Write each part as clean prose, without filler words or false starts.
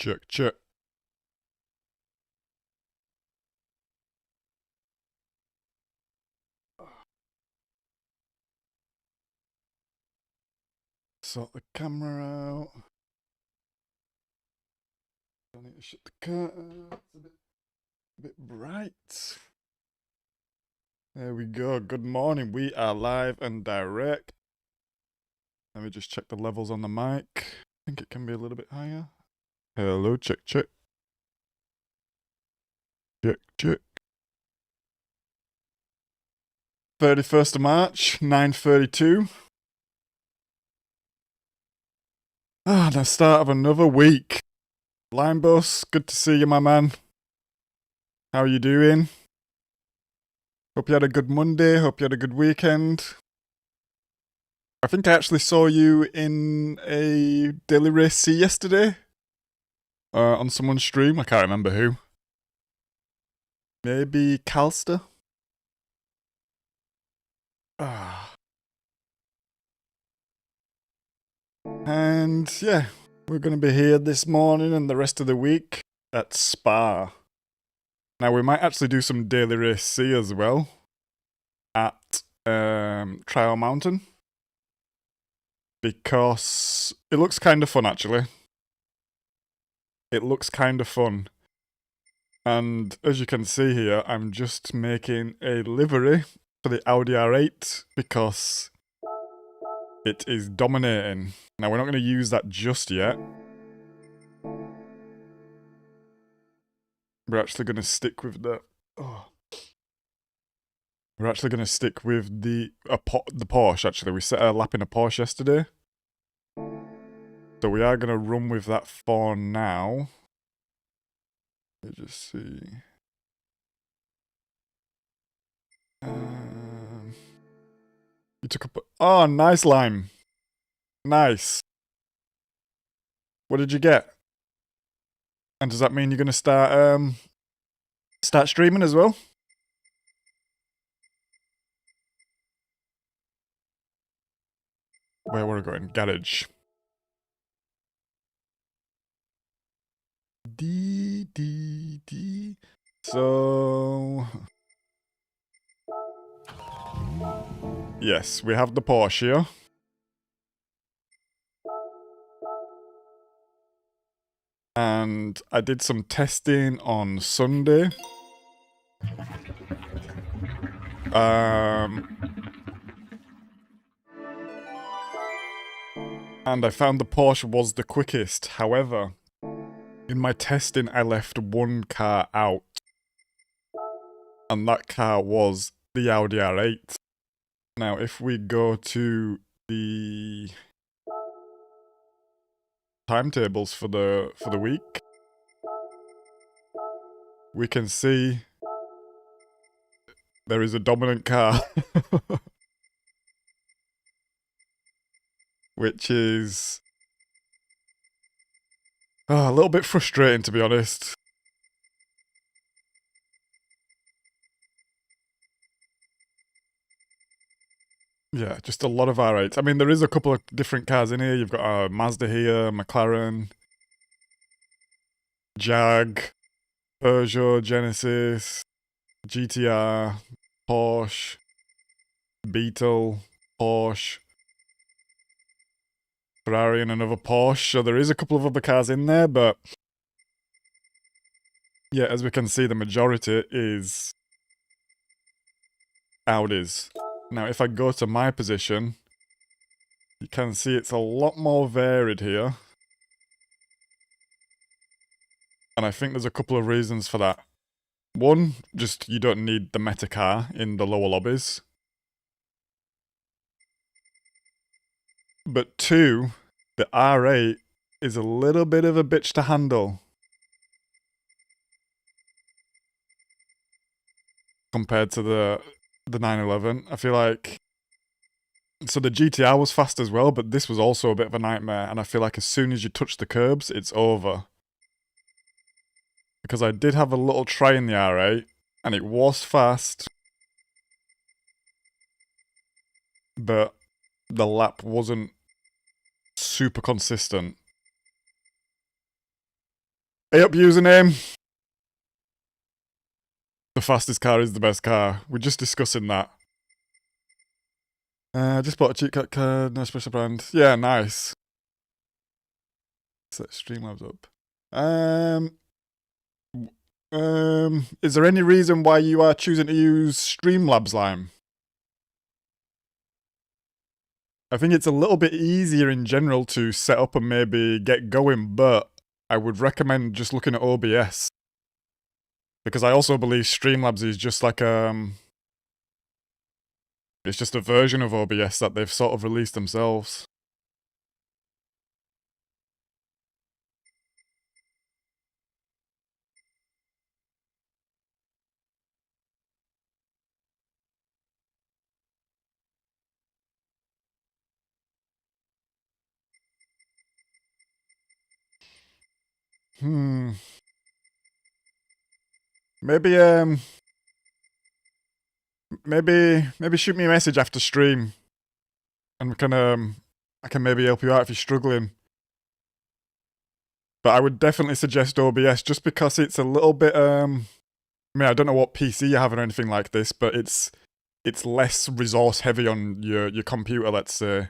Check, check. Sort the camera out. I need to shut the curtain. It's a bit bright. There we go. Good morning. We are live and direct. Let me just check the levels on the mic. I think it can be a little bit higher. Hello, check, check. Check, check. 31st of March, 9:32. The start of another week. Line Bus, good to see you, my man. How are you doing? Hope you had a good Monday. Hope you had a good weekend. I think I actually saw you in a Daily Race C yesterday. On someone's stream. I can't remember who. Maybe Calster? And yeah, we're going to be here this morning and the rest of the week at Spa. Now we might actually do some Daily Race C as well at Trial Mountain, because it looks kind of fun actually. It looks kind of fun. And as you can see here, I'm just making a livery for the Audi R8 because it is dominating. Now we're not going to use that just yet. We're actually going to stick with the... We're actually going to stick with the Porsche, actually. We set a lap in a Porsche yesterday. So we are going to run with that for now. Let me just see. You took up... Oh, nice, Lime. Nice. What did you get? And does that mean you're going to start streaming as well? Where were we going? Garage. D. So... Yes, we have the Porsche here. And I did some testing on Sunday. And I found the Porsche was the quickest. However, in my testing, I left one car out. And that car was the Audi R8. Now, if we go to the timetables for the week, we can see there is a dominant car. Which is a little bit frustrating, to be honest. Yeah, just a lot of R8s. I mean, there is a couple of different cars in here. You've got a Mazda here, McLaren, Jag, Peugeot, Genesis, GTR, Porsche, Beetle, Porsche, Ferrari and another Porsche. So there is a couple of other cars in there, but yeah, as we can see, the majority is Audis. Now, if I go to my position, you can see it's a lot more varied here. And I think there's a couple of reasons for that. One, just you don't need the meta car in the lower lobbies. But two, the R8 is a little bit of a bitch to handle compared to the 911. I feel like... So the GTR was fast as well, but this was also a bit of a nightmare. And I feel like as soon as you touch the curbs, it's over. Because I did have a little try in the R8, and it was fast. But the lap wasn't super consistent. Hey up, username. The fastest car is the best car. We're just discussing that. Just bought a cheap cut card, no special brand. Yeah, nice. Set Streamlabs up. Is there any reason why you are choosing to use Streamlabs, Lime? I think it's a little bit easier in general to set up and maybe get going, but I would recommend just looking at OBS. Because I also believe Streamlabs is just like it's just a version of OBS that they've sort of released themselves. Maybe shoot me a message after stream, and we can I can maybe help you out if you're struggling. But I would definitely suggest OBS just because it's a little bit I mean, I don't know what PC you have or anything like this, but it's less resource heavy on your computer, let's say.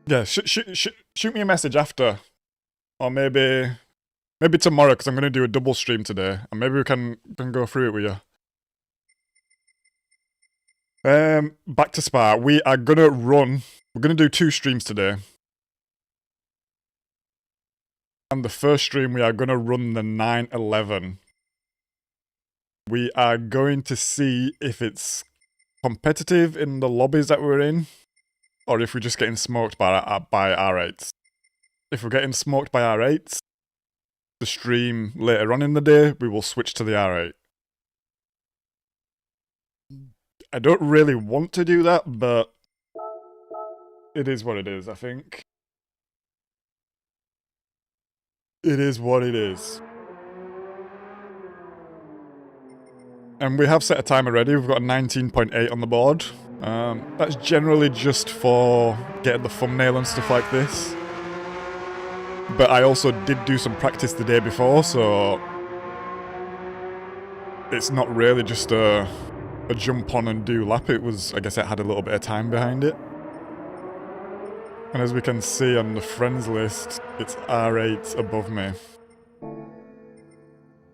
Yeah, shoot me a message after, or maybe tomorrow, because I'm going to do a double stream today, and maybe we can go through it with you. Back to Spa. We are going to run. We're going to do 2 streams today. And the first stream, we are going to run the 911. We are going to see if it's competitive in the lobbies that we're in, or if we're just getting smoked by R8s. If we're getting smoked by R8s, the stream later on in the day, we will switch to the R8. I don't really want to do that, but it is what it is, I think. It is what it is. And we have set a time already. We've got a 19.8 on the board. That's generally just for getting the thumbnail and stuff like this. But I also did do some practice the day before, so it's not really just a jump on and do lap. It was, I guess it had a little bit of time behind it. And as we can see on the friends list, it's R8 above me.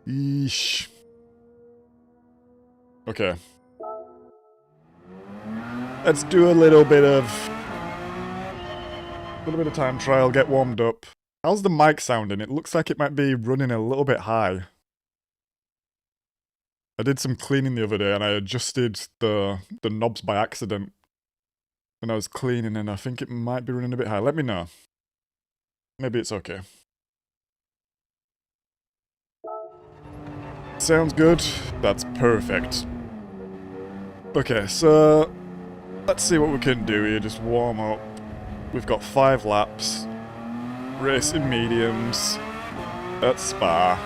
Yeesh. Okay. Let's do a little bit of time trial, get warmed up. How's the mic sounding? It looks like it might be running a little bit high. I did some cleaning the other day and I adjusted the knobs by accident when I was cleaning, and I think it might be running a bit high. Let me know. Maybe it's okay. Sounds good. That's perfect. Okay, so let's see what we can do here. Just warm up. We've got 5 laps. Racing mediums at Spa.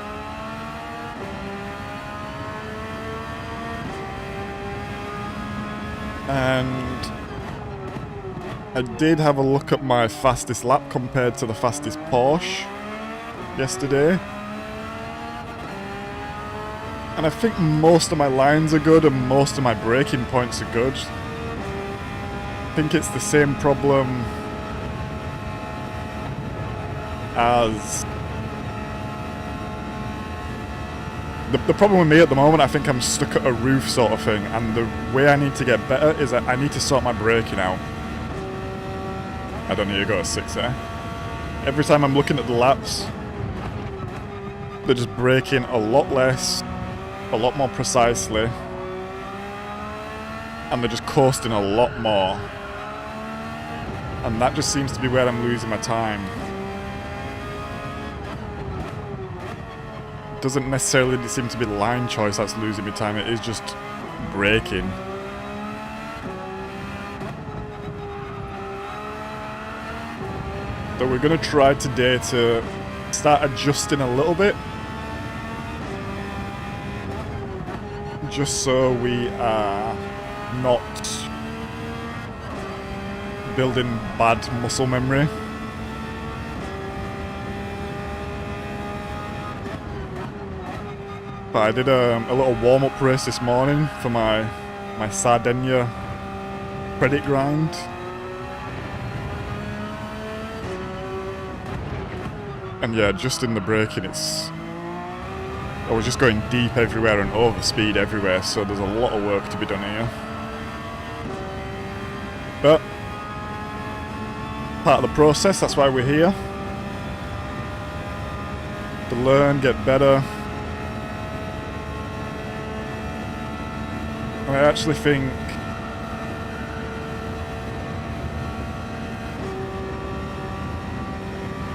And I did have a look at my fastest lap compared to the fastest Porsche yesterday. And I think most of my lines are good and most of my braking points are good. I think it's the same problem as... The problem with me at the moment, I think I'm stuck at a roof sort of thing, and the way I need to get better is that I need to sort my braking out. I don't need to go to 6 there. Every time I'm looking at the laps, they're just braking a lot less, a lot more precisely, and they're just coasting a lot more. And that just seems to be where I'm losing my time. It doesn't necessarily seem to be line choice that's losing me time, it is just braking. So we're going to try today to start adjusting a little bit, just so we are not building bad muscle memory. But I did a little warm-up race this morning for my Sardinia credit grind. And yeah, just in the braking, I was just going deep everywhere and over speed everywhere, so there's a lot of work to be done here. But part of the process, that's why we're here. To learn, get better. I actually think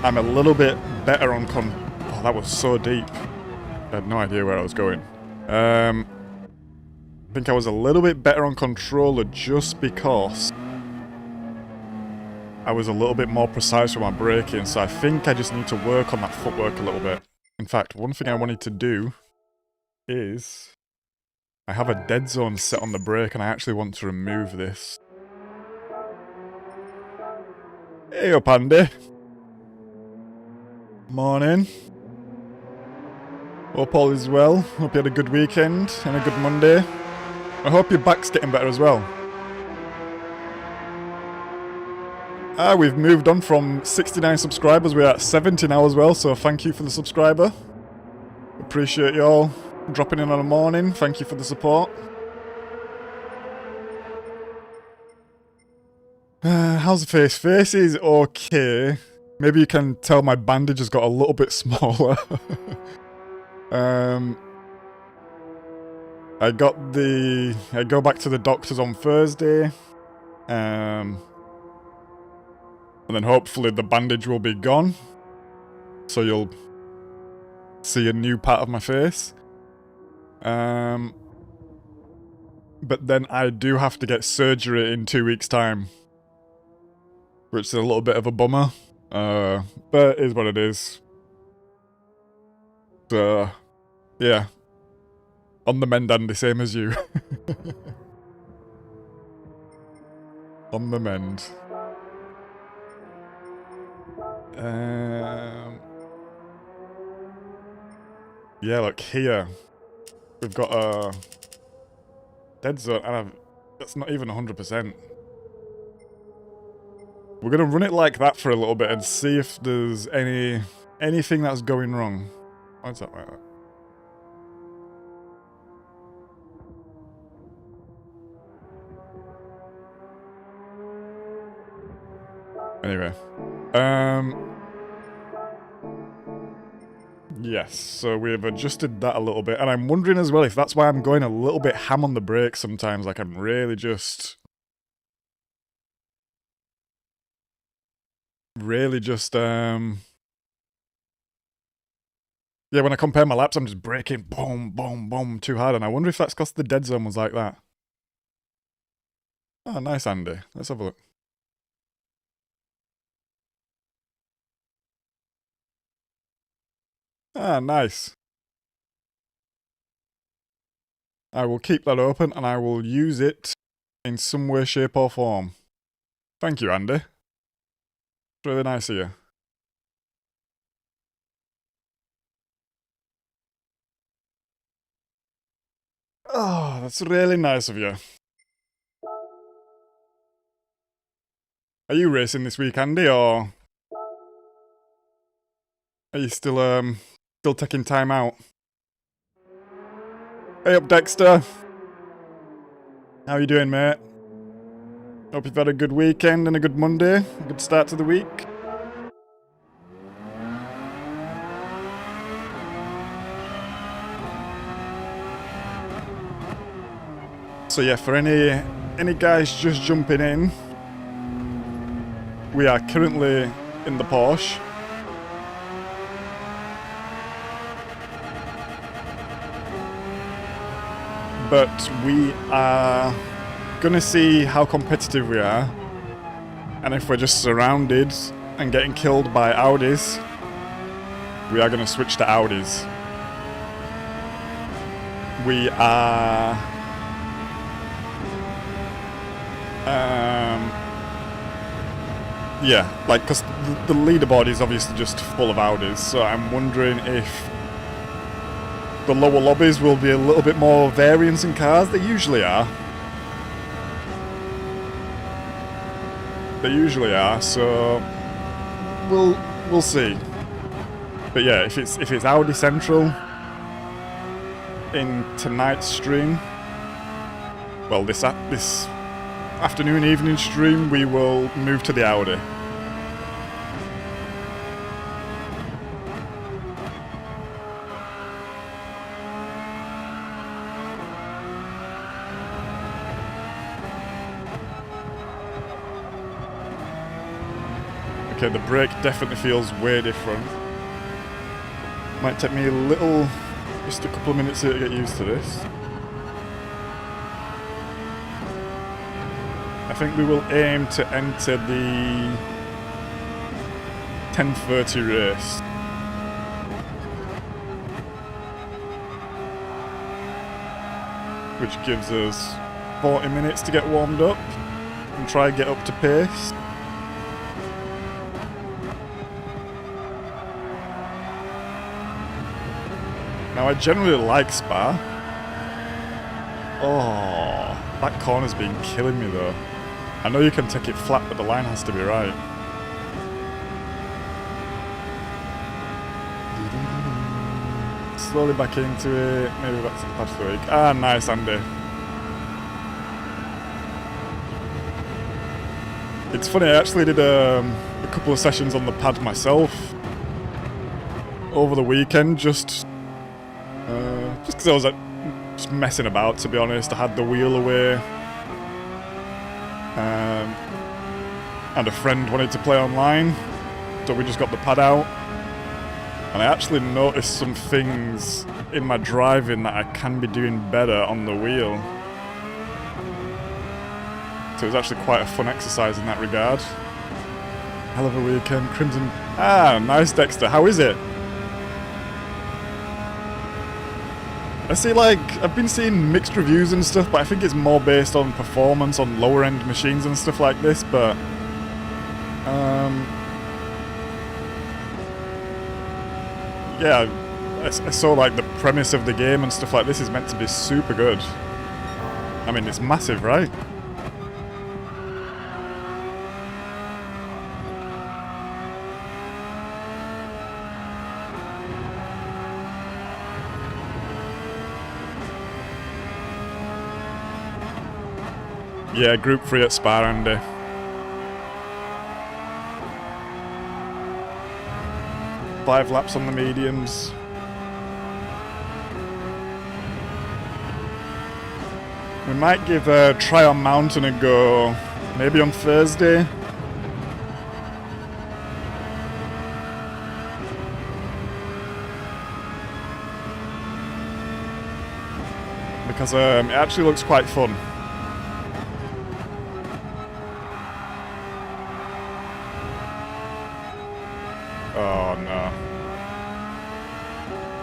I'm a little bit better on oh, that was so deep. I had no idea where I was going. I think I was a little bit better on controller just because I was a little bit more precise with my braking, so I think I just need to work on that footwork a little bit. In fact, one thing I wanted to do is I have a dead zone set on the brake and I actually want to remove this. Hey up, Andy. Morning. Hope all is well. Hope you had a good weekend and a good Monday. I hope your back's getting better as well. We've moved on from 69 subscribers. We're at 70 now as well, so thank you for the subscriber. Appreciate you all dropping in on a morning. Thank you for the support. How's the face? Face is okay. Maybe you can tell my bandage has got a little bit smaller. I go back to the doctors on Thursday. And then hopefully the bandage will be gone. So you'll see a new part of my face. But then I do have to get surgery in 2 weeks' time. Which is a little bit of a bummer. But it is what it is. So, yeah. On the mend, Andy, same as you. On the mend. Yeah, look here. We've got a dead zone, and that's not even 100%. We're gonna run it like that for a little bit and see if there's anything that's going wrong. Why is that like that? Anyway, yes, so we've adjusted that a little bit, and I'm wondering as well if that's why I'm going a little bit ham on the brakes sometimes, like I'm really just... yeah, when I compare my laps, I'm just braking boom, boom, boom too hard, and I wonder if that's because the dead zone was like that. Oh, nice, Andy. Let's have a look. Ah, nice. I will keep that open and I will use it in some way, shape or form. Thank you, Andy. It's really nice of you. Oh, that's really nice of you. Are you racing this week, Andy, or are you still taking time out? Hey up, Dexter. How you doing, mate? Hope you've had a good weekend and a good Monday. A good start to the week. So yeah, for any guys just jumping in, we are currently in the Porsche. But we are gonna see how competitive we are, and if we're just surrounded and getting killed by Audis, we are gonna switch to Audis. We are yeah, like, because the leaderboard is obviously just full of Audis, so I'm wondering if the lower lobbies will be a little bit more variance in cars. They usually are. They usually are, so we'll see. But yeah, if it's Audi Central in tonight's stream, well, this afternoon, evening stream, we will move to the Audi. Okay, the brake definitely feels way different. Might take me just a couple of minutes here to get used to this. I think we will aim to enter the 10:30 race. Which gives us 40 minutes to get warmed up and try and get up to pace. Now, I generally like Spa. Oh, that corner's been killing me though. I know you can take it flat, but the line has to be right. Slowly back into it, maybe back to the pad for the week. Ah, nice, Andy. It's funny, I actually did a couple of sessions on the pad myself over the weekend, just because I was just messing about, to be honest. I had the wheel away, and a friend wanted to play online, so we just got the pad out. And I actually noticed some things in my driving that I can be doing better on the wheel. So it was actually quite a fun exercise in that regard. Hell of a weekend, Crimson. Ah, nice, Dexter. How is it? I see, like, I've been seeing mixed reviews and stuff, but I think it's more based on performance on lower end machines and stuff like this, but yeah, I saw like the premise of the game and stuff like this is meant to be super good. I mean, it's massive, right? Yeah, Group 3 at Spa, Andy. Five laps on the mediums. We might give a try on Mountain a go, maybe on Thursday. Because it actually looks quite fun. Oh no.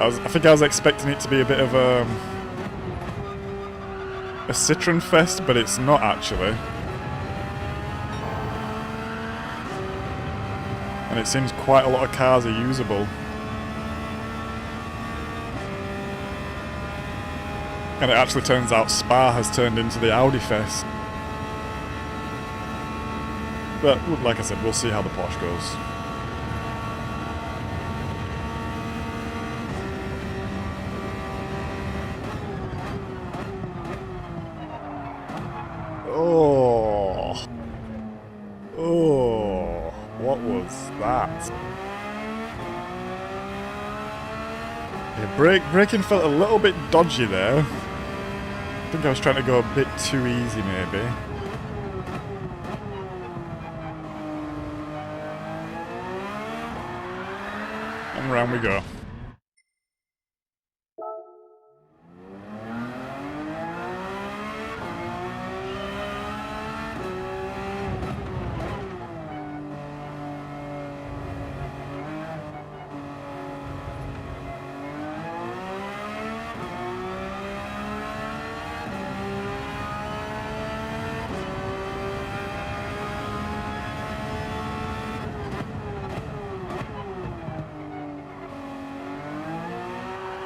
I think I was expecting it to be a bit of a Citroen fest, but it's not actually. And it seems quite a lot of cars are usable. And it actually turns out Spa has turned into the Audi fest. But like I said, we'll see how the Porsche goes. What was that? Yeah, braking felt a little bit dodgy there. I think I was trying to go a bit too easy, maybe. And round we go.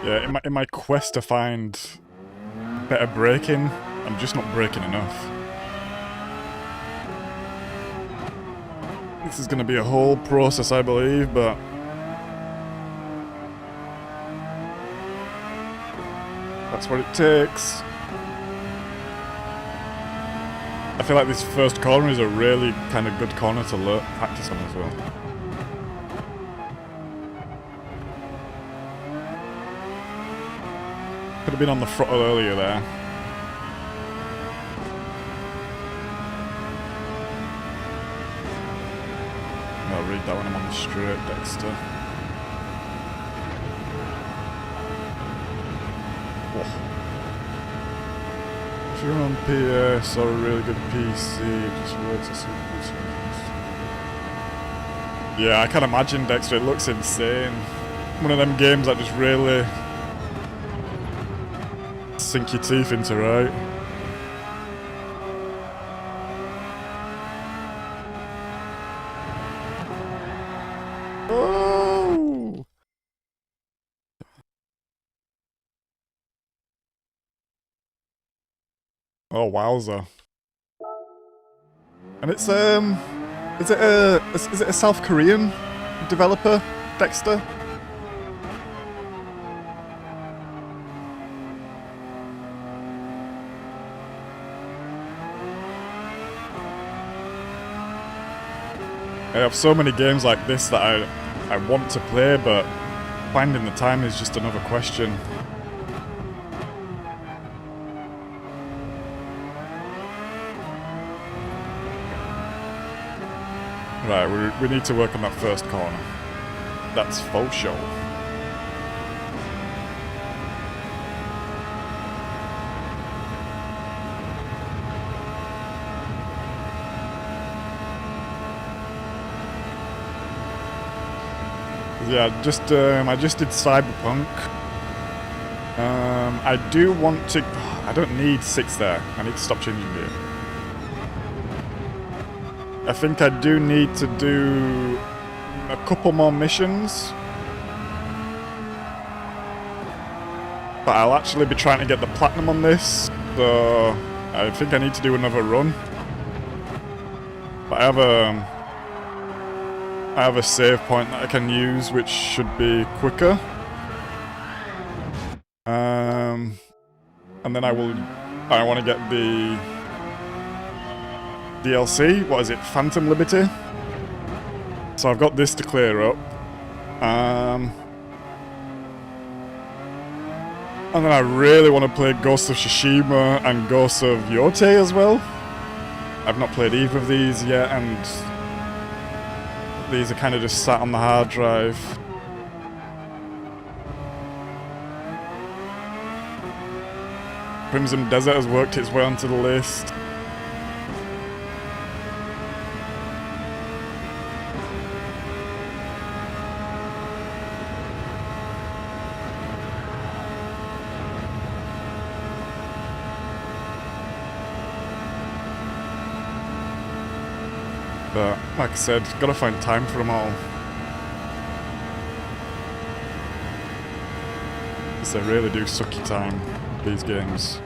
Yeah, in my quest to find better braking, I'm just not braking enough. This is going to be a whole process, I believe, but that's what it takes. I feel like this first corner is a really kind of good corner to practice on as well. Could have been on the throttle earlier there. I'll read that when I'm on the straight, Dexter. Oh. If you're on PS or a really good PC, just wait to see. Yeah, I can imagine, Dexter. It looks insane. One of them games that just really sink your teeth into, right? Oh! Oh, wowza. And it's, is it a South Korean developer, Dexter? I have so many games like this that I want to play, but finding the time is just another question. Right, we need to work on that first corner. That's for sure. Yeah, I just did Cyberpunk. I do want to. I don't need 6 there. I need to stop changing gear. I think I do need to do a couple more missions. But I'll actually be trying to get the platinum on this, so I think I need to do another run. But I have a save point that I can use, which should be quicker. And then I want to get the DLC. What is it? Phantom Liberty. So I've got this to clear up. And then I really want to play Ghost of Tsushima and Ghost of Yotei as well. I've not played either of these yet, and these are kind of just sat on the hard drive. Crimson Desert has worked its way onto the list. But, like I said, gotta find time for them all. Because they really do suck your time, these games.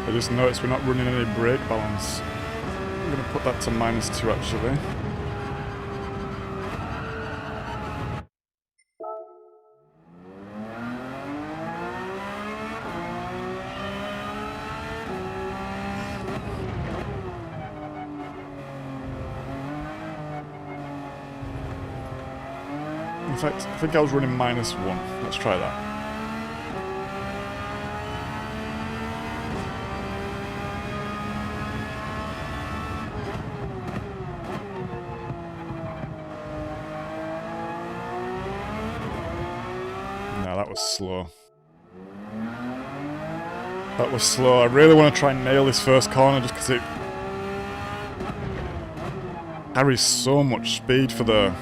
I just noticed we're not running any brake balance. I'm going to put that to -2 actually. In fact, I think I was running -1. Let's try that. That was slow. That was slow. I really want to try and nail this first corner just because it carries so much speed for the...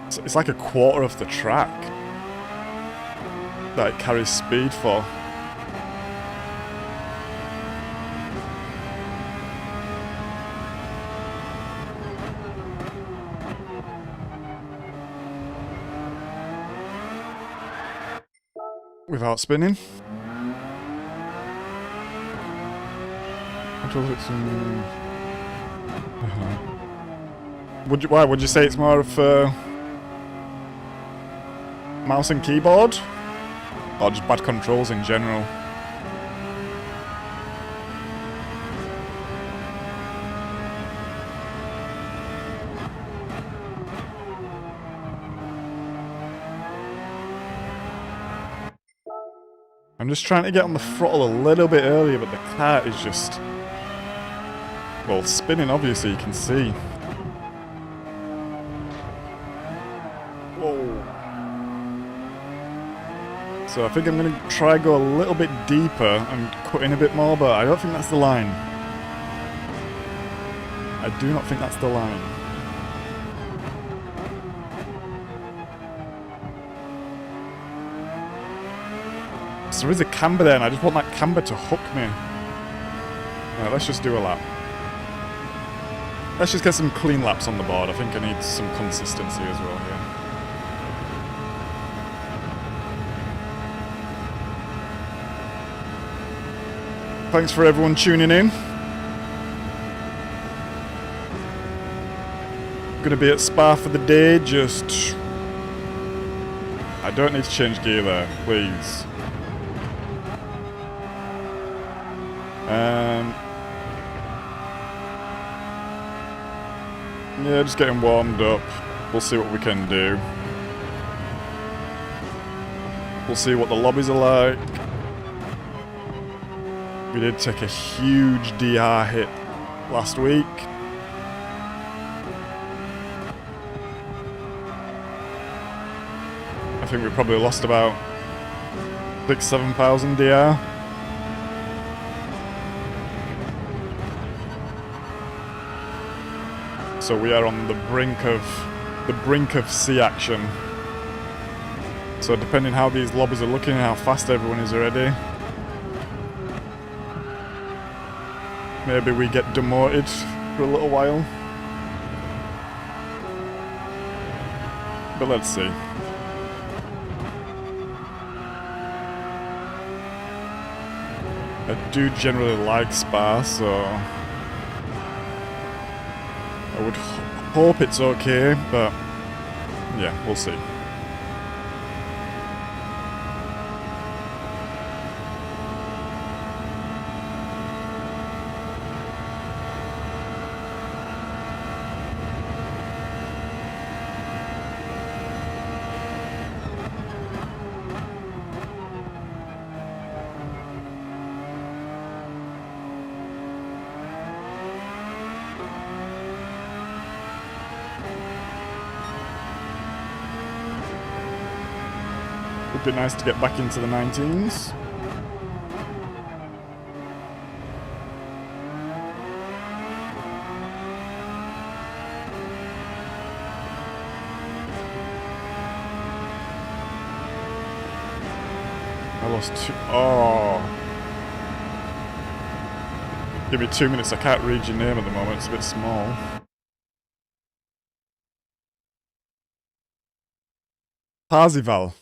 It's like a quarter of the track that it carries speed for. Without spinning. Why would you say it's more of mouse and keyboard, or just bad controls in general? I'm just trying to get on the throttle a little bit earlier, but the car is just... Well, spinning, obviously, you can see. Whoa. So I think I'm going to try go a little bit deeper and cut in a bit more, but I don't think that's the line. I do not think that's the line. So there is a camber there, and I just want that camber to hook me. Right, let's just do a lap. Let's just get some clean laps on the board. I think I need some consistency as well here. Thanks for everyone tuning in. Gonna be at Spa for the day, just... I don't need to change gear there, please. Yeah, just getting warmed up. We'll see what we can do. We'll see what the lobbies are like. We did take a huge DR hit last week. I think we probably lost about 6,000-7,000 DR. So we are on the brink of sea action. So depending how these lobbies are looking and how fast everyone is already, maybe we get demoted for a little while. But let's see. I do generally like Spa, so I would hope it's okay, but yeah, we'll see. Would be nice to get back into the 19s. I lost two. Oh. Give me 2 minutes. I can't read your name at the moment. It's a bit small. Parzival.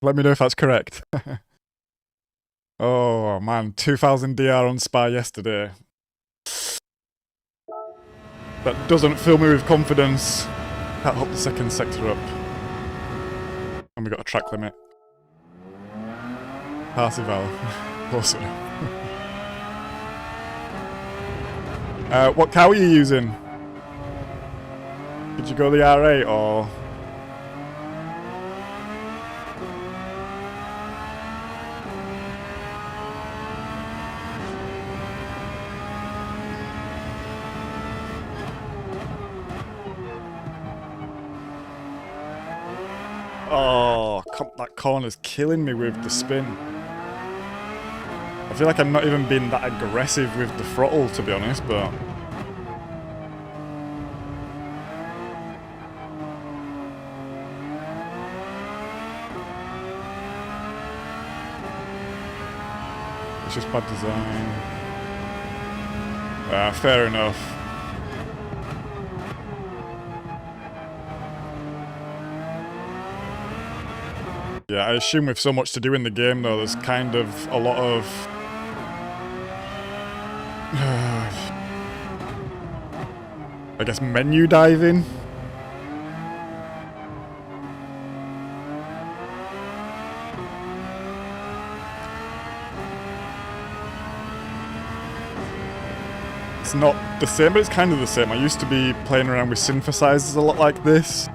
Let me know if that's correct. Oh man, 2,000 DR on Spa yesterday. That doesn't fill me with confidence. Can't hop the second sector up. And we got a track limit. Parzival. Close enough. What car were you using? Did you go the R8 or... Oh, that corner's killing me with the spin. feel like I'm not even being that aggressive with the throttle, to be honest, but... It's just bad design. Fair enough. Yeah, I assume with so much to do in the game, though, there's kind of a lot of... I guess menu diving? It's not the same, but it's kind of the same. I used to be playing around with synthesizers a lot like this.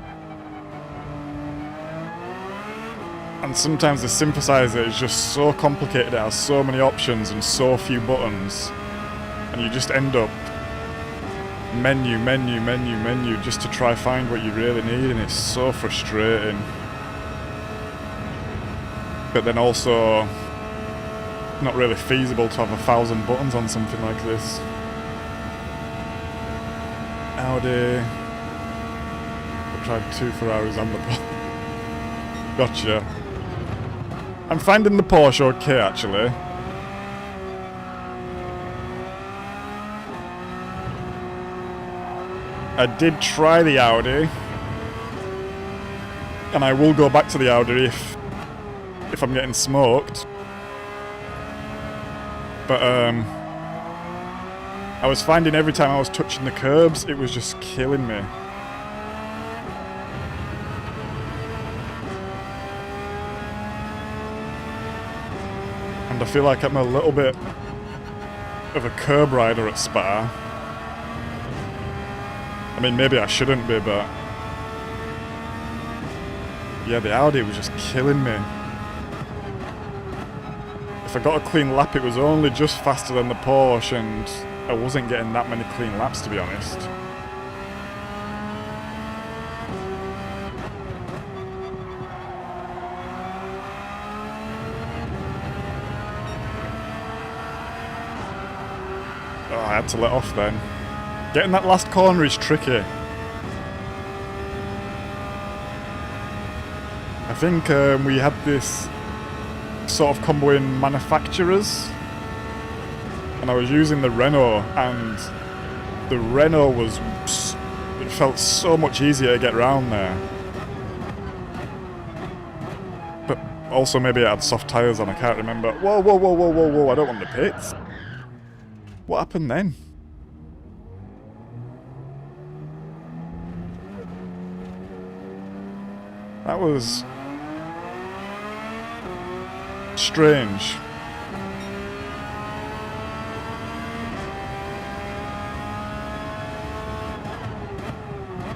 And sometimes the synthesizer is just so complicated, it has so many options and so few buttons. And you just end up menu, menu, menu, menu just to try find what you really need, and it's so frustrating. But then also not really feasible to have 1,000 buttons on something like this. Audi. I've tried 2 Ferraris and the Porsche. Gotcha. I'm finding the Porsche okay, actually. I did try the Audi, and I will go back to the Audi if I'm getting smoked. But I was finding every time I was touching the curbs, it was just killing me. And I feel like I'm a little bit of a curb rider at Spa. I mean, maybe I shouldn't be, but... yeah, the Audi was just killing me. If I got a clean lap, it was only just faster than the Porsche, and I wasn't getting that many clean laps, to be honest. Oh, I had to let off then. Getting that last corner is tricky. I think we had this sort of combo in manufacturers, and I was using the Renault, and the Renault was... it felt so much easier to get around there. But also maybe it had soft tyres on, I can't remember. Whoa, whoa, whoa, whoa, whoa, whoa, I don't want the pits. What happened then? That was... strange.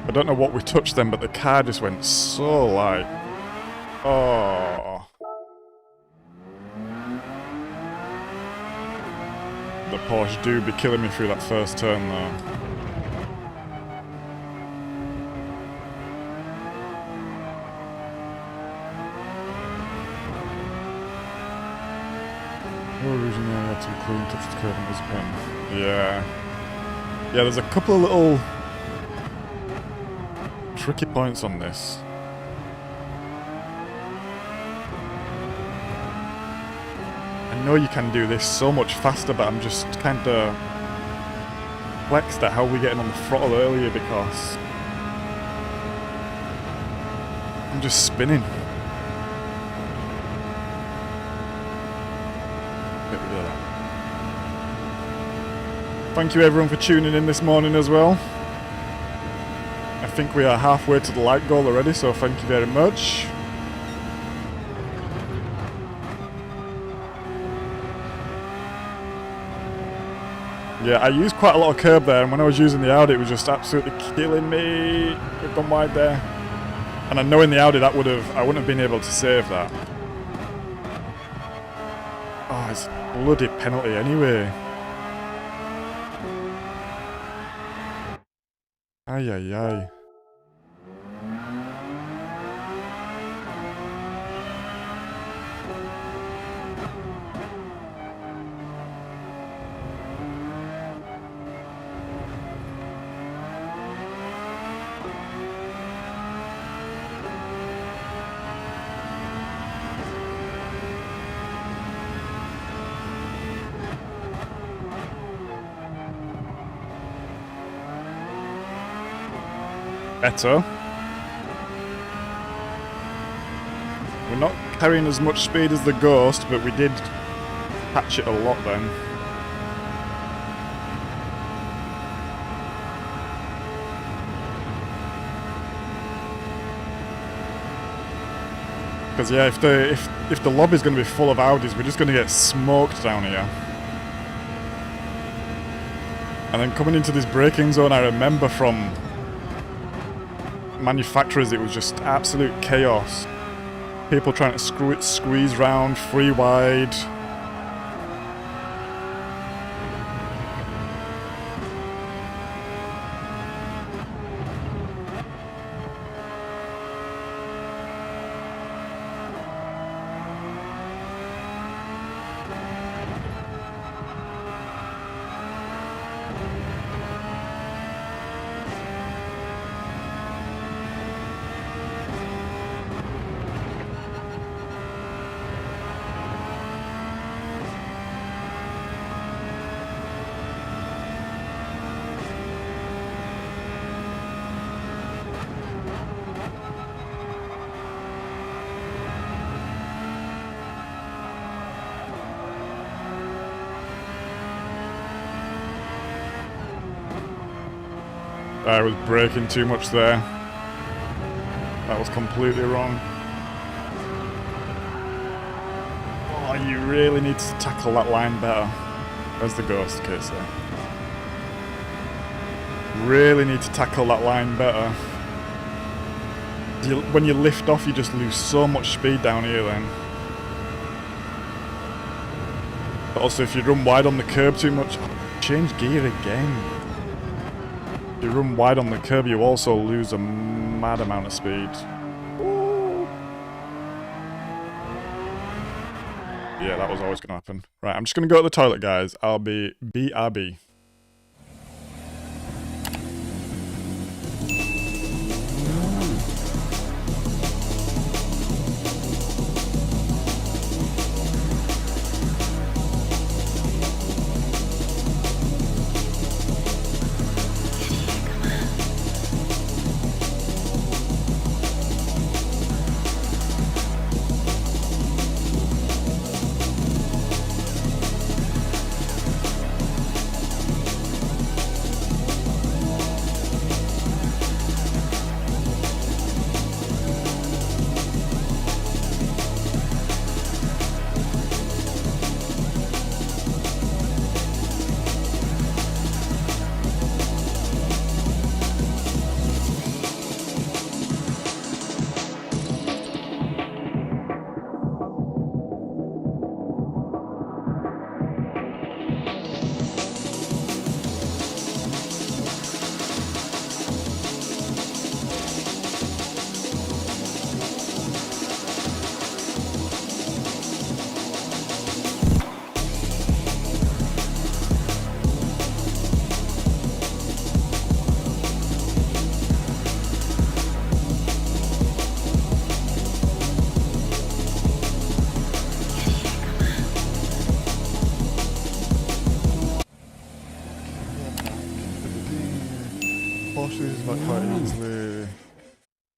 I don't know what we touched then, but the car just went so like... oh. The Porsche do be killing me through that first turn though. Originally I had to be clean, touch the curb and was a pin. Yeah. Yeah, there's a couple of little tricky points on this. I know you can do this so much faster, but I'm just kind of perplexed at how we're getting on the throttle earlier because I'm just spinning. Thank you everyone for tuning in this morning as well. I think we are halfway to the like goal already, so thank you very much. Yeah, I used quite a lot of curb there, and when I was using the Audi, it was just absolutely killing me. We've gone wide there. And I know in the Audi I wouldn't have been able to save that. Oh, it's a bloody penalty anyway. Ay, ay, ay. better. We're not carrying as much speed as the Ghost, but we did patch it a lot then. Because yeah, if the lobby's going to be full of Audis, we're just going to get smoked down here. And then coming into this braking zone, I remember from manufacturers, it was just absolute chaos. People trying to squeeze round, free wide. I was braking too much there. That was completely wrong. Oh, you really need to tackle that line better. There's the Ghost case there. Really need to tackle that line better. When you lift off, you just lose so much speed down here then. But also, if you run wide on the curb too much, change gear again. If you run wide on the curb, you also lose a mad amount of speed. Ooh. Yeah, that was always going to happen. Right, I'm just going to go to the toilet, guys. I'll be BRB.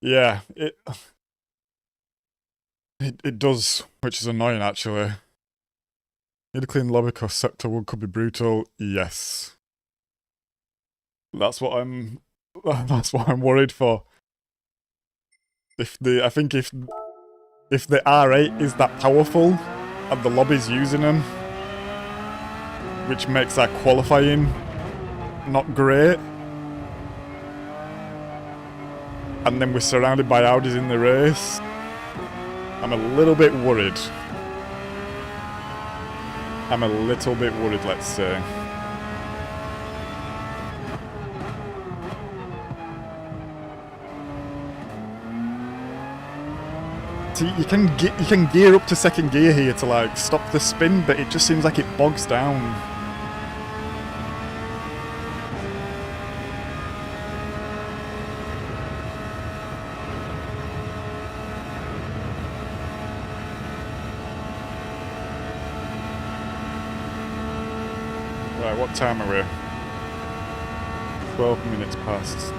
Yeah, it does, which is annoying actually. Need a clean lobby because Sector 1 could be brutal. Yes. That's what I'm worried for. I think if the R8 is that powerful and the lobby's using them, which makes our qualifying not great, and then we're surrounded by Audis in the race, I'm a little bit worried. I'm a little bit worried, let's say. See, you can gear up to second gear here to like stop the spin, but it just seems like it bogs down. Right, what time are we? 12 minutes past.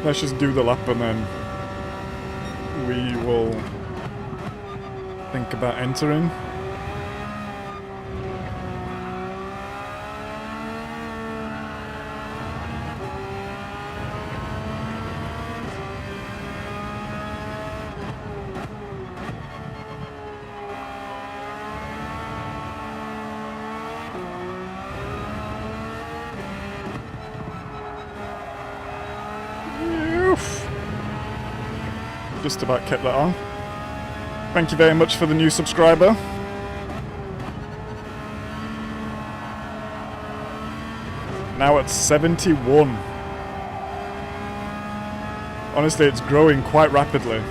let's just do the lap and then we will think about entering. Just about kept that on. Thank you very much for the new subscriber. Now at 71. Honestly, it's growing quite rapidly.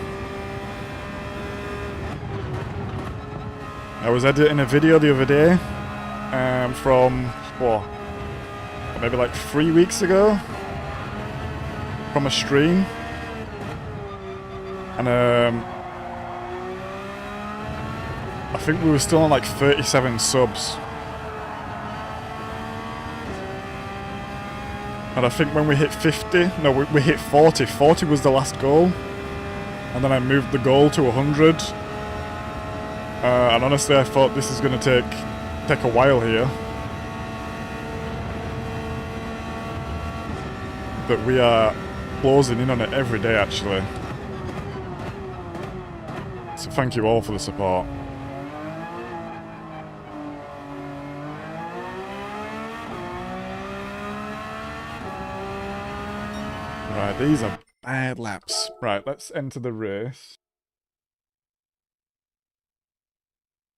I was editing a video the other day from, maybe like 3 weeks ago from a stream. And I think we were still on like 37 subs. And I think when we hit 50, no, we hit 40. 40 was the last goal. And then I moved the goal to 100. And honestly, I thought this is going to take a while here. But we are closing in on it every day, actually. So thank you all for the support. Right, these are bad laps. Right, let's enter the race.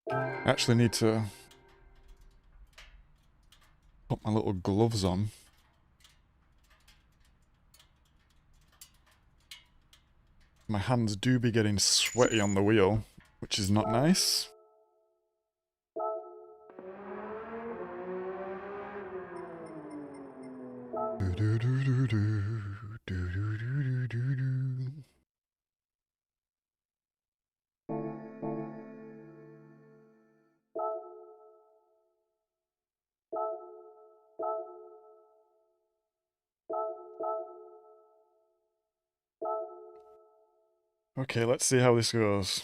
I actually need to put my little gloves on. My hands do be getting sweaty on the wheel, which is not nice. Okay, let's see how this goes.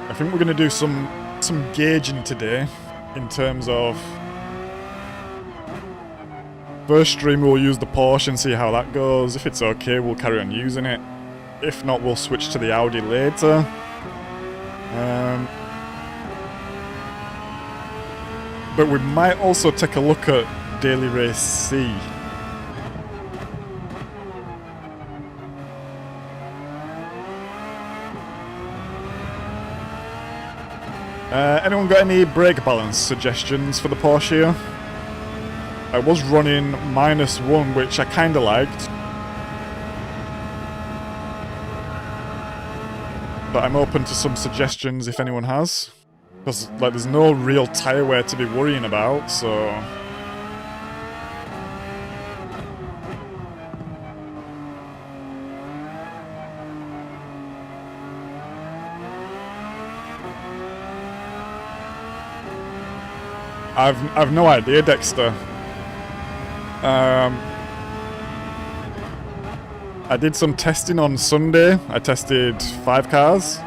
I think we're going to do some gauging today in terms of first stream we'll use the Porsche and see how that goes. If it's okay, we'll carry on using it. If not, we'll switch to the Audi later. But we might also take a look at Daily Race C. Anyone got any brake balance suggestions for the Porsche here? I was running -1, which I kinda liked. But I'm open to some suggestions if anyone has. Because, like, there's no real tyre wear to be worrying about, so... I've no idea, Dexter. I did some testing on Sunday. I tested 5 cars.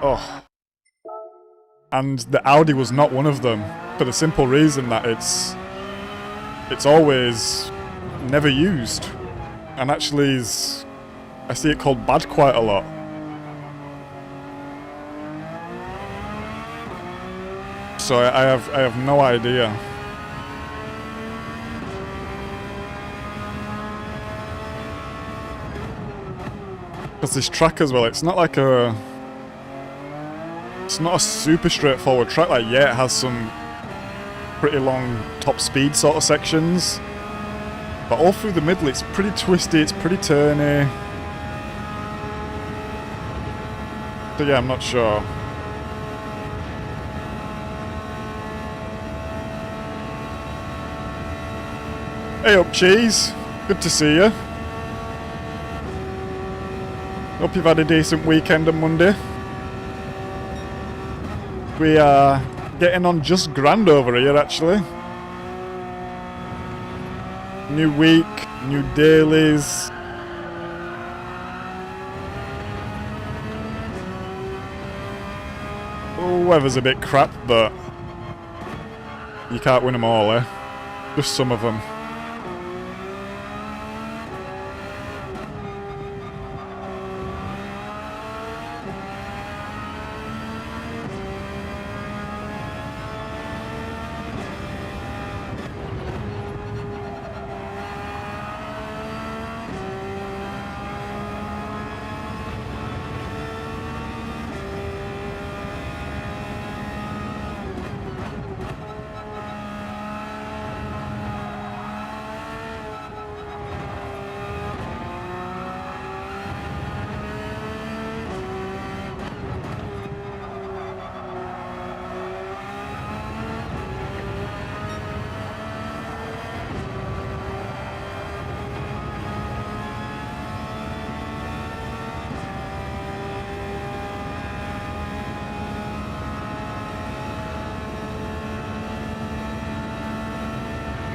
Oh. And the Audi was not one of them. For the simple reason that it's always never used. And actually I see it called bad quite a lot. So I have no idea. Because this track as well, it's not like it's not a super straightforward track. Like, yeah, it has some pretty long top speed sort of sections, but all through the middle it's pretty twisty, it's pretty turny. So yeah, I'm not sure. Hey up, Cheese. Good to see you. Hope you've had a decent weekend on Monday. We are Getting on just grand over here, actually. New week, new dailies. Oh, weather's a bit crap, but you can't win them all, eh? Just some of them.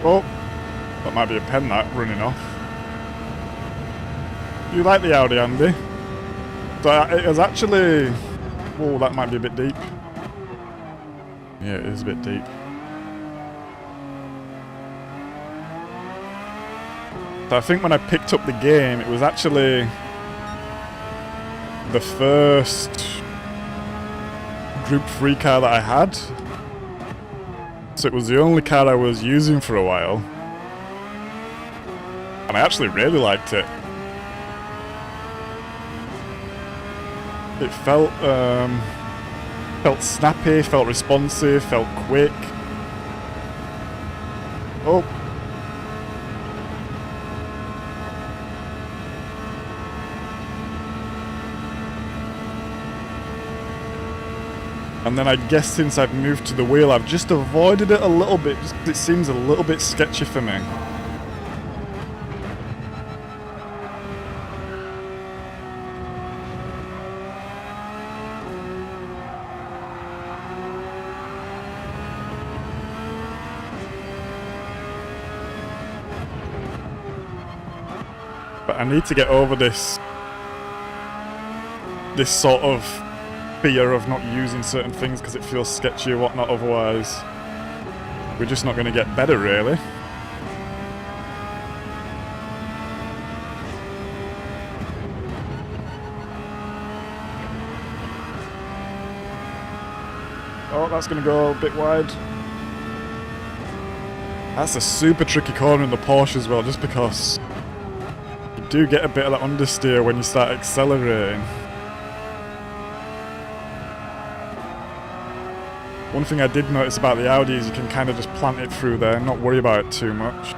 Oh, that might be a pen that running off. You like the Audi, Andy? So it was actually... Oh, that might be a bit deep. Yeah, it is a bit deep. So I think when I picked up the game, it was actually the first Group 3 car that I had. So it was the only car I was using for a while. And I actually really liked it. It felt snappy, felt responsive, felt quick. Oh. And then I guess since I've moved to the wheel, I've just avoided it a little bit, just 'cause it seems a little bit sketchy for me. But I need to get over this sort of fear of not using certain things because it feels sketchy or whatnot, otherwise we're just not going to get better, really. Oh, that's going to go a bit wide. That's a super tricky corner in the Porsche as well, just because you do get a bit of that understeer when you start accelerating. One thing I did notice about the Audi is you can kind of just plant it through there and not worry about it too much.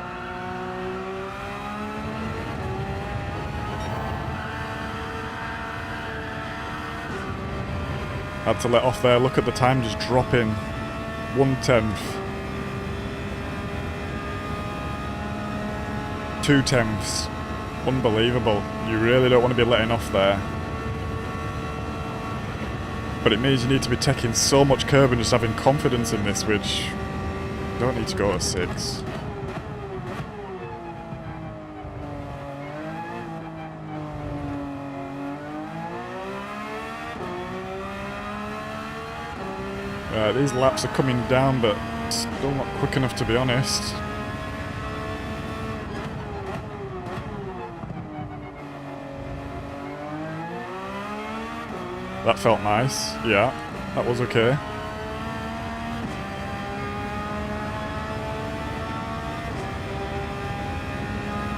Had to let off there, look at the time just dropping 1/10. 2/10. Unbelievable. You really don't want to be letting off there. But it means you need to be taking so much curb and just having confidence in this, which you don't need to go at 6. These laps are coming down, but still not quick enough to be honest. That felt nice. Yeah, that was okay.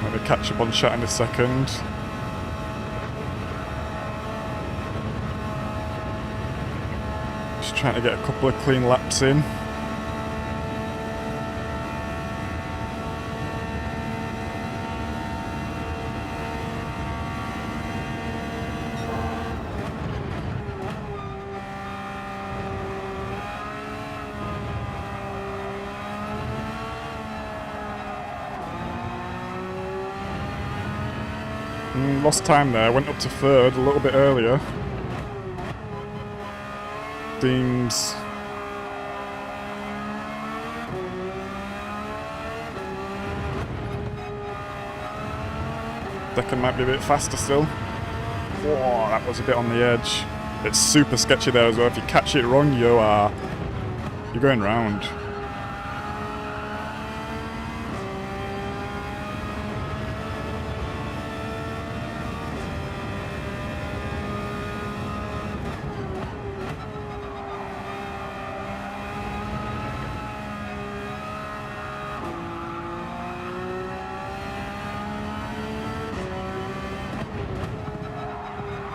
Let me catch up on chat in a second. Just trying to get a couple of clean laps in. Lost time there, went up to 3rd a little bit earlier. Seems Second might be a bit faster still. Whoa, that was a bit on the edge. It's super sketchy there as well. If you catch it wrong, you're going round.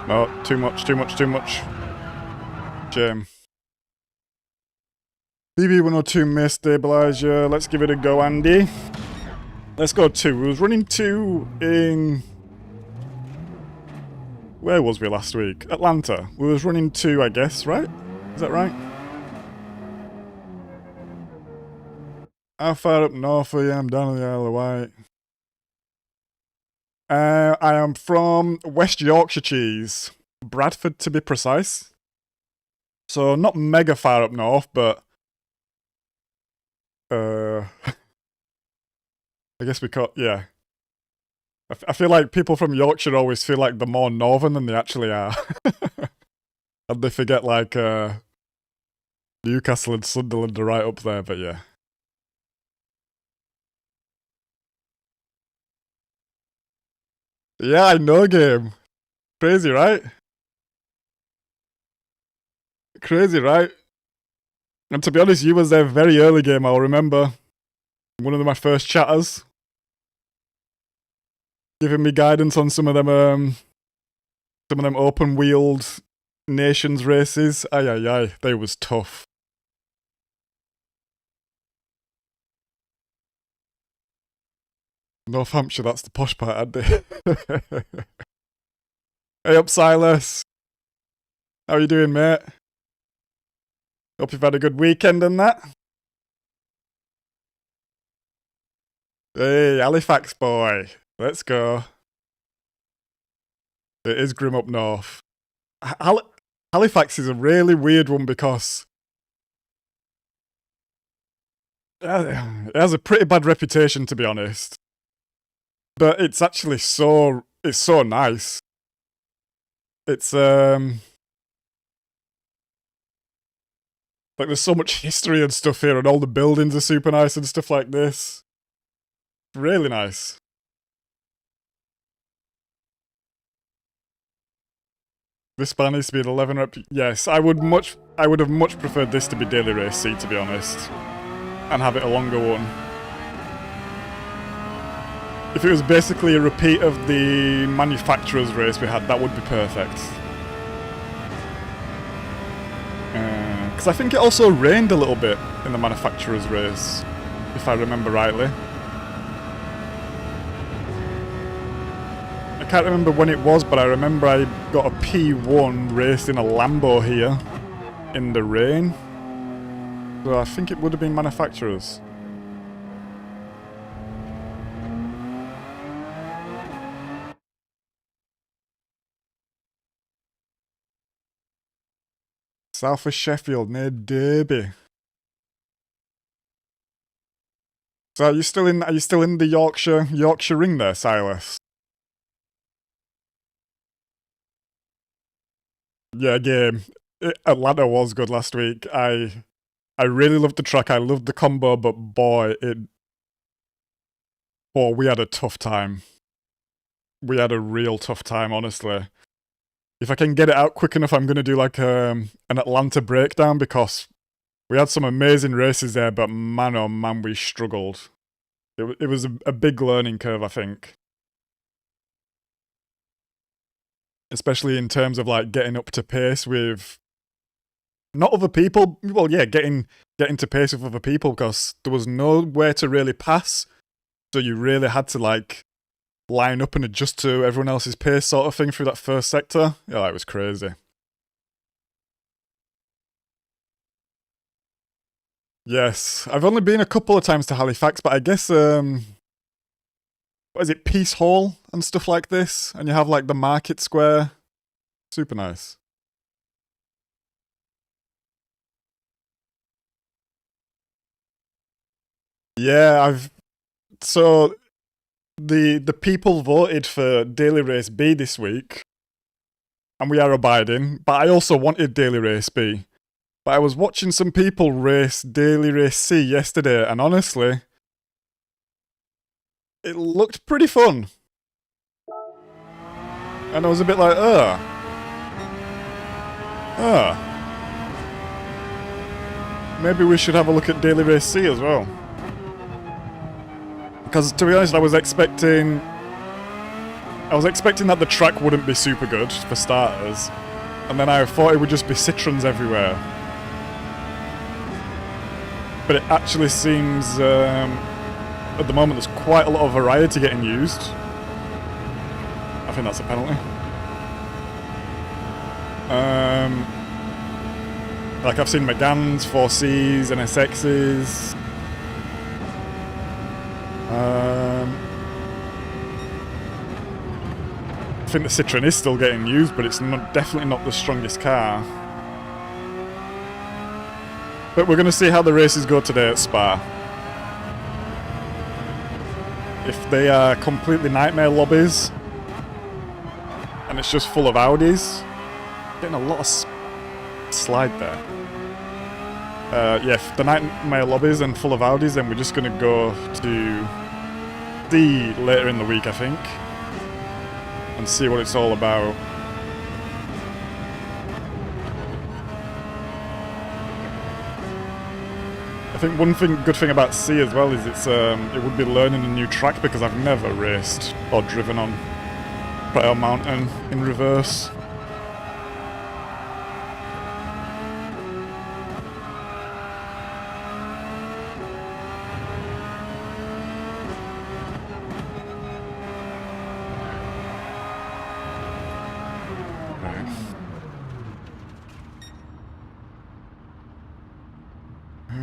No, too much. Shame. BB102 may stabilise you. Let's give it a go, Andy. Let's go 2. We was running 2 in... Where was we last week? Atlanta. We was running 2, I guess, right? Is that right? How far up north are you? I'm down on the Isle of Wight. I am from West Yorkshire cheese. Bradford, to be precise. So, not mega far up north, but... I guess we call... Yeah. I feel like people from Yorkshire always feel like they're more northern than they actually are. And they forget, like, Newcastle and Sunderland are right up there, but yeah. Yeah, I know, game. Crazy, right? Crazy, right? And to be honest, you was there very early, game. I'll remember one of my first chatters giving me guidance on some of them open-wheeled nations races. Aye, they was tough. North Hampshire, that's the posh part, Andy. Hey up, Silas. How you doing, mate? Hope you've had a good weekend and that. Hey, Halifax boy. Let's go. It is grim up north. Halifax is a really weird one because it has a pretty bad reputation, to be honest. But it's actually so nice. It's like there's so much history and stuff here, and all the buildings are super nice and stuff like this. Really nice. This ban needs to be an 11 rep. Yes, I would have much preferred this to be Daily Race C, to be honest, and have it a longer one. If it was basically a repeat of the manufacturer's race we had, that would be perfect. Because I think it also rained a little bit in the manufacturer's race, if I remember rightly. I can't remember when it was, but I remember I got a P1 raced in a Lambo here in the rain. So I think it would have been manufacturers. South of Sheffield, near Derby. So are you still in the Yorkshire ring there, Silas? Yeah, game. Atlanta was good last week. I really loved the track. I loved the combo, but boy, we had a tough time. We had a real tough time, honestly. If I can get it out quick enough, I'm going to do like an Atlanta breakdown, because we had some amazing races there, but man, oh man, we struggled. It was a big learning curve, I think. Especially in terms of like getting up to pace with not other people. Well, yeah, getting to pace with other people, because there was nowhere to really pass. So you really had to like line up and adjust to everyone else's pace sort of thing through that first sector. Yeah, that was crazy. Yes, I've only been a couple of times to Halifax, but I guess, what is it, Peace Hall and stuff like this? And you have like the market square. Super nice. Yeah, so the people voted for Daily Race B this week, and we are abiding, but I also wanted Daily Race B. But I was watching some people race Daily Race C yesterday, and honestly, it looked pretty fun. And I was a bit like, maybe we should have a look at Daily Race C as well. Because to be honest, I was expecting that the track wouldn't be super good, for starters. And then I thought it would just be citrons everywhere. But it actually seems, at the moment, there's quite a lot of variety getting used. I think that's a penalty. Like I've seen Megans, 4Cs, NSXs. I think the Citroen is still getting used, but it's definitely not the strongest car. But we're going to see how the races go today at Spa. If they are completely nightmare lobbies, and it's just full of Audis, getting a lot of slide there. Yeah, if the nightmare lobbies and full of Audis, then we're just going to go to D later in the week, I think, and see what it's all about. I think one good thing about C as well is it would be learning a new track, because I've never raced or driven on Prayer Mountain in reverse.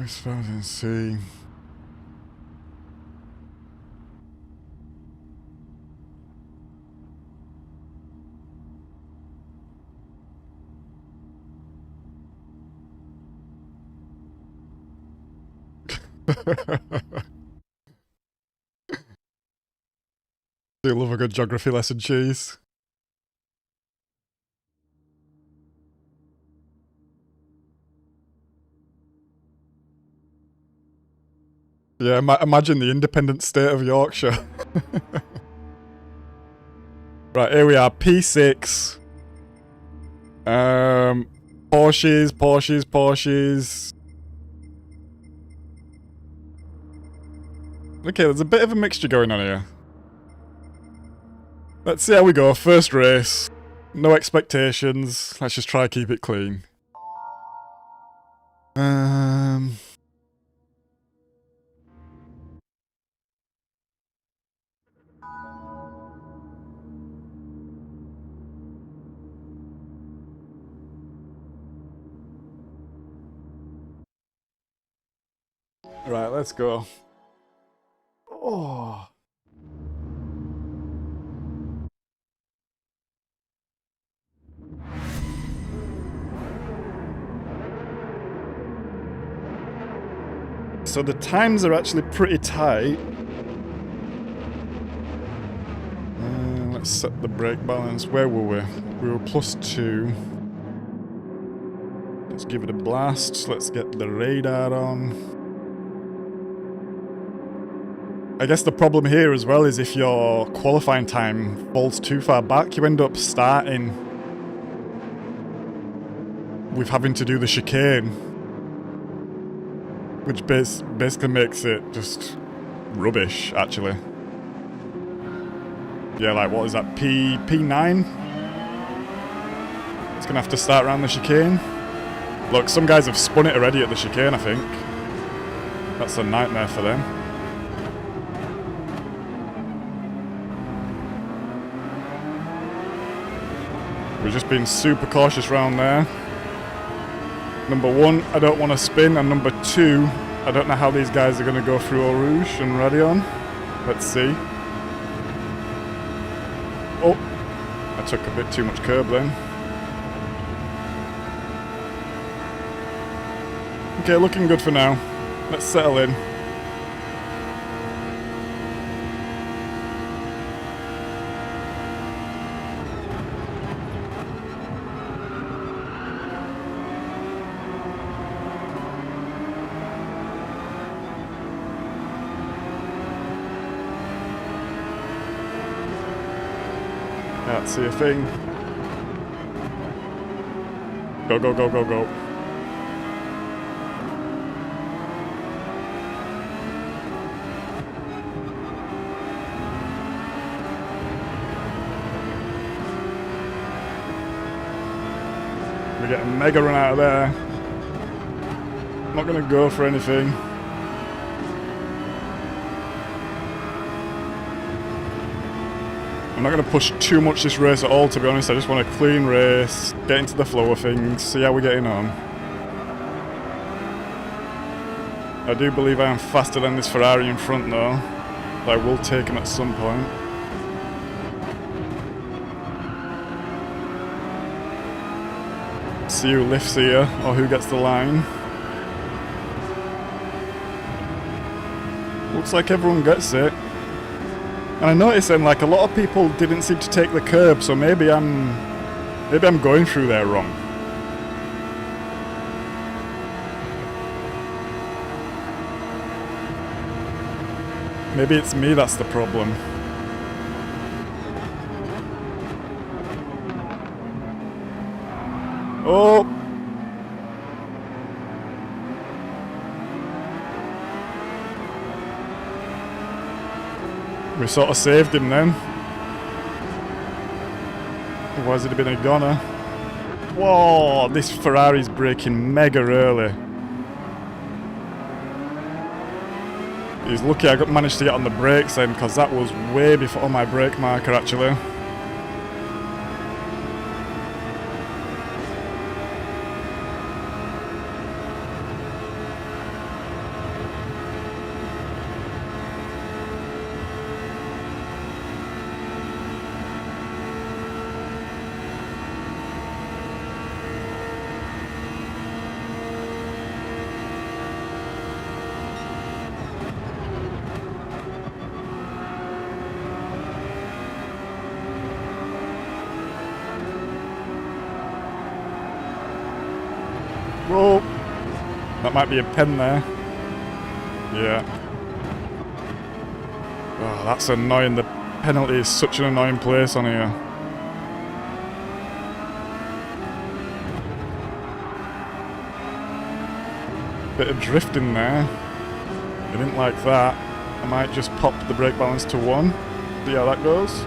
As far as I see. Do love a good geography lesson, cheese. Yeah, imagine the independent state of Yorkshire. Right, here we are, P6. Porsches. Okay, there's a bit of a mixture going on here. Let's see how we go. First race. No expectations. Let's just try to keep it clean. Right, let's go. Oh. So the times are actually pretty tight. Let's set the brake balance. Where were we? We were +2. Let's give it a blast. Let's get the radar on. I guess the problem here as well is if your qualifying time falls too far back, you end up starting with having to do the chicane, which basically makes it just rubbish, actually. Yeah, like what is that, P9? It's gonna have to start around the chicane. Look, some guys have spun it already at the chicane, I think. That's a nightmare for them. We're just being super cautious around there. Number one, I don't want to spin, and number two, I don't know how these guys are going to go through Eau Rouge and Radeon. Let's see. Oh, I took a bit too much curb then. Okay, looking good for now. Let's settle in. Can't see a thing. Go, go, go, go, go. We get a mega run out of there. I'm not going to go for anything. I'm not going to push too much this race at all, to be honest. I just want a clean race, get into the flow of things, see how we're getting on. I do believe I am faster than this Ferrari in front though, but I will take him at some point. See who lifts here, or who gets the line. Looks like everyone gets it. And I noticed then, like, a lot of people didn't seem to take the curb, so maybe I'm going through there wrong. Maybe it's me that's the problem. Oh! We sort of saved him then. Otherwise it'd have been a goner. Whoa, this Ferrari's braking mega early. He's lucky I managed to get on the brakes then, because that was way before my brake marker actually. Whoa! That might be a pen there. Yeah. Oh, that's annoying. The penalty is such an annoying place on here. Bit of drifting there. I didn't like that. I might just pop the brake balance to 1. See how that goes.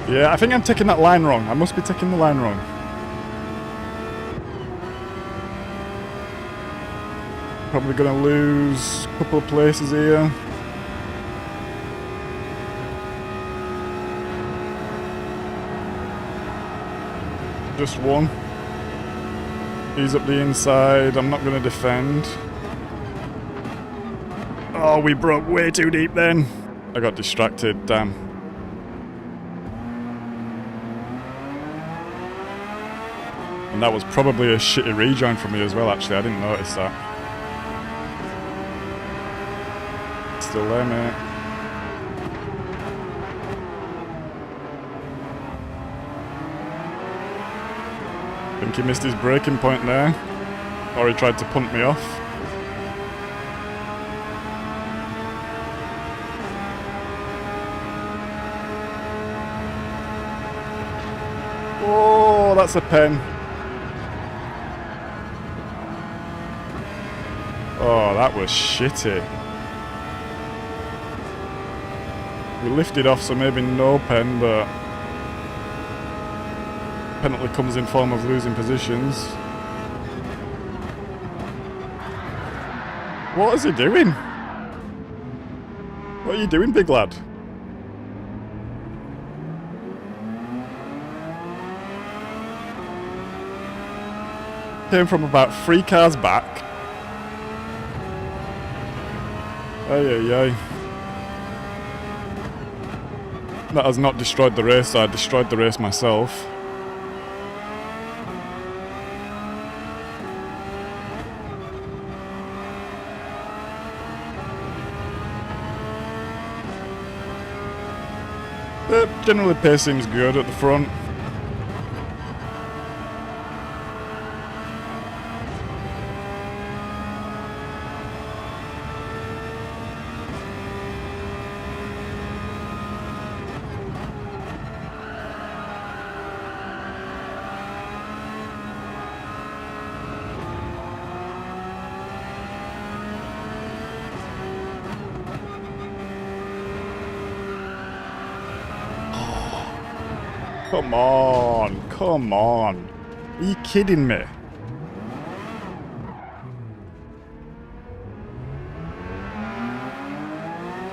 Yeah, I think I'm taking that line wrong. I must be taking the line wrong. Probably going to lose a couple of places here. Just one. He's up the inside. I'm not going to defend. Oh, we broke way too deep then. I got distracted, damn. And that was probably a shitty rejoin from me as well, actually. I didn't notice that. Still there, mate. I think he missed his braking point there. Or he tried to punt me off. Oh, that's a pen. Oh, that was shitty. We lifted off, so maybe no pen, but penalty comes in form of losing positions. What is he doing? What are you doing, big lad? Came from about 3 cars back. Ay, ay, ay. That has not destroyed the race, I destroyed the race myself. Generally pace seems good at the front. Come on, come on. Are you kidding me?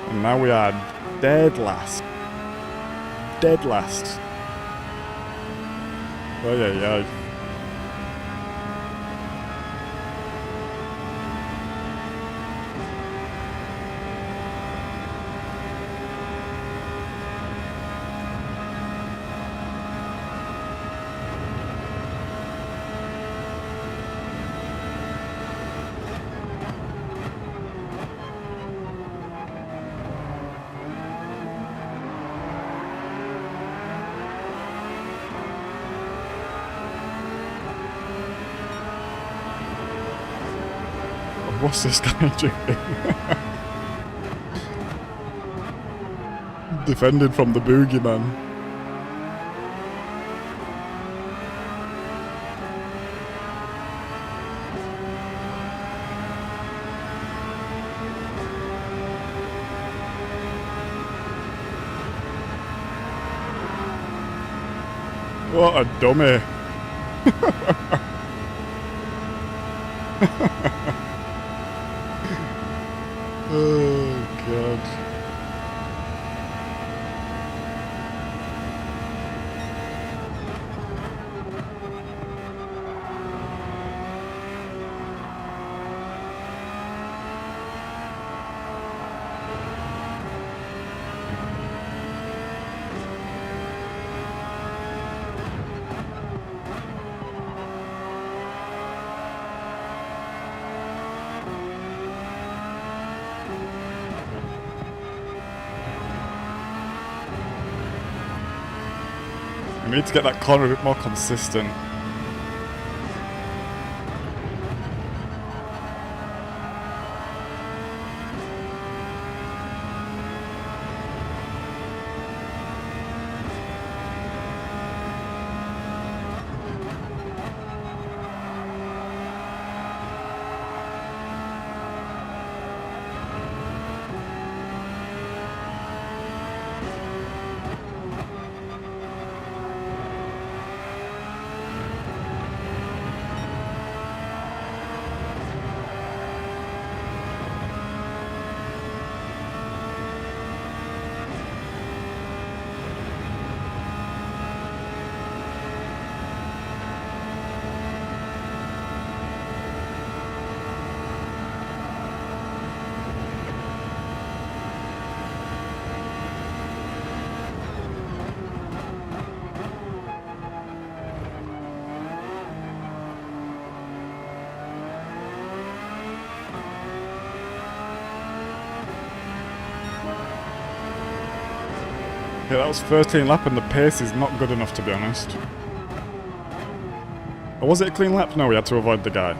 And now we are dead last. Dead last. Oh yeah. What's this guy doing? Defended from the boogeyman. What a dummy. Oh, God. We need to get that corner a bit more consistent. Yeah, that was first clean lap and the pace is not good enough, to be honest. Or was it a clean lap? No, we had to avoid the guy.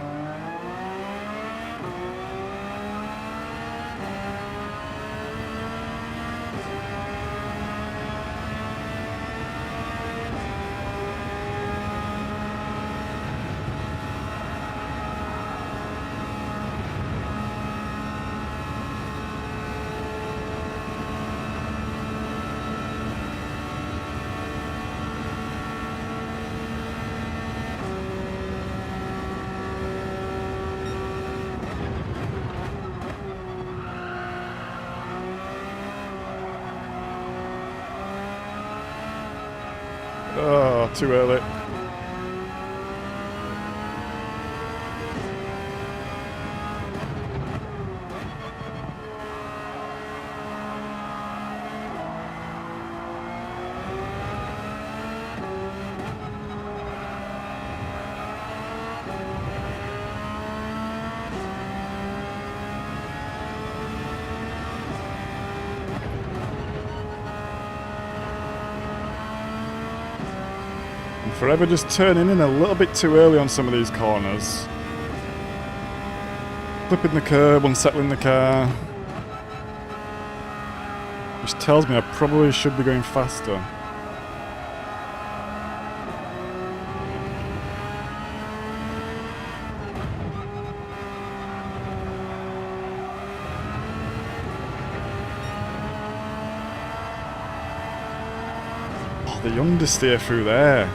Oh, too early. I'm forever just turning in a little bit too early on some of these corners. Flipping the curb, unsettling the car. Which tells me I probably should be going faster. Oh, the understeer through there.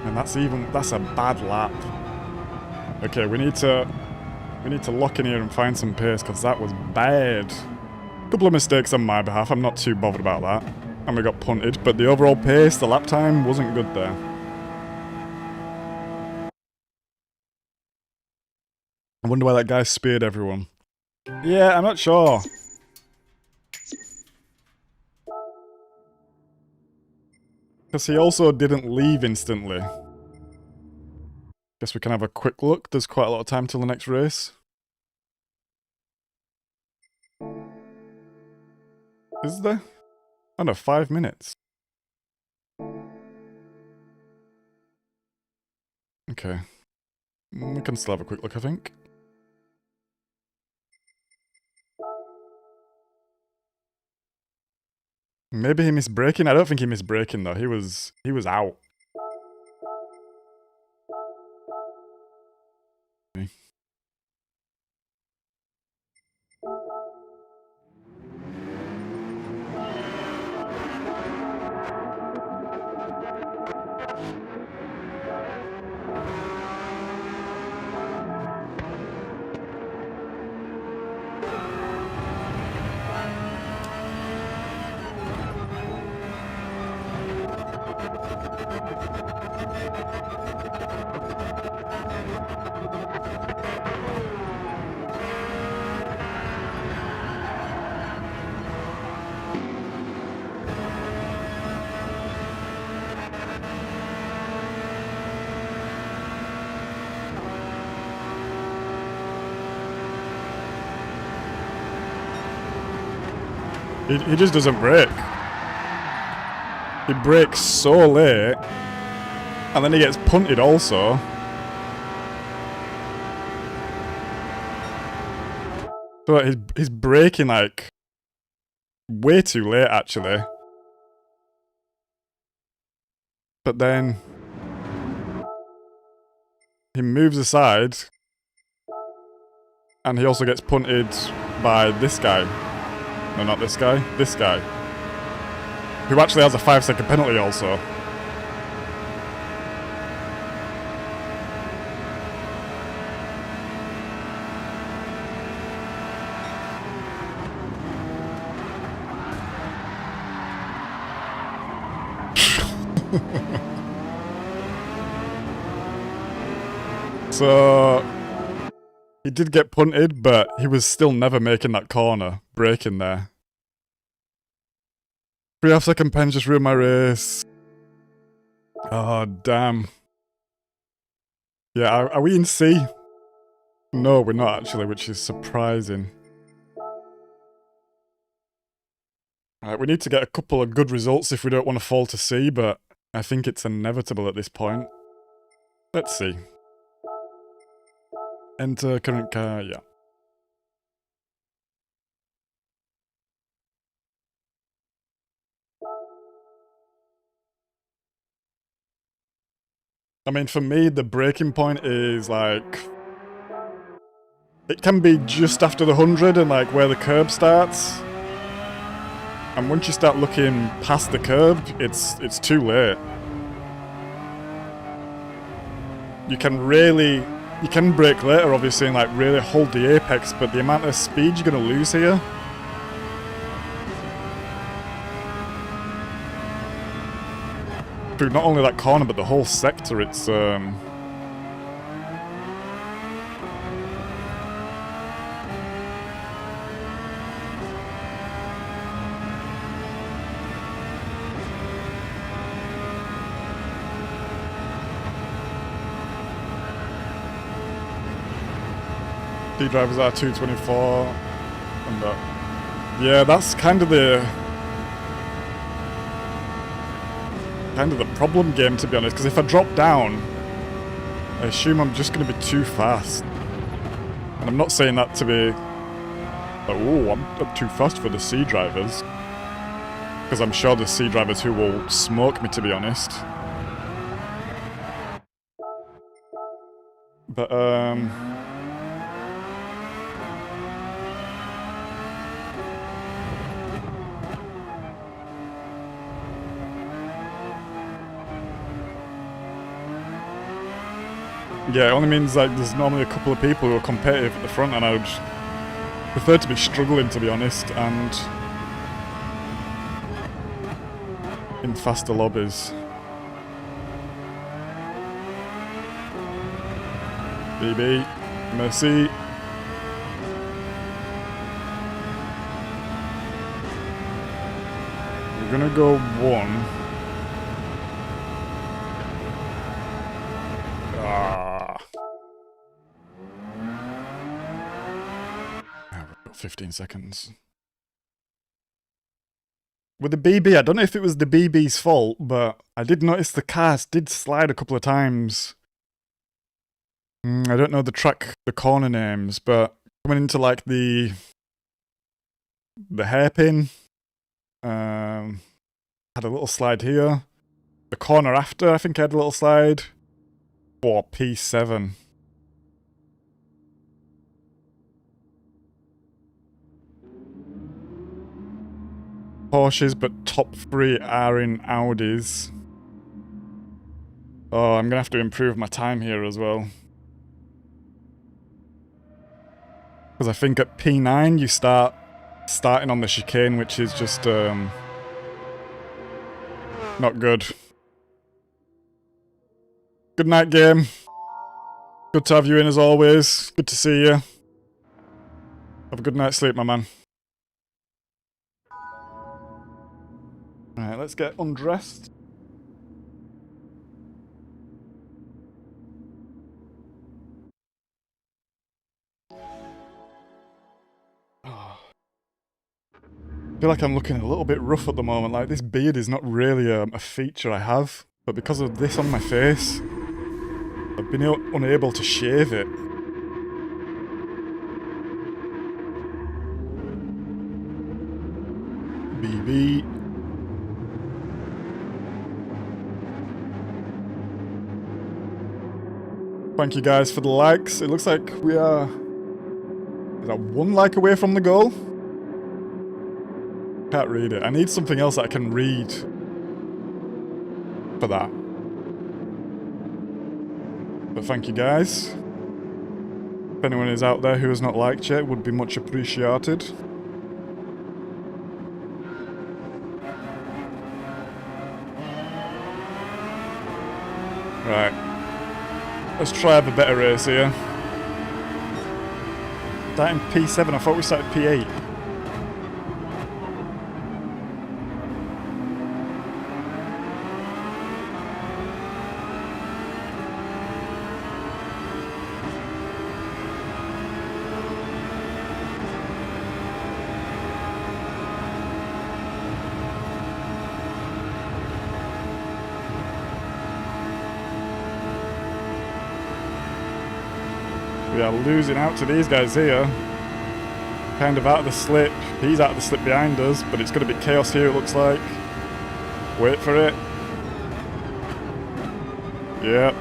And that's a bad lap. Okay, we need to lock in here and find some pace because that was bad. Couple of mistakes on my behalf. I'm not too bothered about that. And we got punted, but the overall pace, the lap time wasn't good there. I wonder why that guy speared everyone. Yeah, I'm not sure. Because he also didn't leave instantly. Guess we can have a quick look. There's quite a lot of time till the next race. Is there? Oh no, 5 minutes. Okay. We can still have a quick look, I think. Maybe he missed braking? I don't think he missed braking though. He was out. Okay. He just doesn't brake. He brakes so late. And then he gets punted also. So he's braking like way too late actually. But then he moves aside. And he also gets punted by this guy. No, not this guy. This guy. Who actually has a 5-second penalty also. So he did get punted, but he was still never making that corner, braking there. 3.5-second pen just ruined my race. Oh, damn. Yeah, are we in C? No, we're not actually, which is surprising. Alright, we need to get a couple of good results if we don't want to fall to C, but I think it's inevitable at this point. Let's see. Enter current car, yeah. I mean, for me, the breaking point is like... It can be just after the 100 and like where the curb starts. And once you start looking past the curb, it's too late. You can brake later obviously and like really hold the apex, but the amount of speed you're gonna lose here. through not only that corner, but the whole sector. It's, D-drivers are 224, and yeah, that's kind of the problem game, to be honest, because if I drop down, I assume I'm just going to be too fast. And I'm not saying that to be, oh, I'm too fast for the C drivers, because I'm sure there's C drivers who will smoke me, to be honest. But, yeah, it only means like there's normally a couple of people who are competitive at the front, and I would prefer to be struggling, to be honest, and in faster lobbies. BB, merci. We're gonna go 1. We've got 15 seconds. With the BB, I don't know if it was the BB's fault, but I did notice the cars did slide a couple of times. I don't know the corner names, but coming into like the hairpin, had a little slide here. The corner after, I think I had a little slide. Or P7. Porsches, but top 3 are in Audis. Oh, I'm gonna have to improve my time here as well. Because I think at P9 you starting on the chicane, which is just not good. Good night, game. Good to have you in as always. Good to see you. Have a good night's sleep, my man. Alright, let's get undressed. I feel like I'm looking a little bit rough at the moment. Like, this beard is not really a feature I have. But because of this on my face, I've been unable to shave it. BB. Thank you guys for the likes. It looks like we are... Is that 1 like away from the goal? Can't read it. I need something else that I can read for that. But thank you guys. If anyone is out there who has not liked yet, it would be much appreciated. Right. Let's try have a better race here. Starting P7, I thought we started P8. We are losing out to these guys here. Kind of out of the slip. He's out of the slip behind us, but it's going to be chaos here, it looks like. Wait for it. Yep.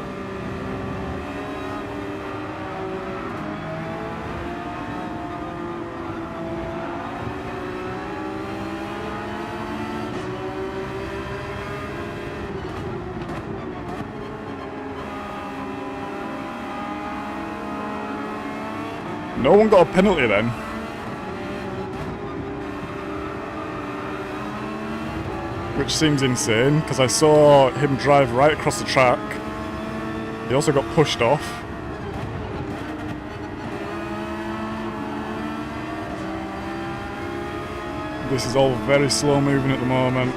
No one got a penalty then. which seems insane because I saw him drive right across the track. He also got pushed off. This is all very slow moving at the moment.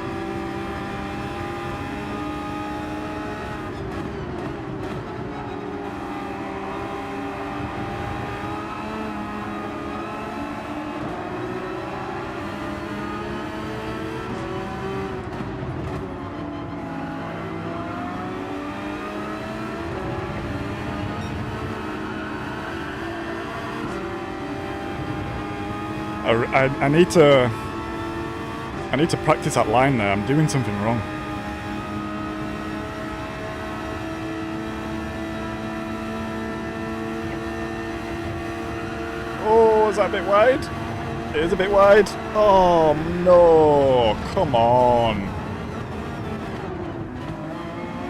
I need to practice that line there. I'm doing something wrong. Oh, is that a bit wide? It is a bit wide. Oh no, come on.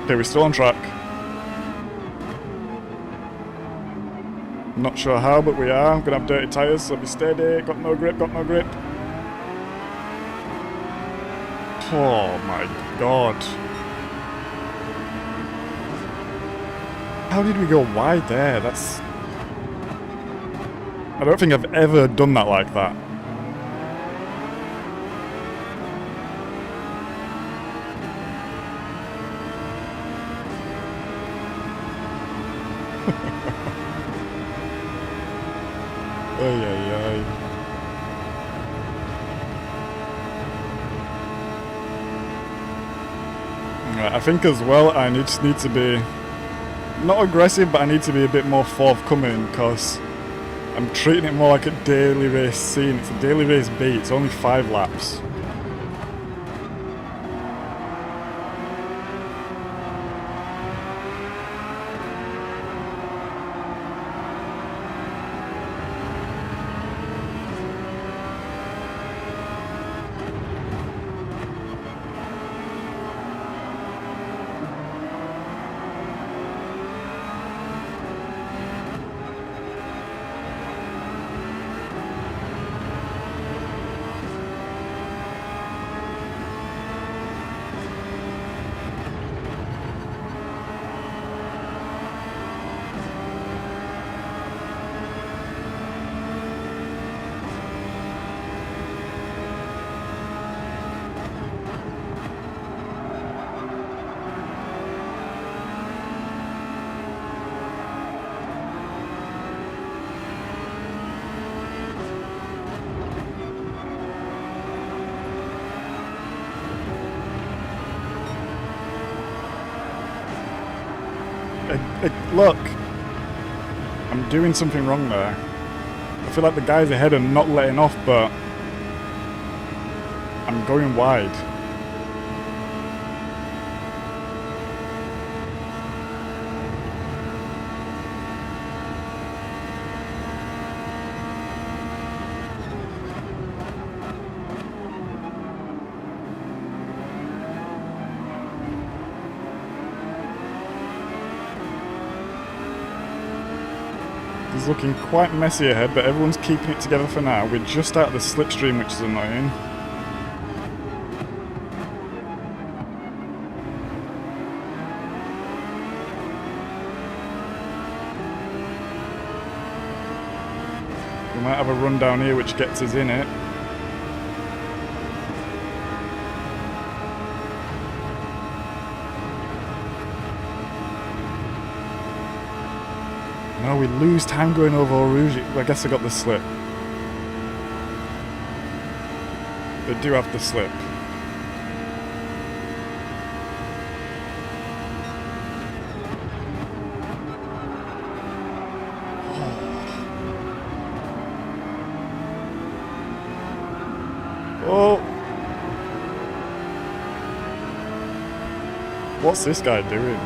Okay, we're still on track. Not sure how, but we are. I'm gonna have dirty tyres, so be steady. Got no grip, got no grip. Oh my god. How did we go wide there? That's... I don't think I've ever done that like that. Ay, ay, ay. I think as well I just need to be not aggressive, but I need to be a bit more forthcoming because I'm treating it more like a daily race scene. It's a daily race beat. It's only 5 laps. Look, I'm doing something wrong there. I feel like the guys ahead are not letting off, but I'm going wide. It's looking quite messy ahead, but everyone's keeping it together for now. We're just out of the slipstream, which is annoying. We might have a run down here which gets us in it. No, we lose time going over Eau Rouge. I guess I got the slip. They do have the slip. Oh! What's this guy doing?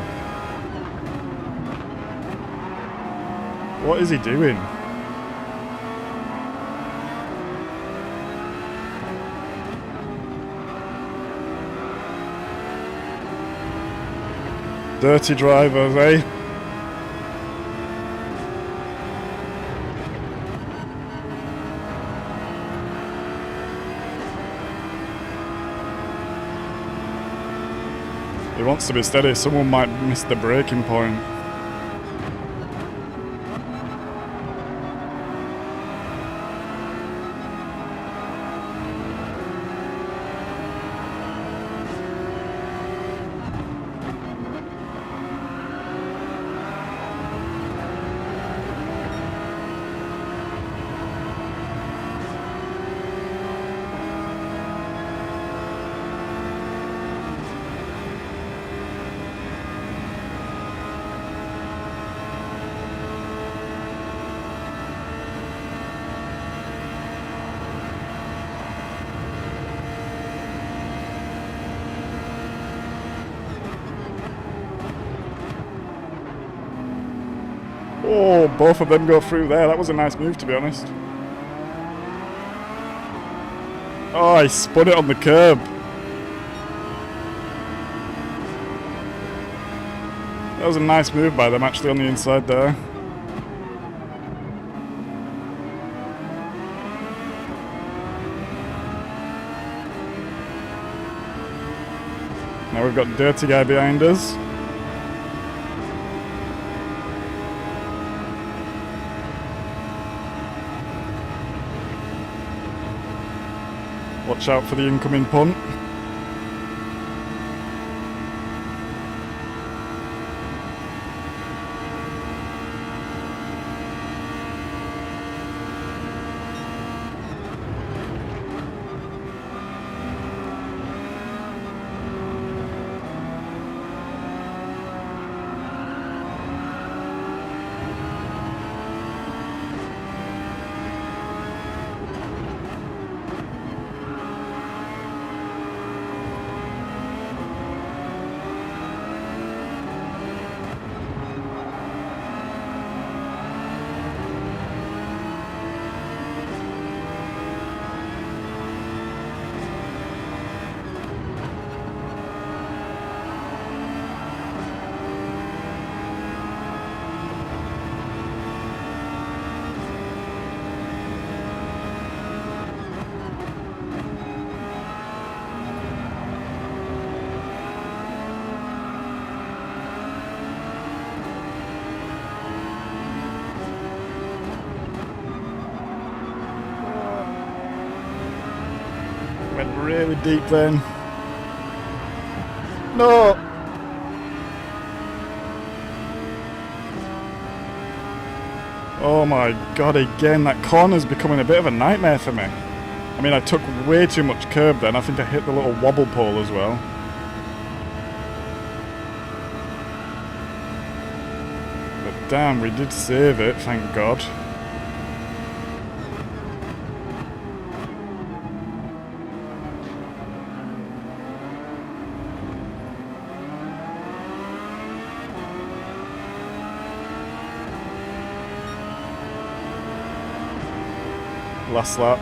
What is he doing? Dirty drivers, eh? He wants to be steady. Someone might miss the braking point. Oh, both of them go through there. That was a nice move, to be honest. Oh, I spun it on the curb. That was a nice move by them, actually, on the inside there. Now we've got Dirty Guy behind us. Watch out for the incoming punt. Went really deep then. No! Oh my god, again, that corner's becoming a bit of a nightmare for me. I mean, I took way too much curb then. I think I hit the little wobble pole as well. But damn, we did save it, thank god. Last lap.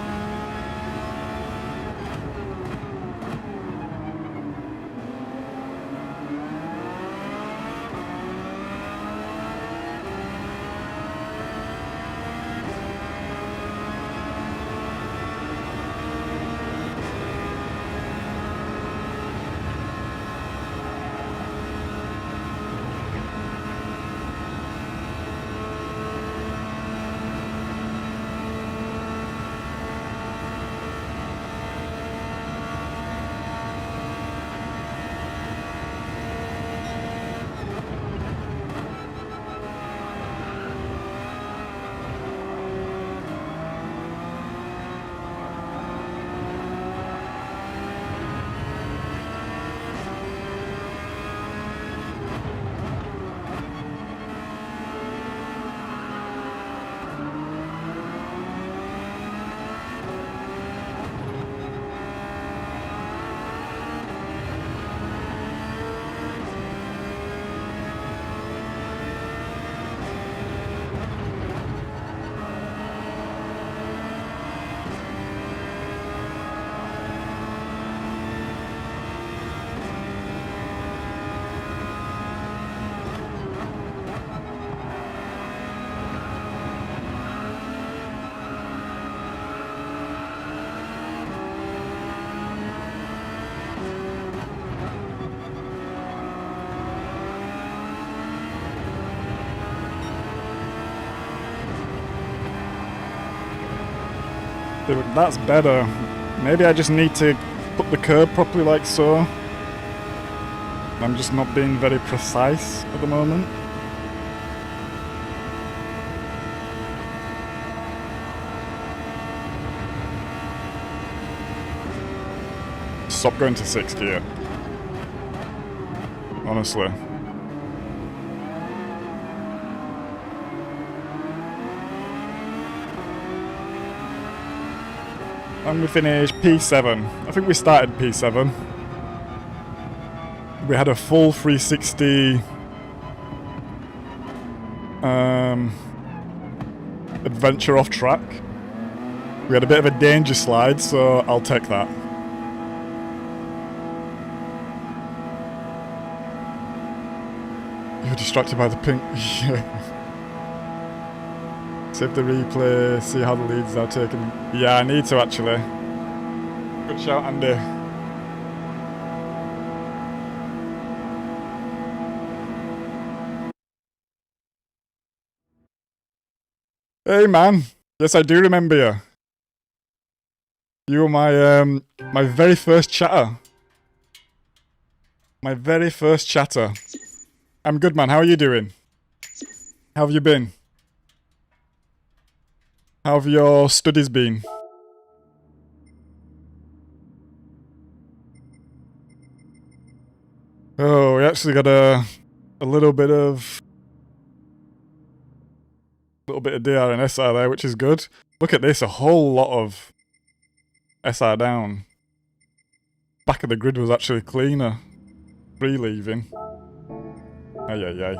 Look, that's better. Maybe I just need to put the curb properly like so. I'm just not being very precise at the moment. Stop going to 6th gear. Honestly. And we finished P7. I think we started P7. We had a full 360 adventure off track. We had a bit of a danger slide, so I'll take that. You're distracted by the pink. Save the replay, see how the leads are taken. Yeah, I need to actually. Good shout, Andy. Hey man, yes I do remember you. You were my very first chatter. My very first chatter. I'm good man, how are you doing? How have you been? How have your studies been? Oh, we actually got a little bit of DR and SR there, which is good. Look at this, a whole lot of SR down. Back of the grid was actually cleaner. Free leaving. Ay ay ay.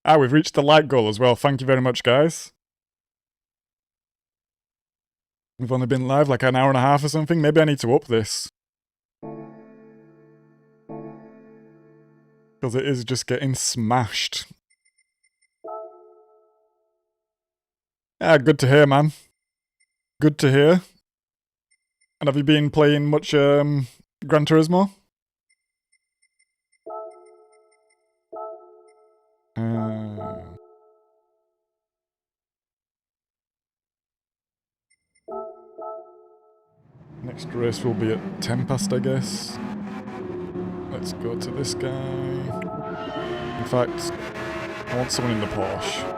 Ah, we've reached the like goal as well. Thank you very much, guys. We've only been live like an hour and a half or something. Maybe I need to up this. Because it is just getting smashed. Ah, good to hear, man. Good to hear. And have you been playing much Gran Turismo? Next race will be at 10 past, I guess. Let's go to this guy. In fact, I want someone in the Porsche.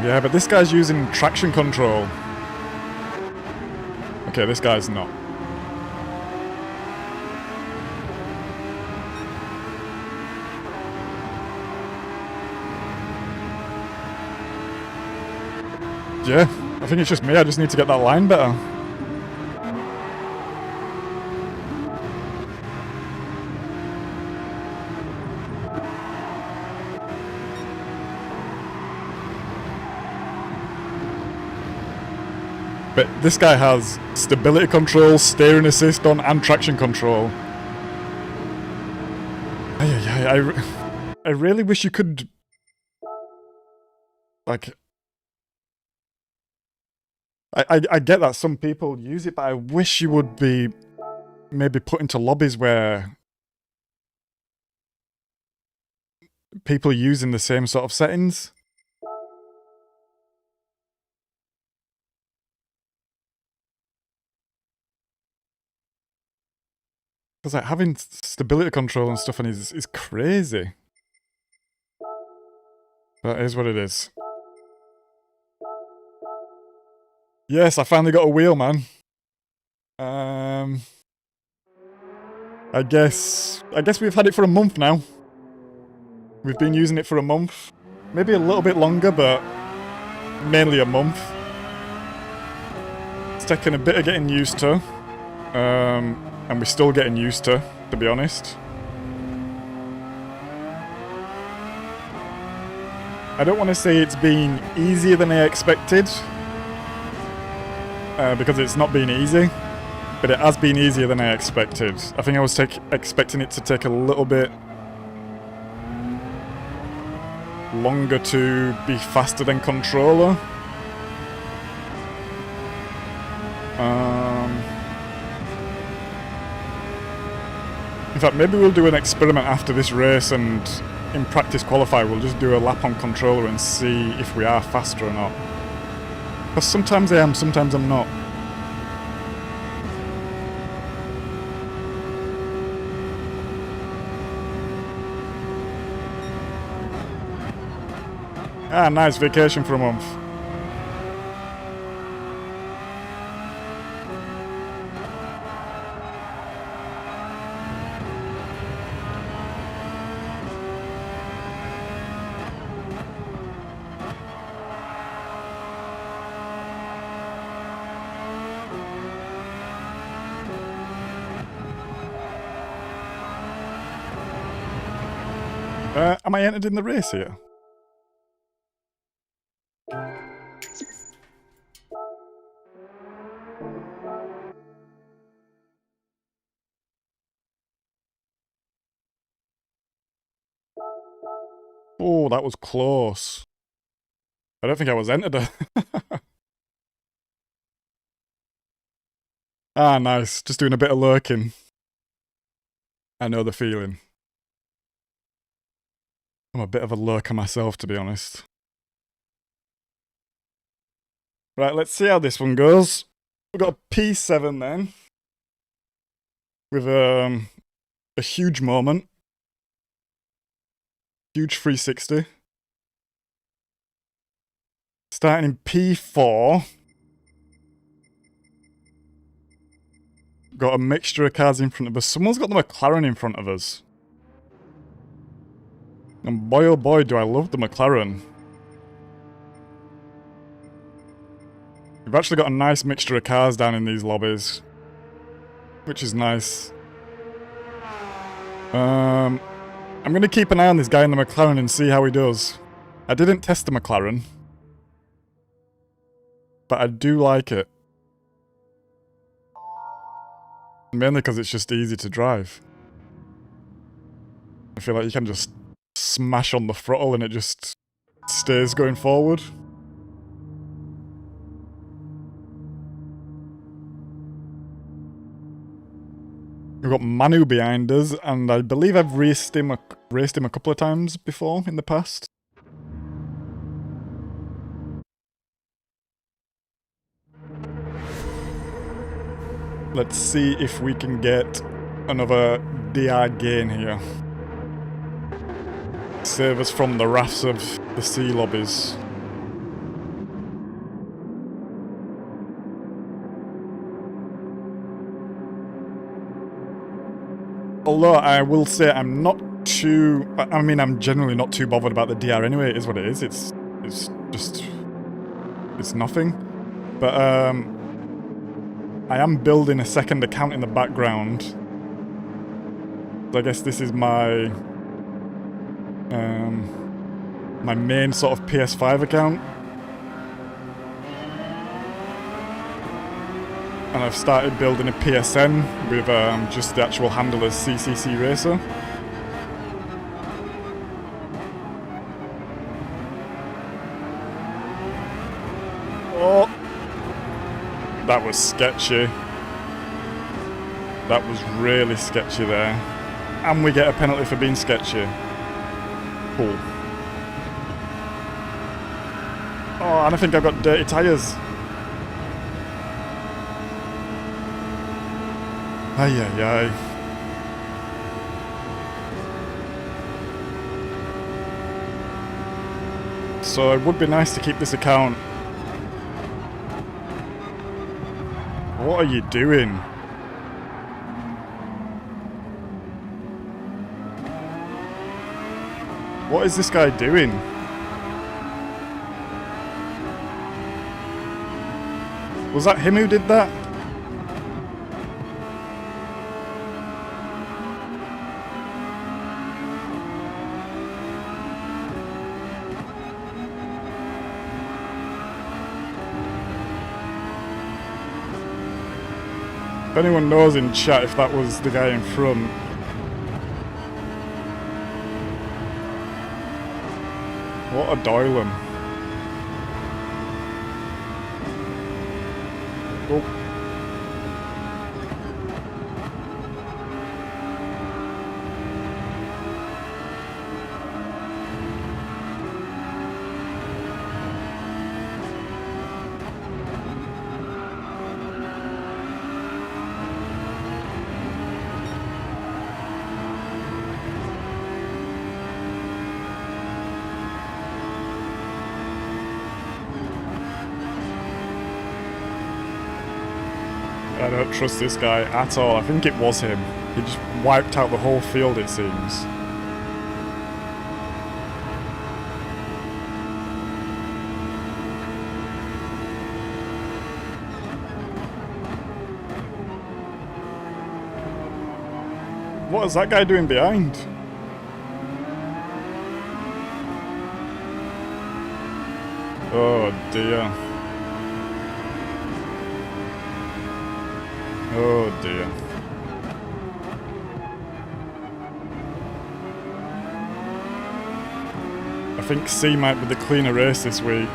Yeah, but this guy's using traction control. Okay, this guy's not. Yeah, I think it's just me. I just need to get that line better. But this guy has stability control, steering assist on, and traction control. I really wish you could... Like... I get that some people use it, but I wish you would be maybe put into lobbies where people are using the same sort of settings. Because like having stability control and stuff on is crazy. That is what it is. Yes, I finally got a wheel, man. I guess we've had it for a month now. We've been using it for a month. Maybe a little bit longer, but mainly a month. It's taken a bit of getting used to. And we're still getting used to be honest. I don't want to say it's been easier than I expected. Because it's not been easy. but it has been easier than I expected. I think I was expecting it to take a little bit longer to be faster than controller. In fact, maybe we'll do an experiment after this race, and in practice qualify we'll just do a lap on controller and see if we are faster or not. Because sometimes I am, sometimes I'm not. Ah, nice vacation for a month. Am I entered in the race here? Oh, that was close. I don't think I was entered. Ah, nice. Just doing a bit of lurking. I know the feeling. I'm a bit of a lurker myself, to be honest. Right, let's see how this one goes. We've got a P7 then. With a huge moment. Huge 360. Starting in P4. Got a mixture of cars in front of us. Someone's got the McLaren in front of us. And boy oh boy do I love the McLaren. We've actually got a nice mixture of cars down in these lobbies. Which is nice. I'm going to keep an eye on this guy in the McLaren and see how he does. I didn't test the McLaren. But I do like it. Mainly because it's just easy to drive. I feel like you can just smash on the throttle and it just stays going forward. We've got Manu behind us, and I believe I've raced him a couple of times before in the past. Let's see if we can get another DR gain here. Save us from the wraths of the sea lobbies. Although I will say I'm not too... I mean, I'm generally not too bothered about the DR anyway. It is what it is. It's just... It's nothing. But, I am building a second account in the background. So I guess this is my... my main sort of PS5 account. And I've started building a PSN with just the actual handle as CCCRacer. Oh! That was sketchy. That was really sketchy there. And we get a penalty for being sketchy. Cool. Oh, and I think I've got dirty tyres. Ay, ay, ay. So it would be nice to keep this account. What are you doing? What is this guy doing? Was that him who did that? anyone knows in chat if that was the guy in front. What a Doylan. Oh. I don't trust this guy at all. I think it was him. He just wiped out the whole field, it seems. What is that guy doing behind? Oh dear. Oh dear. I think C might be the cleaner race this week.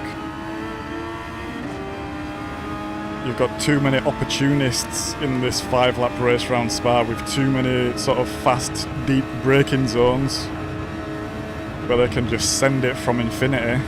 You've got too many opportunists in this 5-lap race round Spa with too many sort of fast, deep braking zones where they can just send it from infinity.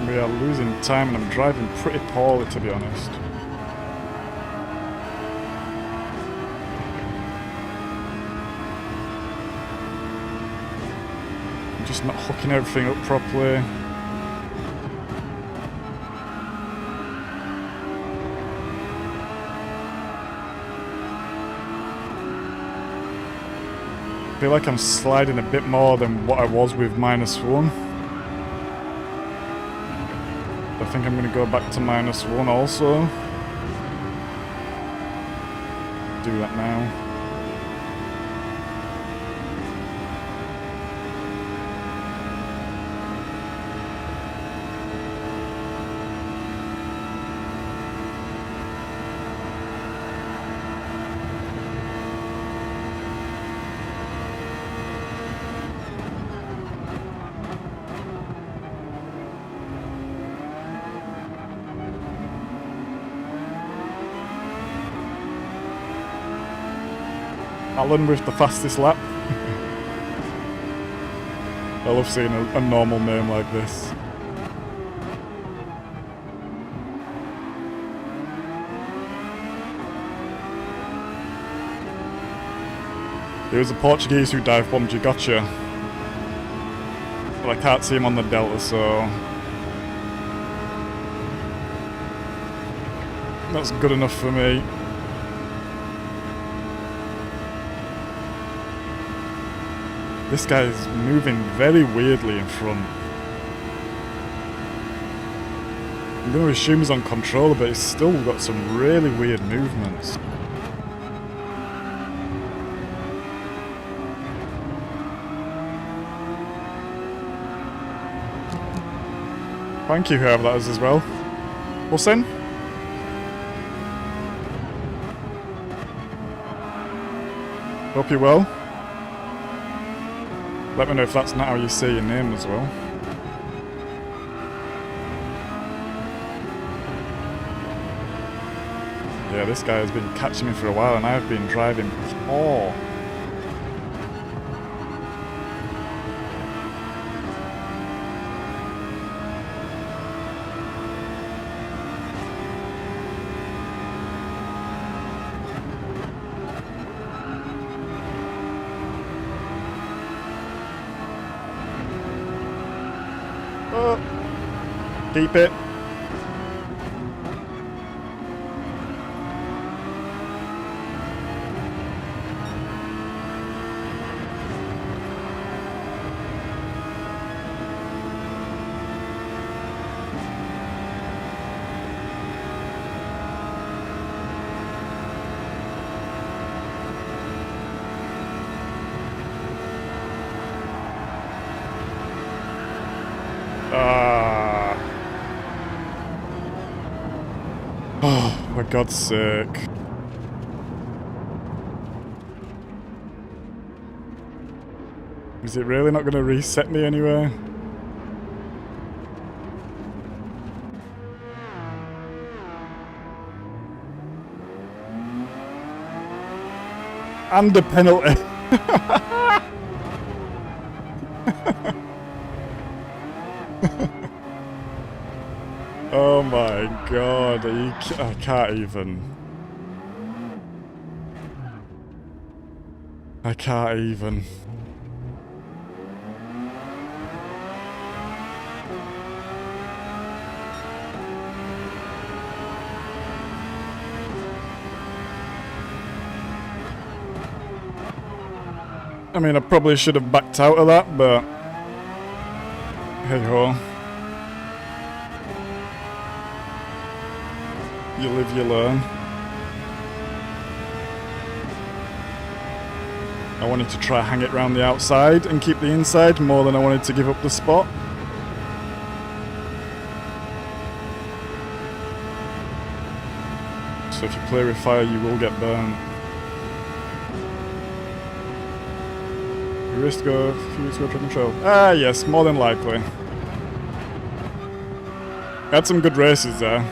We are losing time and I'm driving pretty poorly, to be honest. I'm just not hooking everything up properly. I feel like I'm sliding a bit more than what I was with -1. I think I'm going to go back to -1 also. Do that now. Alan with the fastest lap. I love seeing a normal name like this. It was a Portuguese who dive bombed you, gotcha. But I can't see him on the Delta, so that's good enough for me. This guy is moving very weirdly in front. I'm going to assume he's on controller, but he's still got some really weird movements. Thank you, whoever that is as well. Hussein? Hope you're well. Let me know if that's not how you say your name as well. Yeah, this guy has been catching me for a while and I've been driving poor. Keep it. Oh, for God's sake. Is it really not going to reset me anyway? And a penalty. Oh my God, I can't even. I can't even. I mean, I probably should have backed out of that, but hey ho. You live, you learn. I wanted to try hang it round the outside and keep the inside more than I wanted to give up the spot. So if you play with fire, you will get burnt. Risk go, track control. Ah, yes, more than likely. Had some good races there.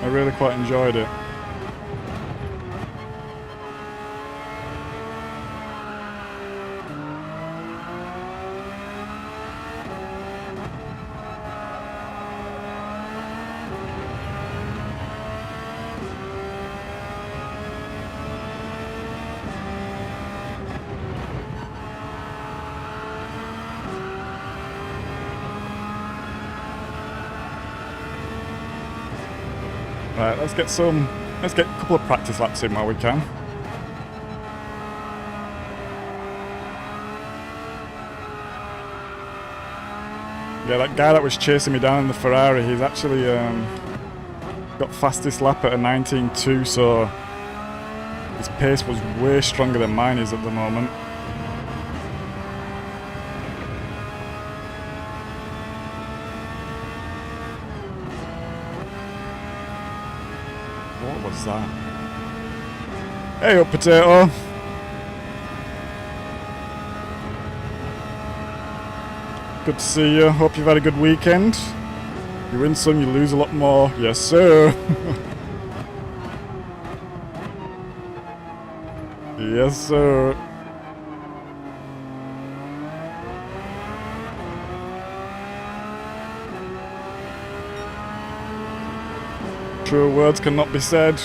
I really quite enjoyed it. Right, let's get a couple of practice laps in while we can. Yeah, that guy that was chasing me down in the Ferrari, he's actually got fastest lap at a 19.2, so his pace was way stronger than mine is at the moment. What was that? Hey up, potato! Good to see you. Hope you've had a good weekend. You win some, you lose a lot more. Yes, sir. Yes, sir. True words cannot be said.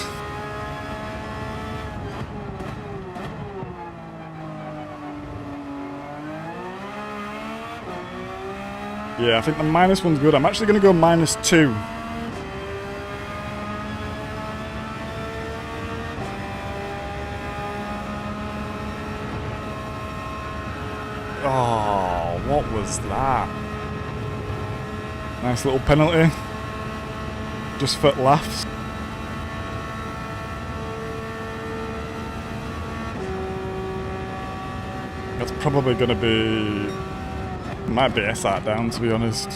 Yeah, I think the minus one's good. I'm actually going to go -2. Oh, what was that? Nice little penalty. Just for laughs. That's probably going to be... Might be SR down, to be honest.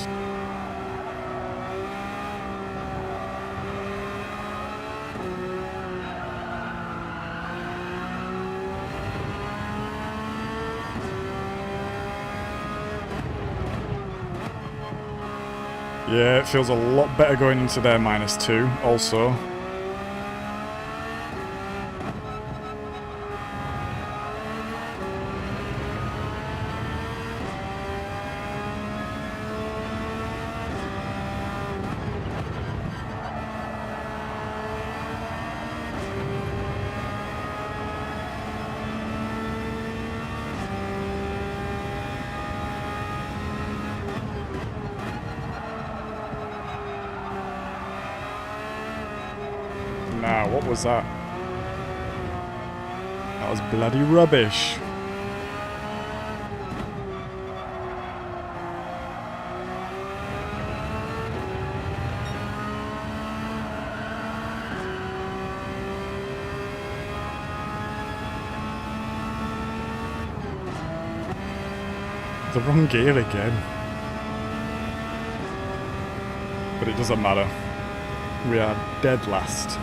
Yeah, it feels a lot better going into their -2 also. What was that? That was bloody rubbish. The wrong gear again. But it doesn't matter. We are dead last.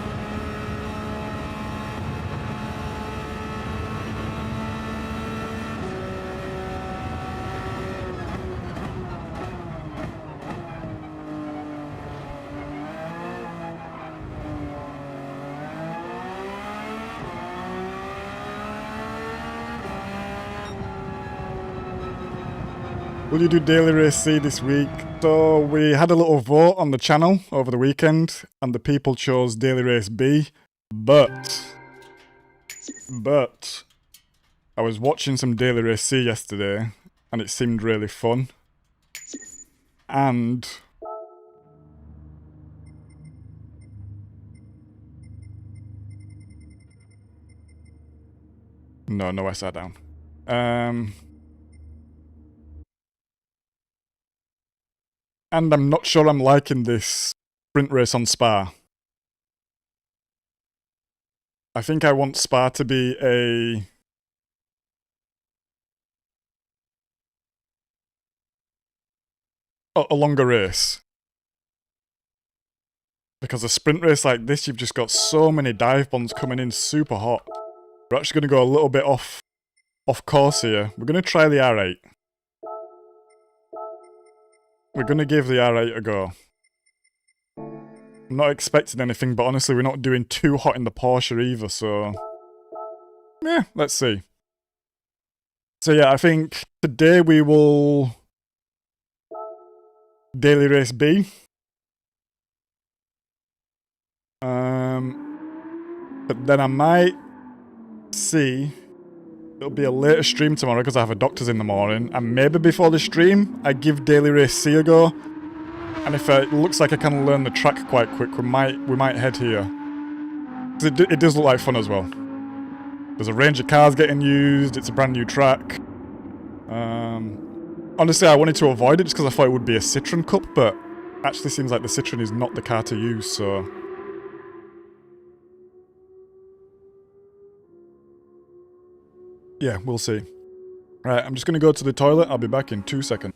Will you do Daily Race C this week? So we had a little vote on the channel over the weekend and the people chose Daily Race B, but I was watching some Daily Race C yesterday and it seemed really fun. And no, I sat down. And I'm not sure I'm liking this sprint race on Spa. I think I want Spa to be a longer race. Because a sprint race like this, you've just got so many dive bombs coming in super hot. We're actually going to go a little bit off course here. We're going to try the R8. We're going to give the R8 a go. I'm not expecting anything, but honestly, we're not doing too hot in the Porsche either, so... yeah, let's see. So yeah, I think today we will... Daily Race B. But then I might see... It'll be a later stream tomorrow because I have a doctor's in the morning. And maybe before the stream, I give Daily Race C a go. And if it looks like I can learn the track quite quick, we might head here. It does look like fun as well. There's a range of cars getting used. It's a brand new track. Honestly, I wanted to avoid it just because I thought it would be a Citroen Cup, but actually seems like the Citroen is not the car to use, so... yeah, we'll see. Right, I'm just going to go to the toilet. I'll be back in 2 seconds.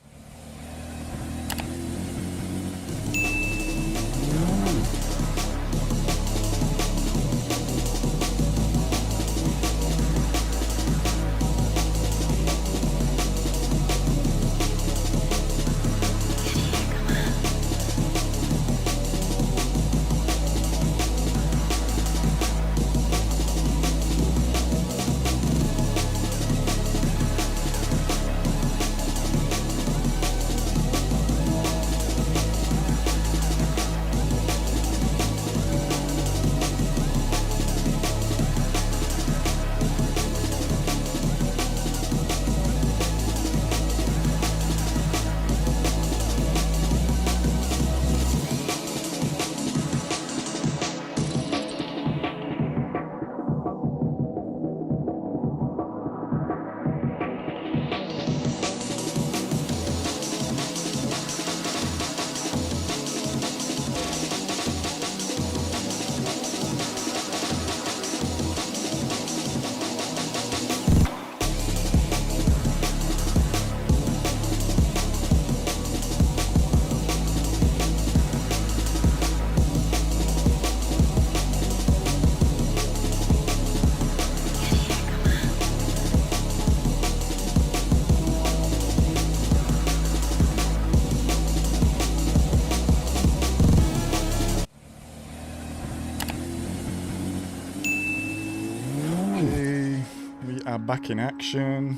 Back in action.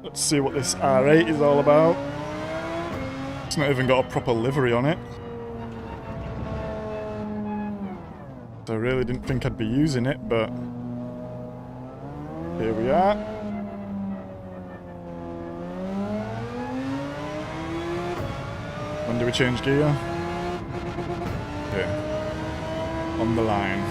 Let's see what this R8 is all about. It's not even got a proper livery on it. So I really didn't think I'd be using it, but here we are. When do we change gear? bumpy on the line.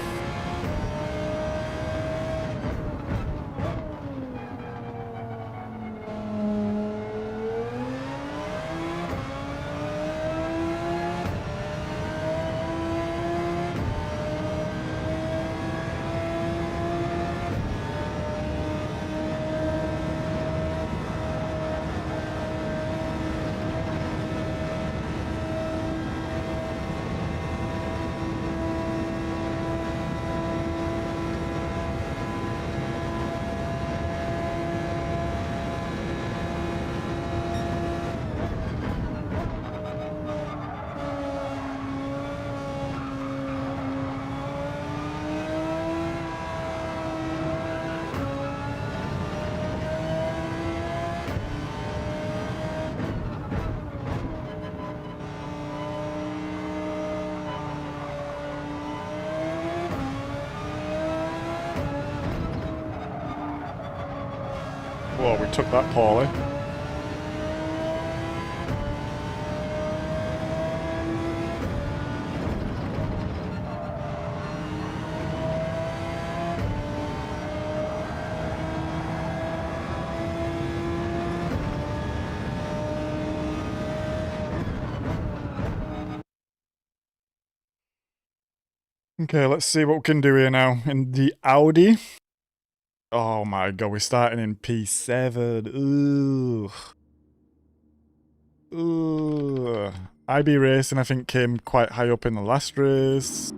Whoa, we took that poorly. Okay, let's see what we can do here now. In the Audi. Oh my god, we're starting in P7. Ugh. Ugh. IB Racing, I think, came quite high up in the last race.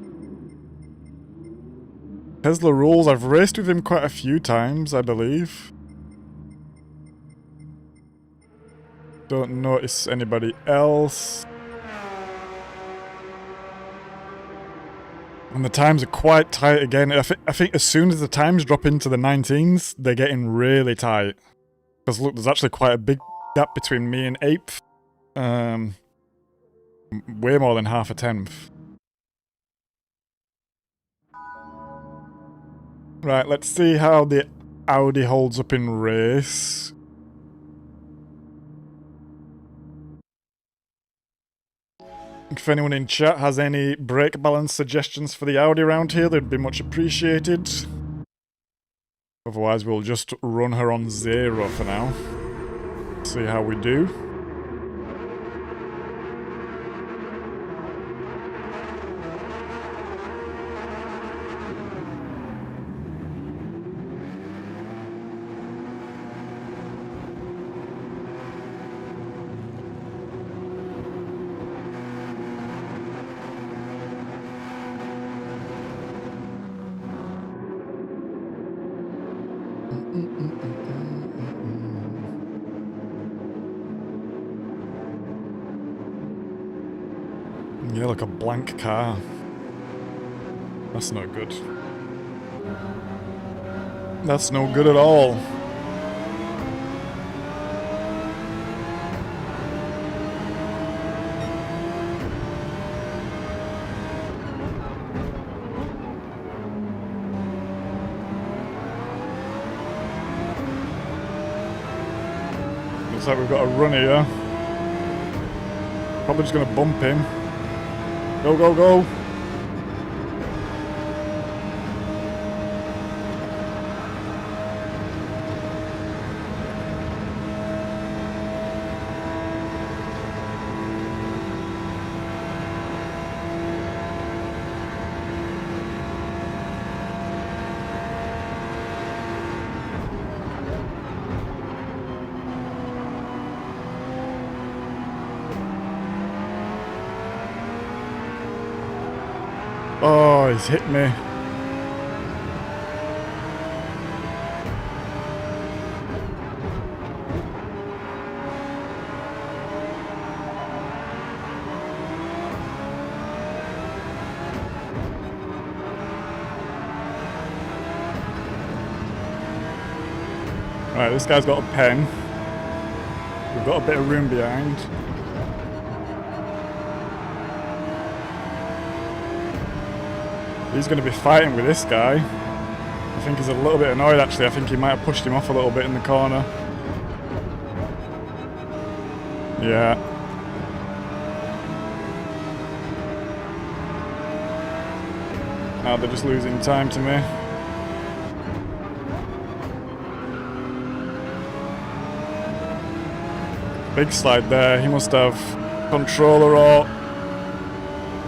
Tesla Rules, I've raced with him quite a few times, I believe. Don't notice anybody else. And the times are quite tight again. I think as soon as the times drop into the 19s, they're getting really tight. Because look, there's actually quite a big gap between me and 8th. Way more than half a tenth. Right, let's see how the Audi holds up in race. If anyone in chat has any brake balance suggestions for the Audi around here, they'd be much appreciated. Otherwise, we'll just run her on 0 for now. See how we do. Yeah, like a blank car. That's no good. That's no good at all. Looks like we've got a run here. Probably just gonna bump him. Go, go, go! Oh, he's hit me. Right, this guy's got a pen. We've got a bit of room behind. He's going to be fighting with this guy. I think he's a little bit annoyed actually. I think he might have pushed him off a little bit in the corner. Yeah. Now they're just losing time to me. Big slide there. He must have controller or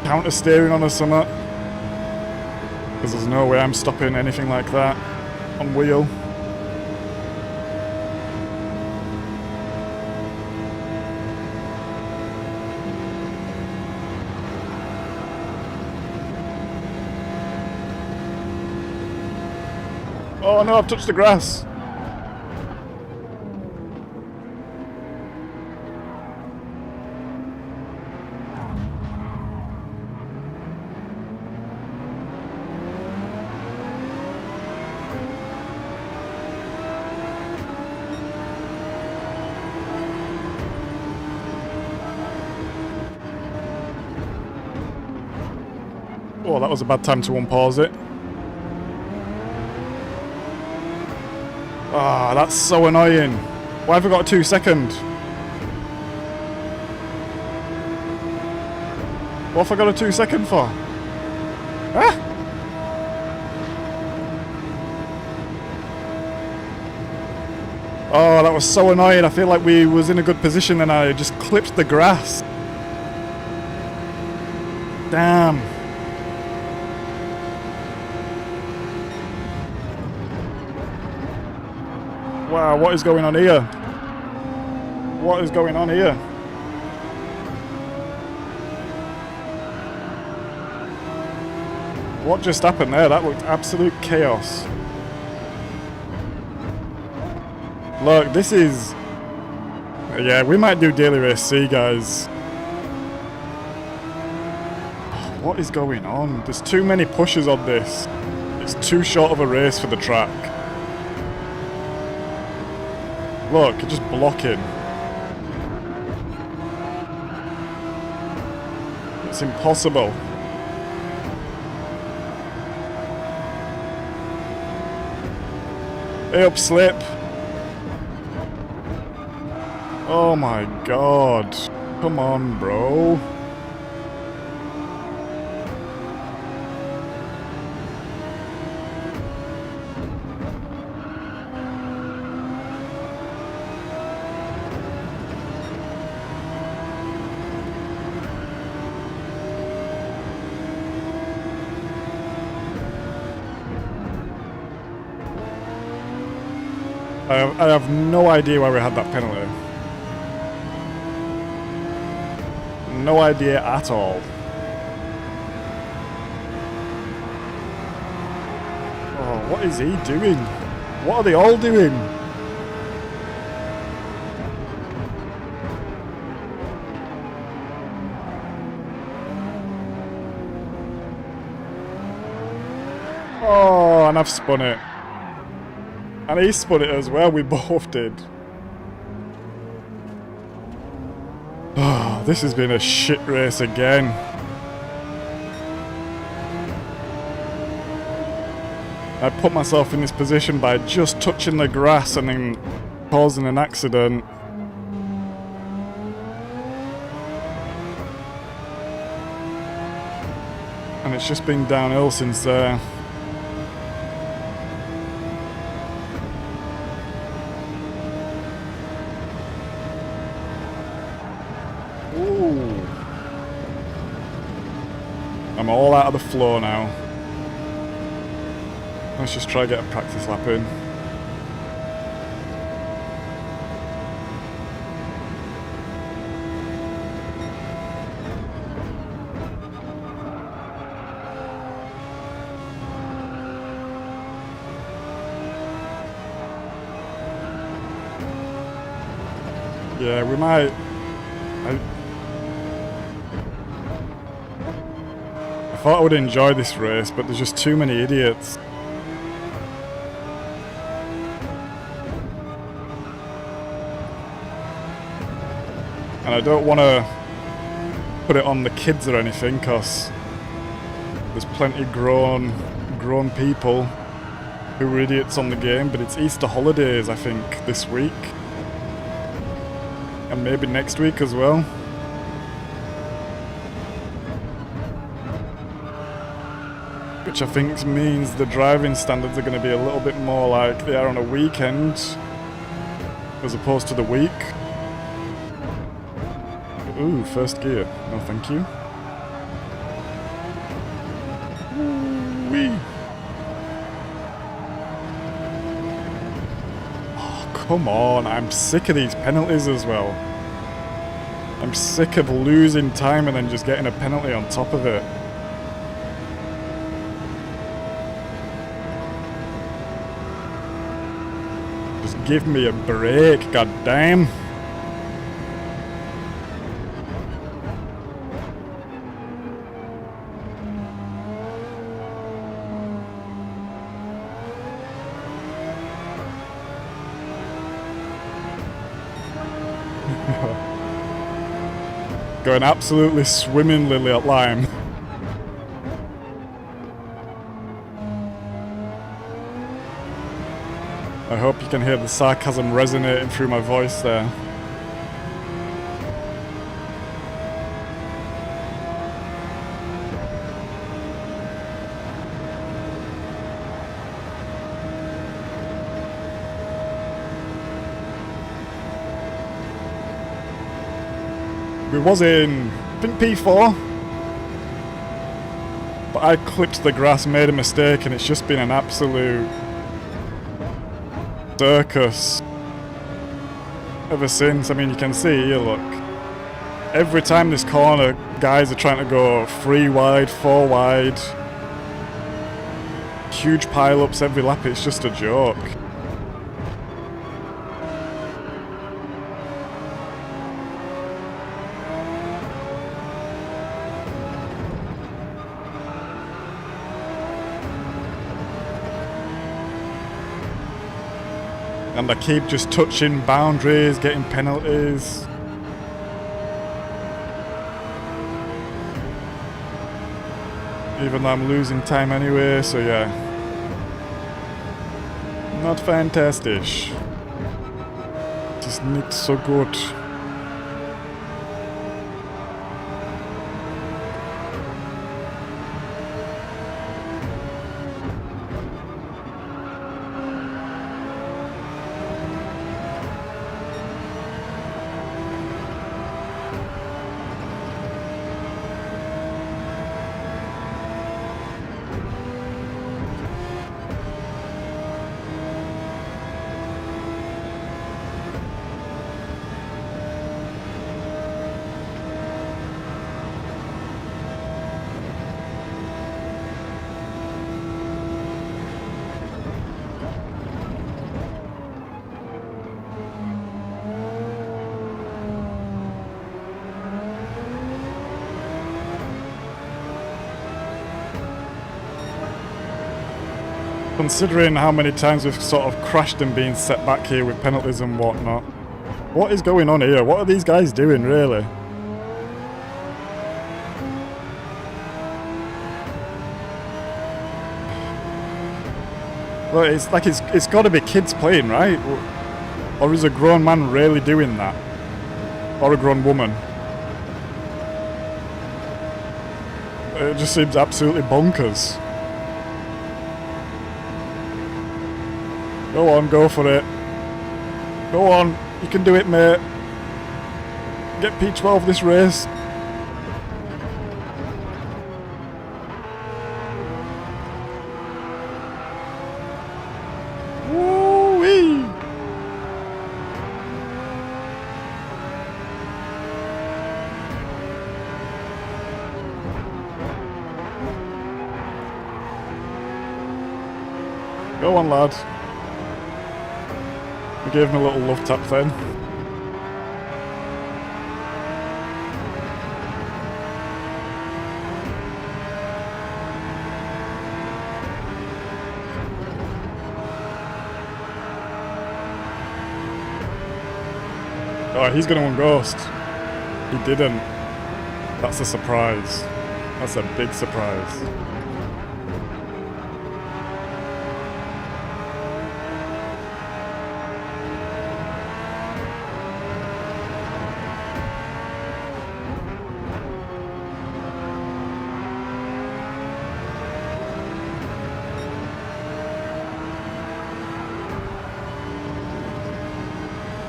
counter steering on or something. Because there's no way I'm stopping anything like that on wheel. Oh no, I've touched the grass. Oh, that was a bad time to unpause it. Ah, that's so annoying. Why have I got a 2 second? What have I got a 2 second for? Ah! Oh, that was so annoying. I feel like we was in a good position and I just clipped the grass. Damn. Wow, what is going on here? What is going on here? What just happened there? That looked absolute chaos. Look, this is... Yeah, we might do Daily Race C, guys. What is going on? There's too many pushes on this. It's too short of a race for the track. Look, just blocking. It's impossible. Hey up, slip. Oh my god. Come on, bro. I have no idea why we had that penalty. No idea at all. Oh, what is he doing? What are they all doing? Oh, and I've spun it. And he spun it as well, we both did. Oh, this has been a shit race again. I put myself in this position by just touching the grass and then causing an accident. And it's just been downhill since there. I'm all out of the flow now. Let's just try to get a practice lap in. Yeah, we might... I thought I would enjoy this race, but there's just too many idiots. And I don't want to put it on the kids or anything, because there's plenty grown people who are idiots on the game, but it's Easter holidays, I think, this week. And maybe next week as well. which I think means the driving standards are going to be a little bit more like they are on a weekend as opposed to the week. Ooh, first gear. No, thank you. Whee! Oh, come on. I'm sick of these penalties as well. I'm sick of losing time and then just getting a penalty on top of it. Just give me a break, goddamn. Going absolutely swimmingly at Lime. I hope you can hear the sarcasm resonating through my voice there. We was in, I think, P4, but I clipped the grass, made a mistake, and it's just been an absolute circus ever since. I mean, you can see here, look, every time this corner, guys are trying to go 3 wide, 4 wide, huge pile-ups every lap. It's just a joke. And I keep just touching boundaries, getting penalties. Even though I'm losing time anyway, so yeah. Not fantastic. Just not so good. Considering how many times we've sort of crashed and been set back here with penalties and whatnot. What is going on here? What are these guys doing, really? Well, it's like it's got to be kids playing, right? Or is a grown man really doing that? Or a grown woman? It just seems absolutely bonkers. Go on, go for it. Go on, you can do it, mate. Get P12 this race. Woo-wee! Go on, lad. We gave him a little love tap then. Oh, he's going to unghost. He didn't. That's a surprise. That's a big surprise.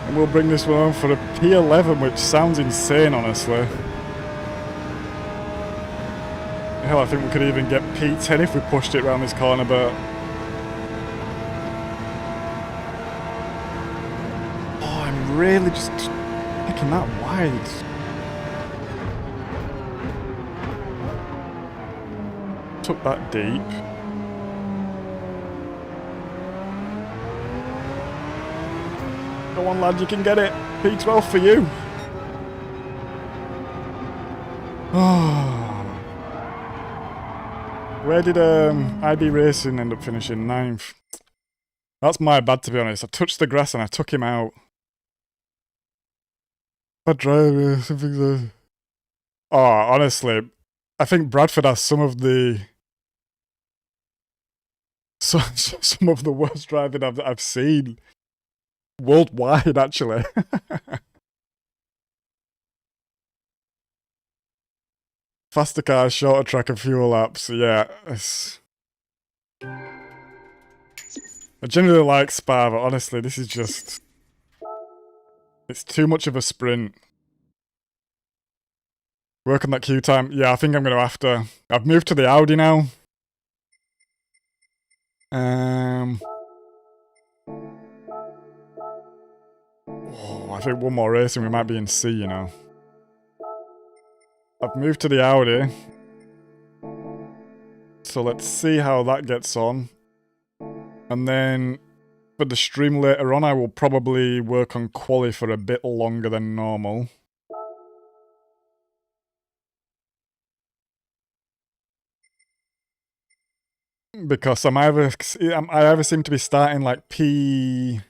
And we'll bring this one home for a P11, which sounds insane, honestly. Hell, I think we could even get P10 if we pushed it around this corner, but... Oh, I'm really just picking that wide. Took that deep. Go on, lad, you can get it. P12 for you. Where did IB Racing end up finishing? 9th. That's my bad, to be honest. I touched the grass and I took him out. Bad driver, something like... Oh, honestly, I think Bradford has some of the worst driving I've seen. Worldwide, actually. Faster cars, shorter track and fewer laps. Yeah, I generally like Spa, but honestly, this is just... It's too much of a sprint. Work on that queue time. Yeah, I think I'm going to have to... I've moved to the Audi now. Oh, I think one more race and we might be in C, you know. I've moved to the Audi. So let's see how that gets on. And then for the stream later on, I will probably work on quali for a bit longer than normal. Because I either seem to be starting like P7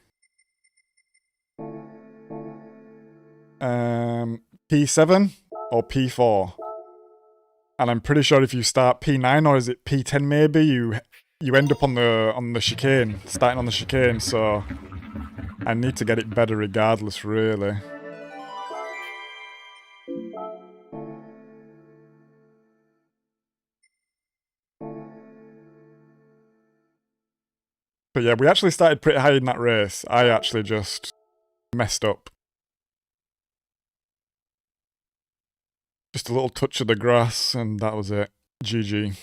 or P4. And I'm pretty sure if you start P9 or is it P10 maybe, you end up on the chicane, starting on the chicane, so I need to get it better regardless, really. But yeah, we actually started pretty high in that race. I actually just messed up. Just a little touch of the grass and that was it. GG.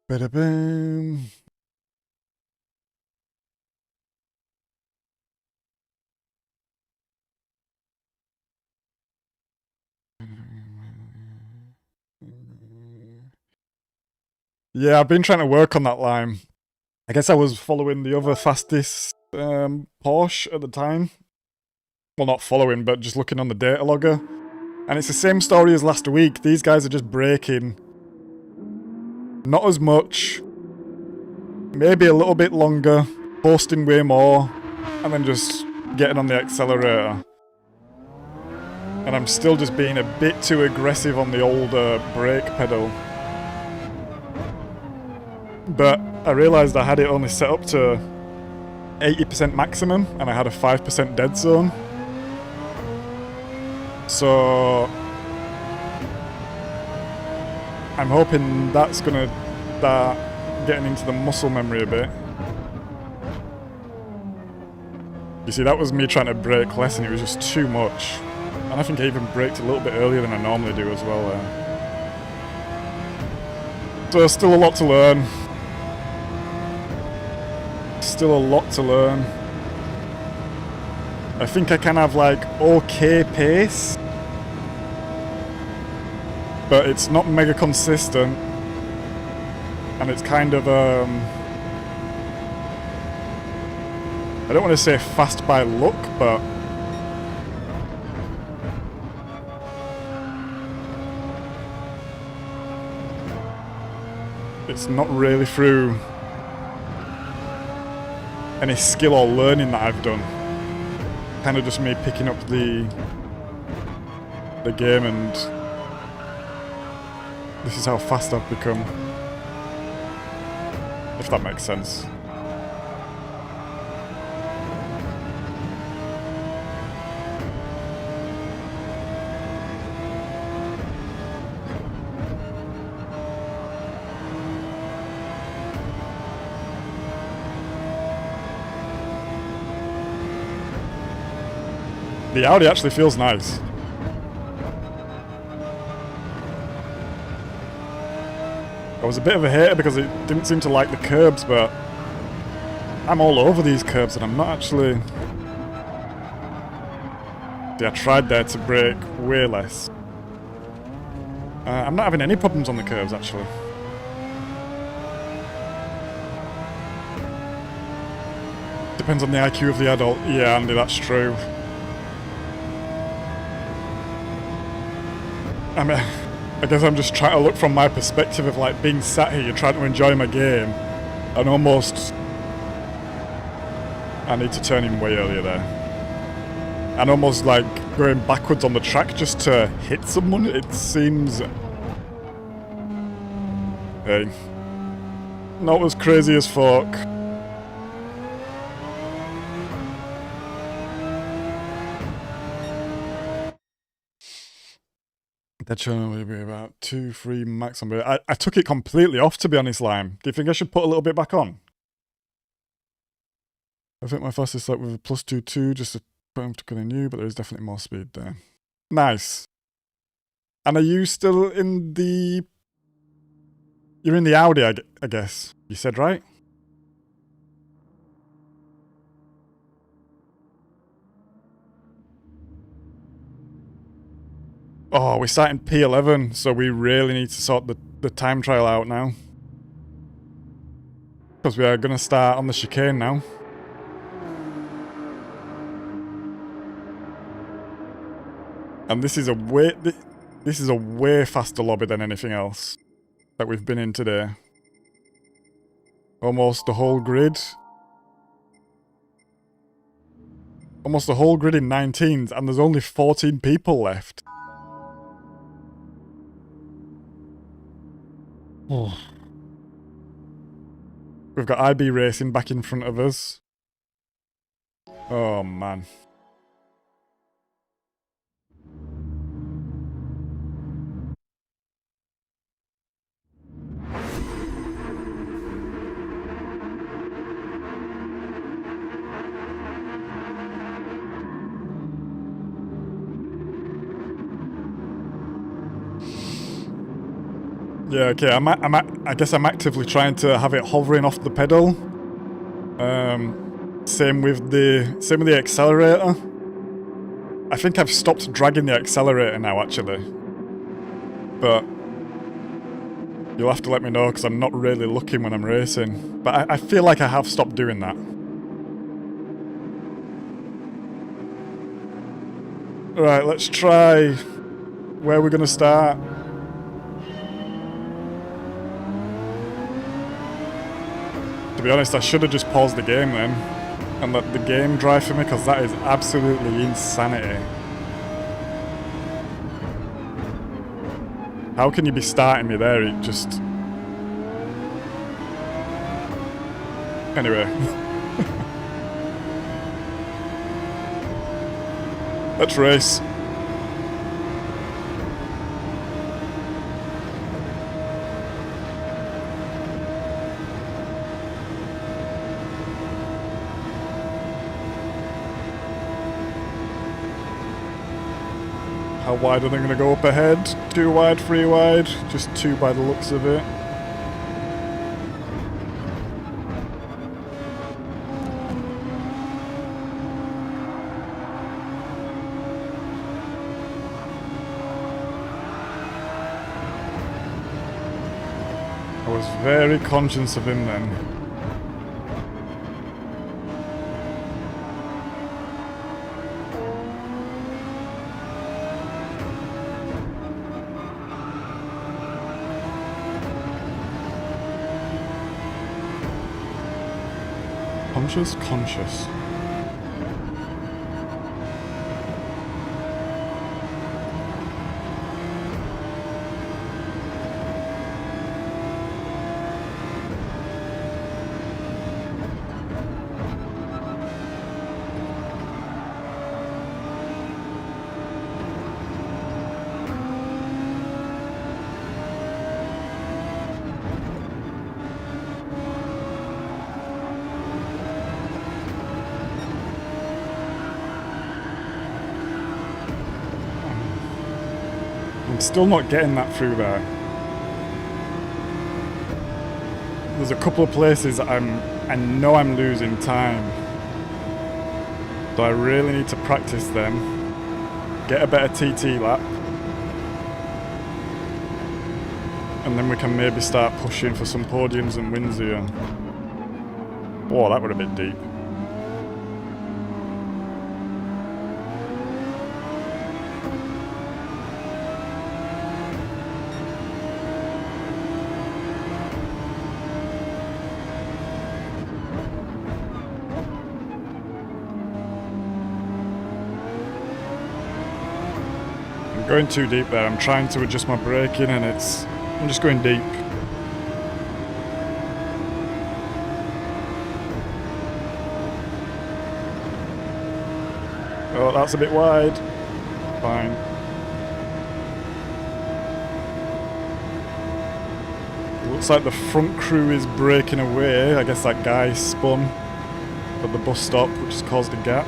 Ba-da-boom. Yeah, I've been trying to work on that line. I guess I was following the other fastest Porsche at the time. Well, not following, but just looking on the data logger. And it's the same story as last week. These guys are just braking. Not as much. Maybe a little bit longer. Boasting way more. And then just getting on the accelerator. And I'm still just being a bit too aggressive on the old brake pedal. But I realised I had it only set up to 80% maximum, and I had a 5% dead zone. So I'm hoping that's gonna start getting into the muscle memory a bit. You see, that was me trying to brake less and it was just too much. And I think I even braked a little bit earlier than I normally do as well there. So there's still a lot to learn. Still a lot to learn. I think I can have like okay pace, but it's not mega consistent, and it's kind of I don't want to say fast by look, but it's not really through any skill or learning that I've done. Kind of just me picking up the game, and this is how fast I've become. If that makes sense. The Audi actually feels nice. I was a bit of a hater because it didn't seem to like the curbs, but I'm all over these curbs and I'm not actually... See, I tried there to brake way less. I'm not having any problems on the curbs, actually. Depends on the IQ of the adult. Yeah, Andy, that's true. I guess I'm just trying to look from my perspective of like being sat here, trying to enjoy my game, and almost... I need to turn in way earlier there. And almost like going backwards on the track just to hit someone, it seems... Hey. Not as crazy as fuck. That should only be about 2-3 max on. I took it completely off, to be honest, Lime. Do you think I should put a little bit back on? I think my fastest like with a +2.2 just to put him to kind of new, but there is definitely more speed there. Nice. And are you still in the... You're in the Audi, I guess. You said, right? Oh, we're starting P11, so we really need to sort the time trial out now. Because we are going to start on the chicane now. And this is a way faster lobby than anything else that we've been in today. Almost the whole grid. Almost the whole grid in 19s, and there's only 14 people left. Oh. We've got IB Racing back in front of us. Oh, man. Yeah, okay, I guess I'm actively trying to have it hovering off the pedal. Same with the accelerator. I think I've stopped dragging the accelerator now, actually. But you'll have to let me know, because I'm not really looking when I'm racing. But I feel like I have stopped doing that. Right, let's try where we're going to start. To be honest, I should have just paused the game then and let the game drive for me, because that is absolutely insanity. How can you be starting me there? It just... Anyway. Let's race. How wide are they going to go up ahead? 2 wide, 3 wide? Just 2 by the looks of it. I was very conscious of him then. Conscious. I'm still not getting that through there. There's a couple of places I know I'm losing time. So I really need to practice them. Get a better TT lap. And then we can maybe start pushing for some podiums and wins here. Whoa, that were a bit deep. I'm going too deep there. I'm trying to adjust my braking and I'm just going deep. Oh, that's a bit wide. Fine. Looks like the front crew is breaking away. I guess that guy spun at the bus stop, which has caused a gap.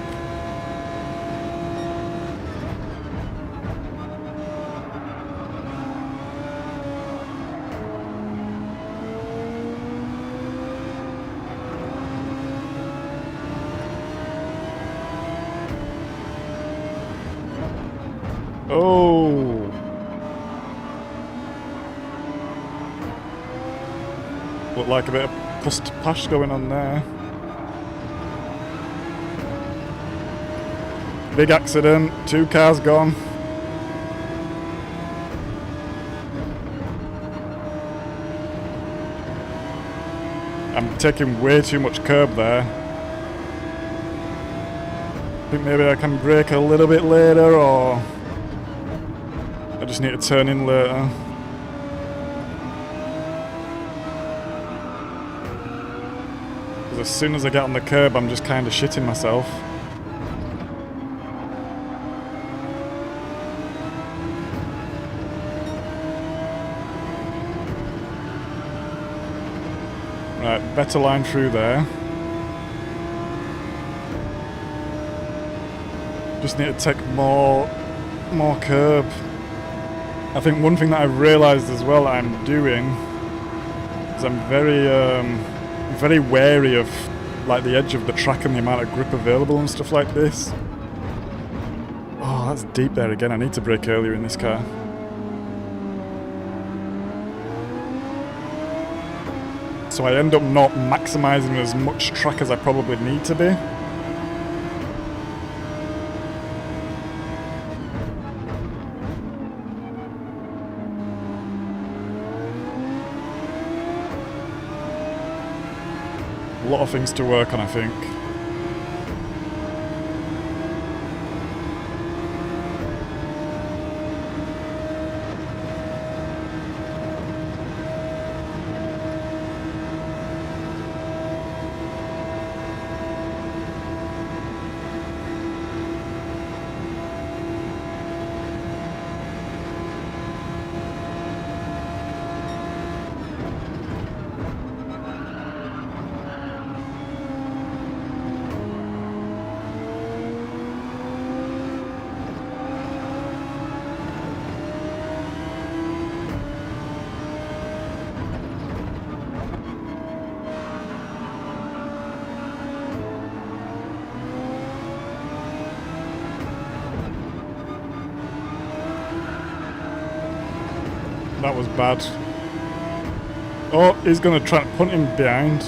Oh! Looked like a bit of push going on there. Big accident, 2 cars gone. I'm taking way too much curb there. I think maybe I can brake a little bit later, or I just need to turn in later. Because as soon as I get on the curb, I'm just kind of shitting myself. Right, better line through there. Just need to take more curb. I think one thing that I've realised as well that I'm doing is I'm very wary of like the edge of the track and the amount of grip available and stuff like this. Oh, that's deep there again. I need to brake earlier in this car. So I end up not maximising as much track as I probably need to be. A lot of things to work on, I think. That was bad. Oh, he's going to try and punt him behind.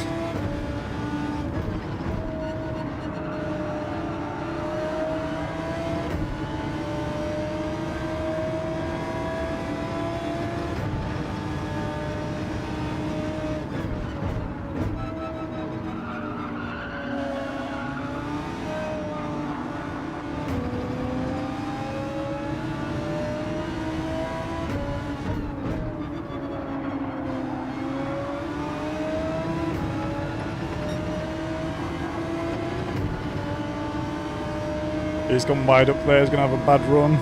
He's gone wide up there, he's going to have a bad run.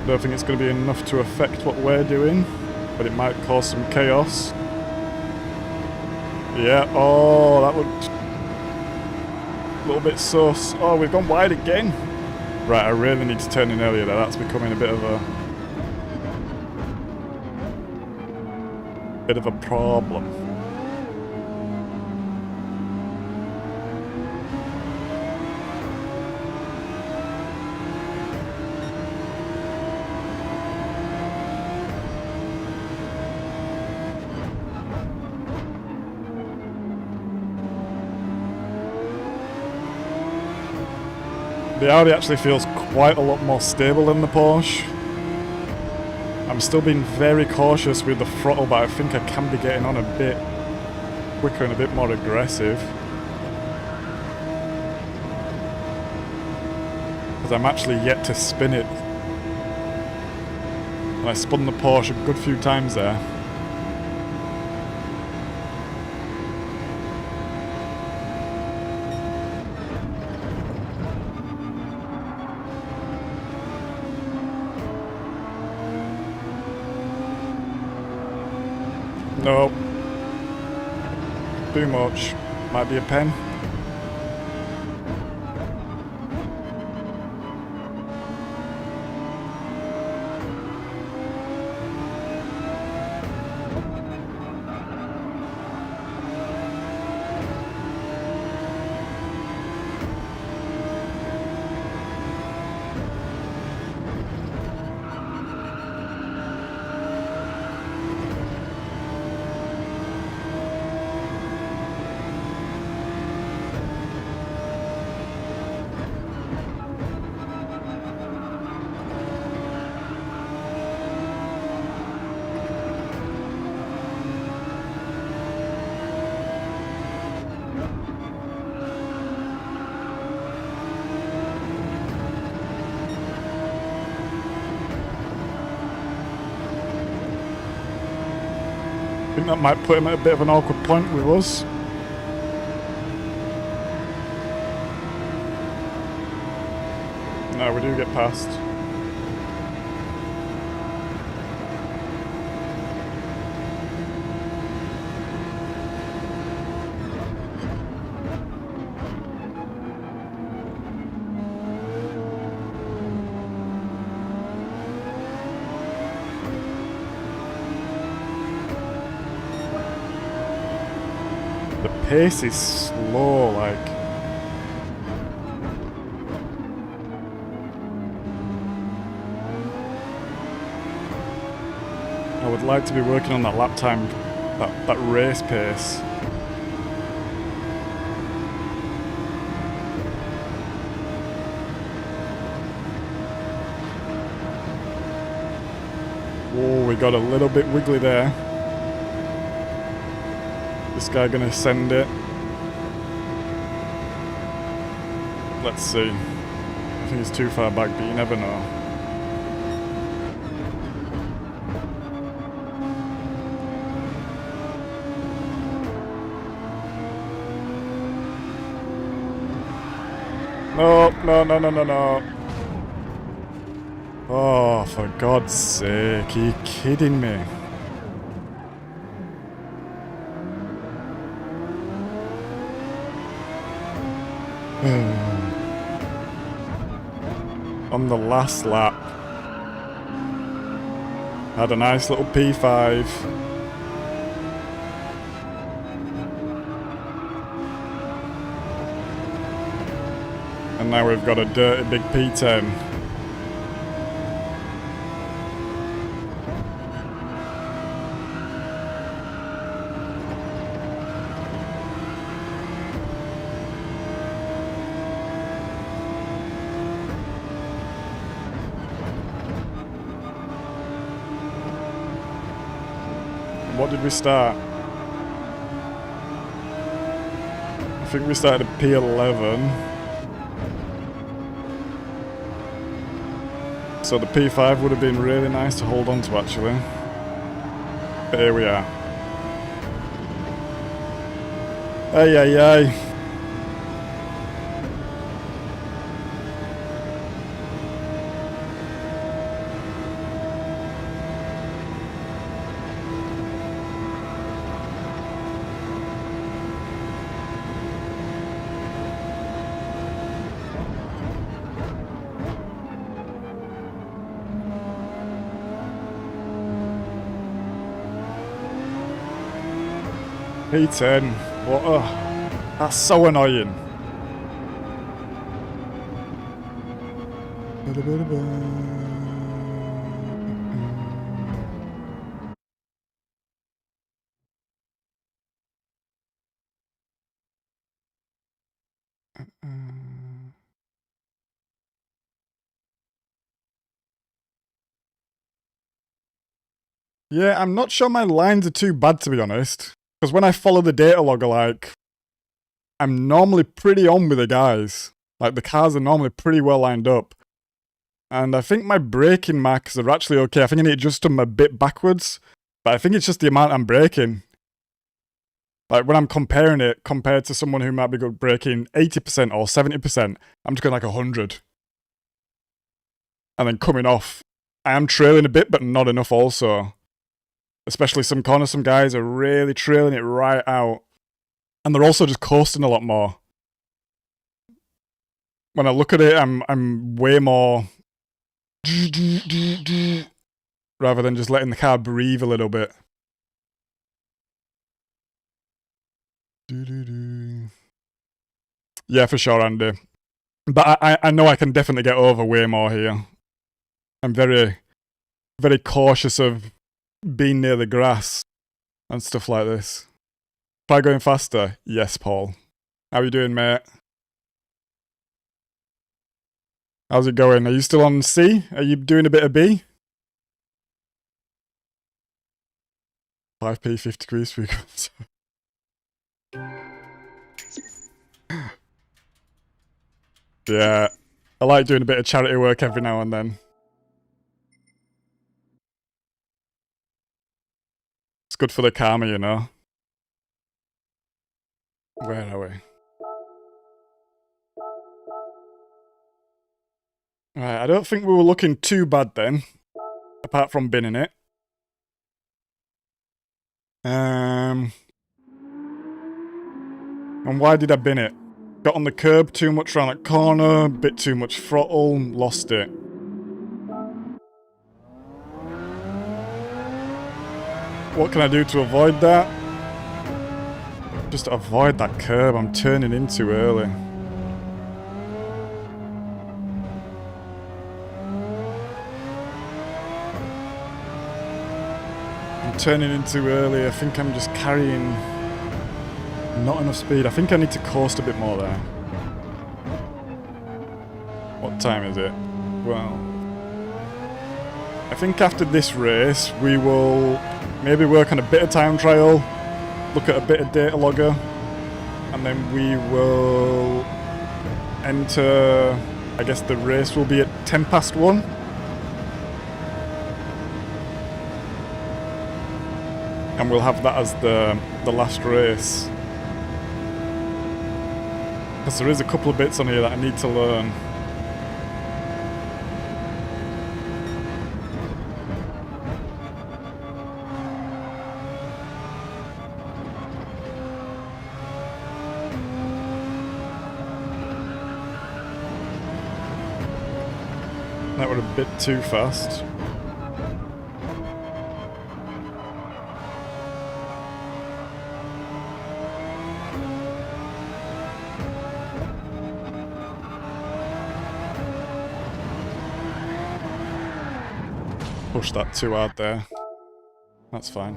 Don't think it's going to be enough to affect what we're doing, but it might cause some chaos. Yeah, oh, that looked a little bit sus. Oh, we've gone wide again. Right, I really need to turn in earlier there. That's becoming a bit of a bit of a problem. The Audi actually feels quite a lot more stable than the Porsche. I'm still being very cautious with the throttle, but I think I can be getting on a bit quicker and a bit more aggressive. Because I'm actually yet to spin it. And I spun the Porsche a good few times there. Nope. Too much. Might be a pen. I think that might put him at a bit of an awkward point with us. No, we do get past. The pace is slow, like. I would like to be working on that lap time, that race pace. Whoa, we got a little bit wiggly there. This guy gonna send it. Let's see. I think he's too far back, but you never know. No. Oh, for God's sake, are you kidding me? On the last lap, had a nice little P5. And now we've got a dirty big P10. What did we start? I think we started at P11. So the P5 would have been really nice to hold on to, actually. But here we are. Ay. P10. What? Oh, that's so annoying. Yeah, I'm not sure my lines are too bad, to be honest. Because when I follow the data logger, like, I'm normally pretty on with the guys. Like, the cars are normally pretty well lined up. And I think my braking marks are actually okay. I think I need to adjust them a bit backwards. But I think it's just the amount I'm braking. Like, when I'm comparing it, compared to someone who might be good braking 80% or 70%, I'm just going like 100. And then coming off, I am trailing a bit, but not enough also. Especially some corners, some guys are really trailing it right out. And they're also just coasting a lot more. When I look at it, I'm way more... rather than just letting the car breathe a little bit. Yeah, for sure, Andy. But I know I can definitely get over way more here. I'm very, very cautious of being near the grass and stuff like this. Try going faster? Yes, Paul. How are you doing, mate? How's it going? Are you still on C? Are you doing a bit of B? 5p, 50 degrees frequency. Yeah, I like doing a bit of charity work every now and then. It's good for the karma, you know. Where are we? Right, I don't think we were looking too bad then, apart from binning it. And why did I bin it? Got on the curb too much around that corner, bit too much throttle, lost it. What can I do to avoid that? Just avoid that curb, I'm turning in too early. Turning in too early, I think I'm just carrying not enough speed. I think I need to coast a bit more there. What time is it? Well, I think after this race we will maybe work on a bit of time trial, look at a bit of data logger, and then we will enter, I guess the race will be at 1:10. And we'll have that as the last race. Because there is a couple of bits on here that I need to learn. That were a bit too fast. Push that too hard there. That's fine.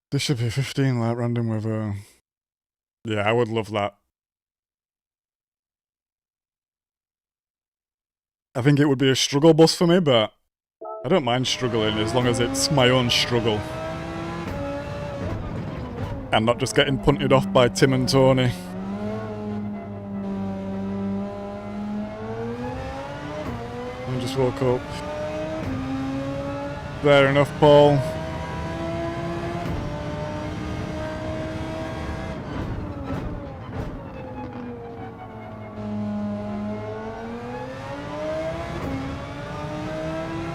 This should be 15 lap random weather. Yeah, I would love that. I think it would be a struggle bus for me, but I don't mind struggling as long as it's my own struggle. And not just getting punted off by Tim and Tony. I just woke up. Fair enough, Paul.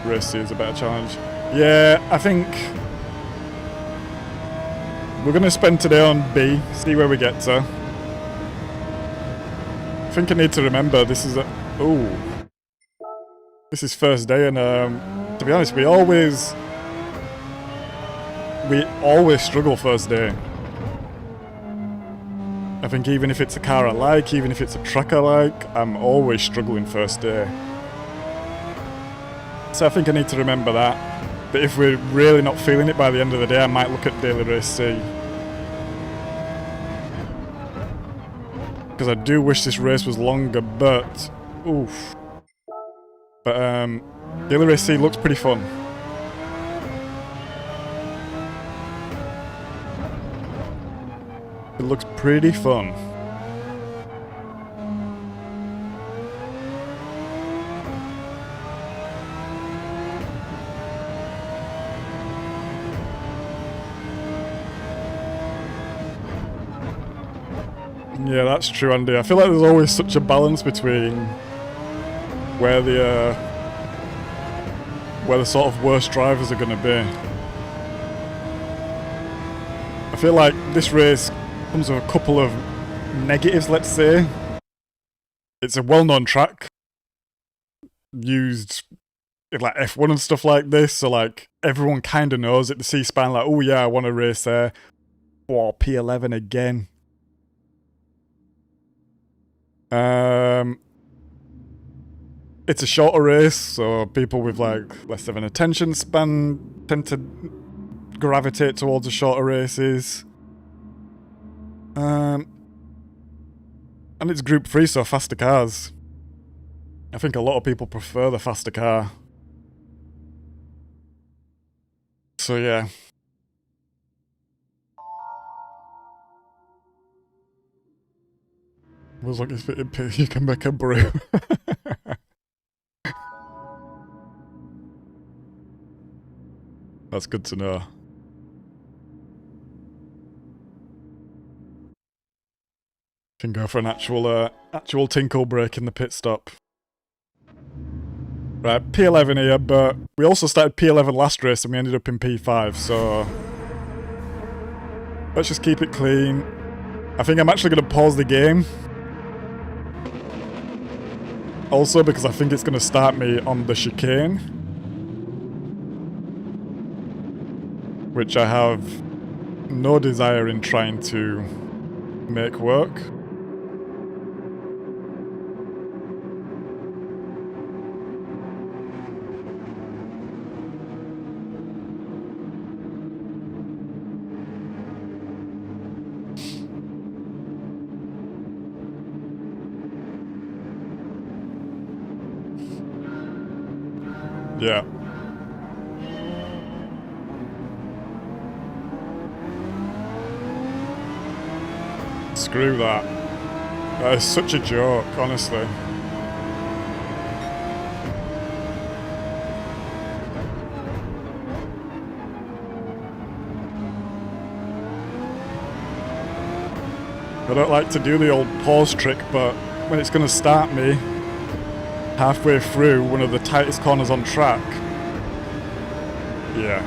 Race C is a better challenge. Yeah, I think we're going to spend today on B, see where we get to. I think I need to remember this is a... Ooh. This is first day, and to be honest, we always we always struggle first day. I think even if it's a car I like, even if it's a track I like, I'm always struggling first day. So I think I need to remember that. But if we're really not feeling it by the end of the day, I might look at Daily Race C. Because I do wish this race was longer, but... oof. But, Daily Race C looks pretty fun. It looks pretty fun. Yeah, that's true, Andy. I feel like there's always such a balance between where the sort of worst drivers are going to be. I feel like this race comes with a couple of negatives, let's say. It's a well-known track, used in like F1 and stuff like this, so like everyone kind of knows it. The C-Spine, like, oh yeah, I want to race there. Oh, P11 again. It's a shorter race, so people with like less of an attention span tend to gravitate towards the shorter races. And it's Group 3, so faster cars. I think a lot of people prefer the faster car. So yeah. As long as you can make a brew. That's good to know. Can go for an actual tinkle break in the pit stop. Right, P11 here, but we also started P11 last race and we ended up in P5, so... let's just keep it clean. I think I'm actually going to pause the game. Also because I think it's going to start me on the chicane. Which I have no desire in trying to make work. Yeah. Screw that. That is such a joke, honestly. I don't like to do the old pause trick, but when it's going to start me halfway through one of the tightest corners on track, yeah.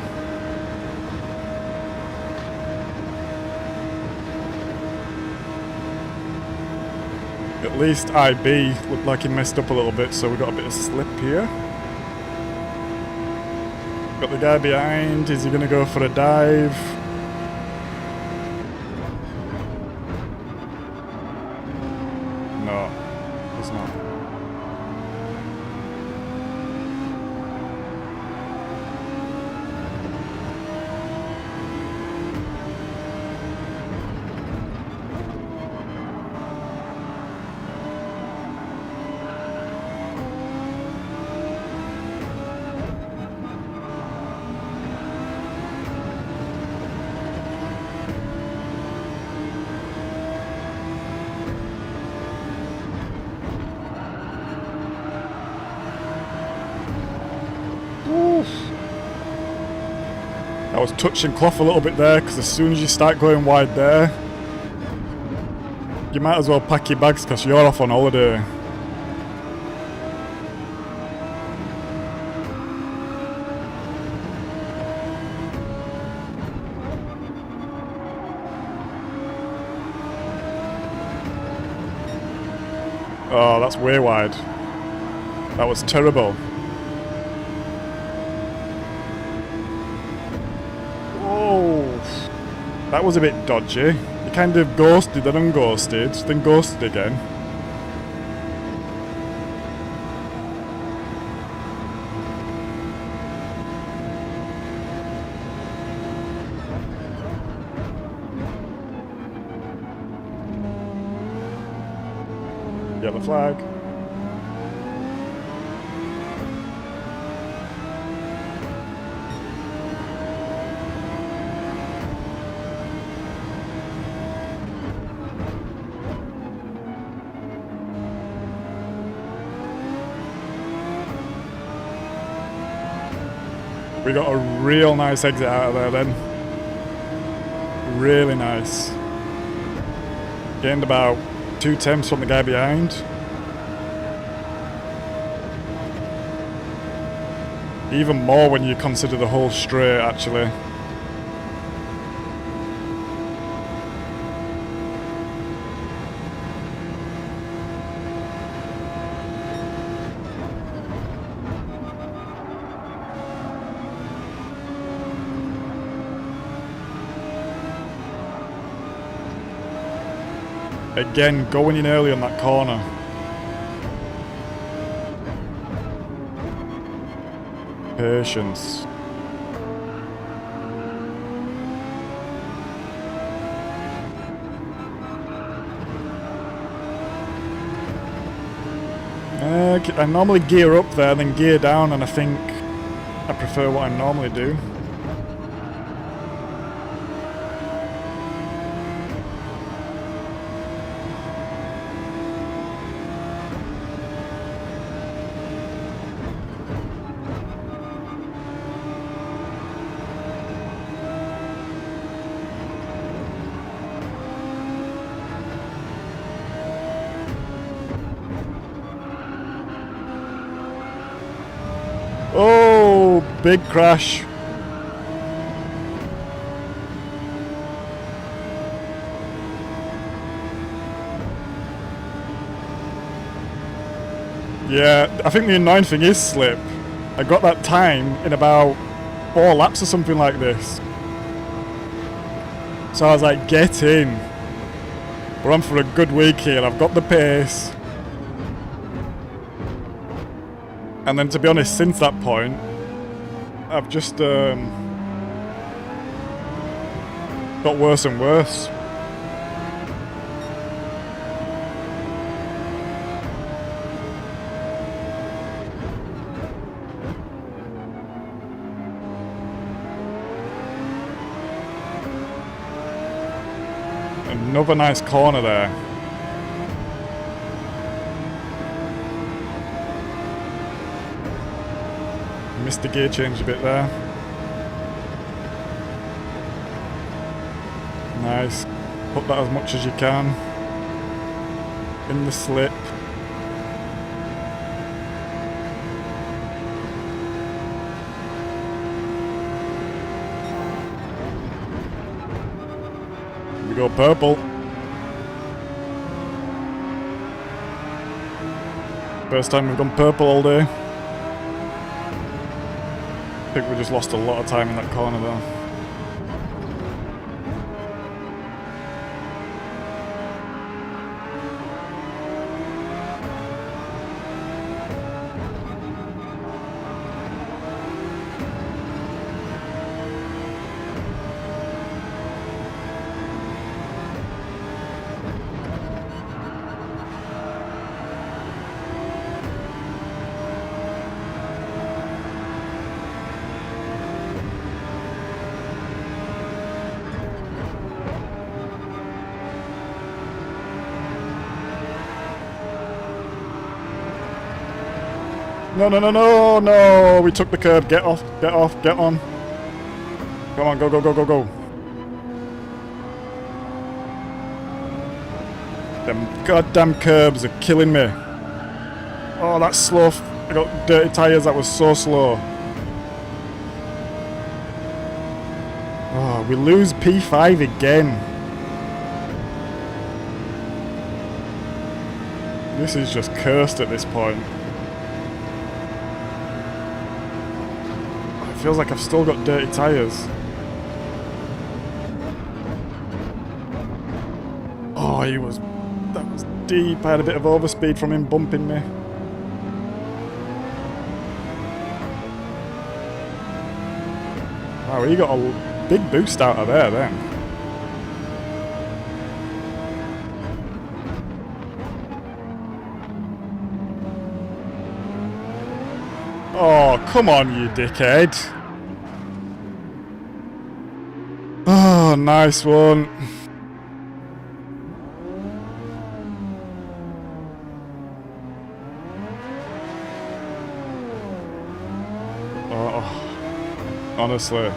At least IB looked like he messed up a little bit, so we got a bit of slip here. Got the guy behind, is he going to go for a dive? No, he's not. I was touching cloth a little bit there, because as soon as you start going wide there, you might as well pack your bags because you're off on holiday. Oh, that's way wide. That was terrible. Whoa! That was a bit dodgy. He kind of ghosted and unghosted, then ghosted again. Yellow flag. We got a real nice exit out of there then. Really nice. Gained about 2 tenths from the guy behind. Even more when you consider the whole straight, actually. Again, going in early on that corner. Patience. I normally gear up there, then gear down, and I think I prefer what I normally do. Oh, big crash. Yeah, I think the annoying thing is slip. I got that time in about 4 laps or something like this. So I was like, get in. We're on for a good week here. I've got the pace. And then, to be honest, since that point, I've just got worse and worse. Another nice corner there. Missed the gear change a bit there. Nice. Put that as much as you can. In the slip. We go purple. First time we've gone purple all day. I think we just lost a lot of time in that corner though. No, no, no, no, no! We took the curb. Get off, get off, get on. Come on, go, go, go, go, go. Them goddamn curbs are killing me. Oh, that's slow. I got dirty tyres. That was so slow. Oh, we lose P5 again. This is just cursed at this point. Feels like I've still got dirty tyres. Oh, that was deep. I had a bit of overspeed from him bumping me. Wow, he got a big boost out of there then. Oh, come on, you dickhead. Oh, nice one. Oh, honestly.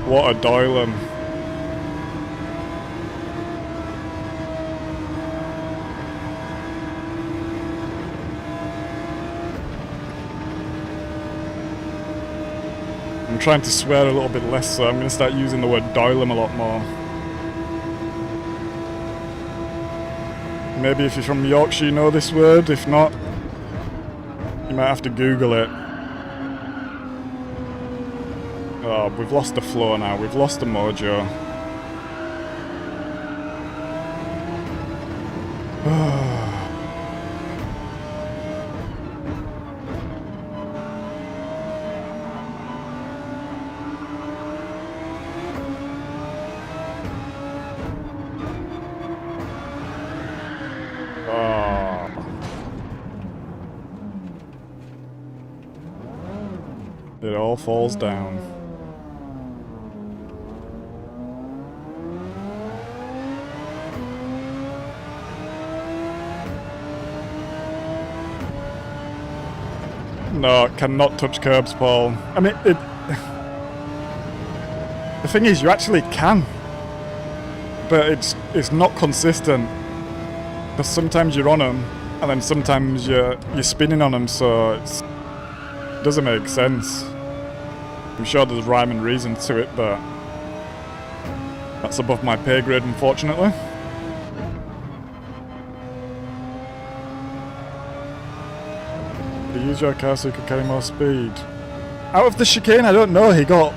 What a Doylem. I'm trying to swear a little bit less, so I'm going to start using the word Doylem a lot more. Maybe if you're from Yorkshire you know this word, if not, you might have to Google it. Oh, we've lost the flow now, we've lost the mojo. It all falls down. No, cannot touch curbs, Paul. I mean, the thing is, you actually can, but it's not consistent. Because sometimes you're on them, and then sometimes you're spinning on them, so it doesn't make sense. I'm sure there's rhyme and reason to it, but that's above my pay grade, unfortunately. You use your car so you can carry more speed. Out of the chicane, I don't know. He got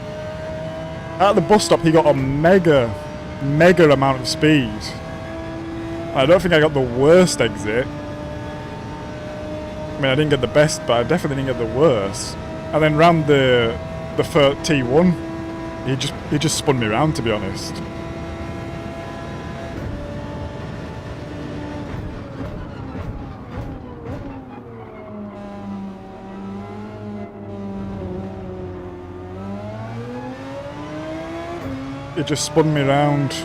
at the bus stop. He got a mega amount of speed. I don't think I got the worst exit. I mean, I didn't get the best, but I definitely didn't get the worst. And then round the first T1, he just spun me around, to be honest. It just spun me around.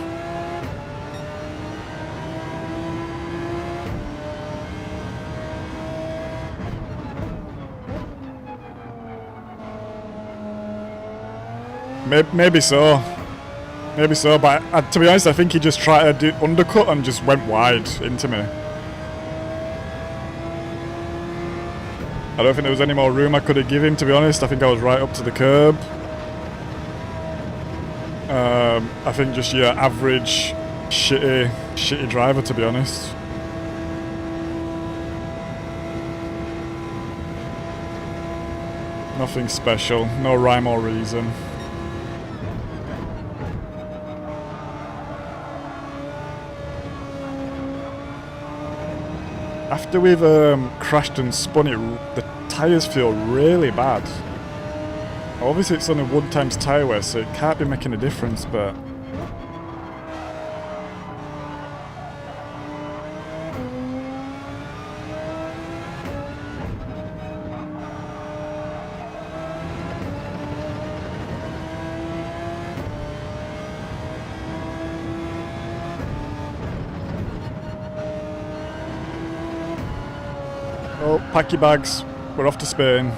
Maybe so. Maybe so, but to be honest, I think he just tried to do undercut and just went wide into me. I don't think there was any more room I could have given him, to be honest. I think I was right up to the curb. I think just your average shitty driver, to be honest. Nothing special, no rhyme or reason. After we've crashed and spun it, the tyres feel really bad. Obviously it's only 1 times tyre wear, so it can't be making a difference, but... Oh, pack your bags. We're off to Spain.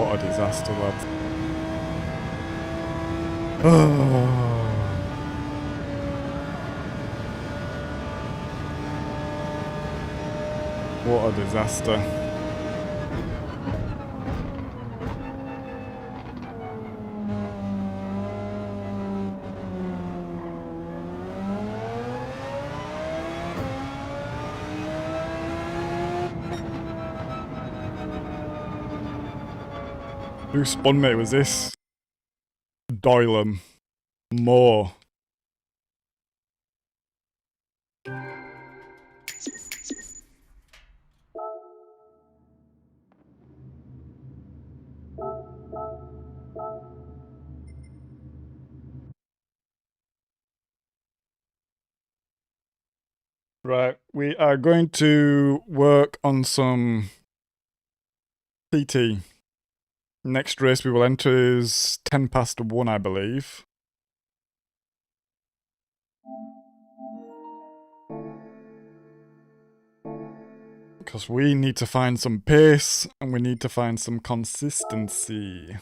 What a disaster, lads. Oh. What a disaster. Who spun me? Was this Doylem Moore? Right, we are going to work on some TT. Next race we will enter is 10 past 1, I believe. Because we need to find some pace and we need to find some consistency.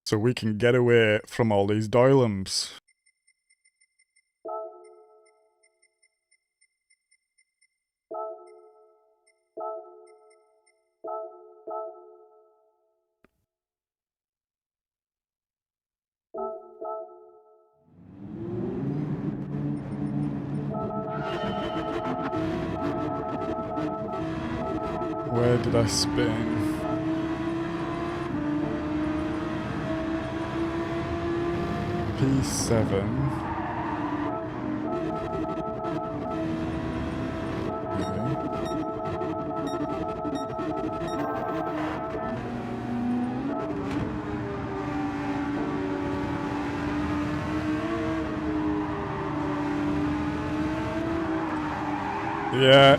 So we can get away from all these Doylems. Where did I spin? P7. Yeah,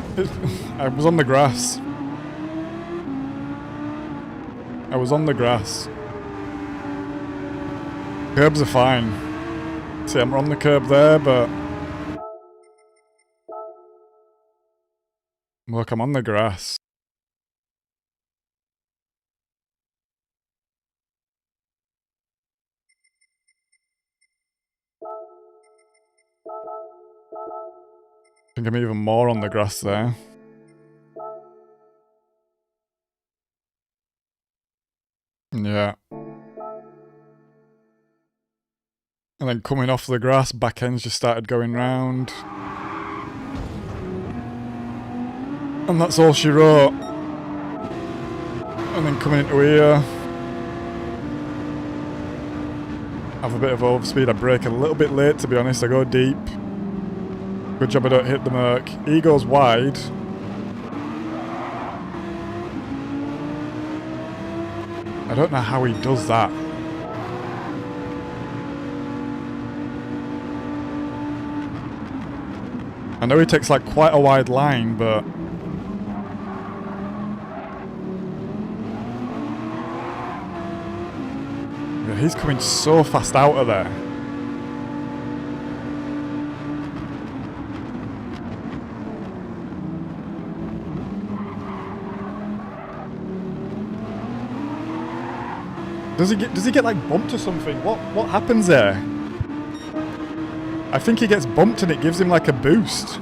I was on the grass. I was on the grass. Curbs are fine. See, I'm on the curb there, but... Look, I'm on the grass. I think I'm even more on the grass there. Yeah. And then coming off the grass, back ends just started going round. And that's all she wrote. And then coming into here. Have a bit of overspeed. I brake a little bit late, to be honest. I go deep. Good job I don't hit the Merc. He goes wide. I don't know how he does that. I know he takes like quite a wide line, but... Yeah, he's coming so fast out of there. Does he get like bumped or something? What happens there? I think he gets bumped and it gives him like a boost.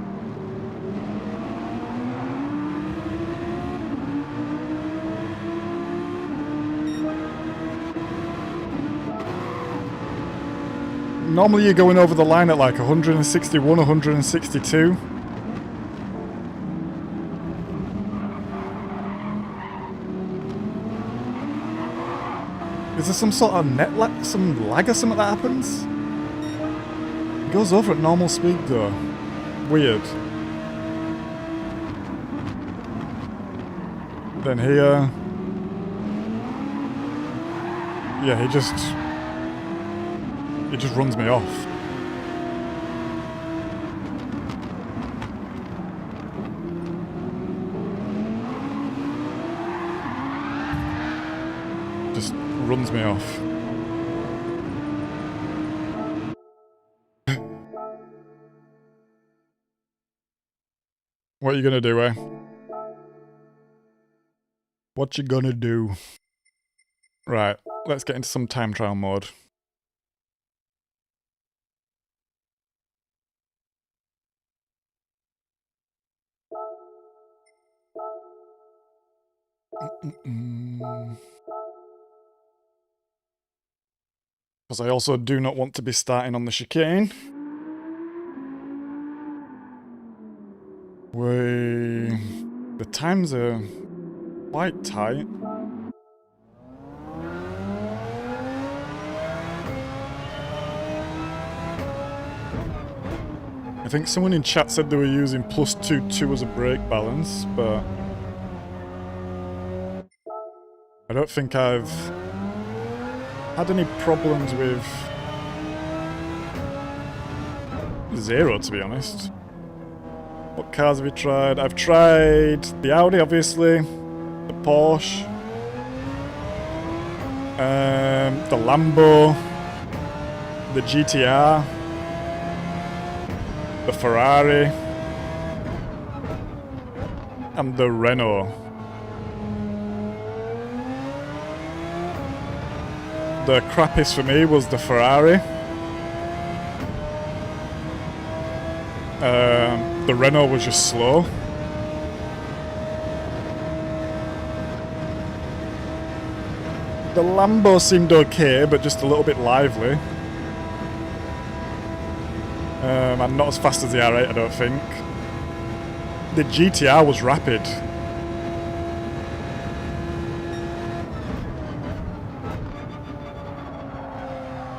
Normally you're going over the line at like 161, 162. Is there some sort of net lag, some lag or something that happens? It goes over at normal speed though. Weird. Then here... Yeah, he just runs me off. Just runs me off. What are you gonna do, eh? What you gonna do? Right, let's get into some time trial mode. Because I also do not want to be starting on the chicane. The times are quite tight. I think someone in chat said they were using +2.2 as a brake balance, but I don't think I've had any problems with zero, to be honest. What cars have we tried? I've tried the Audi, obviously, the Porsche, the Lambo, the GTR, the Ferrari, and the Renault. The crappiest for me was the Ferrari. The Renault was just slow. The Lambo seemed okay, but just a little bit lively. And not as fast as the R8, I don't think. The GTR was rapid.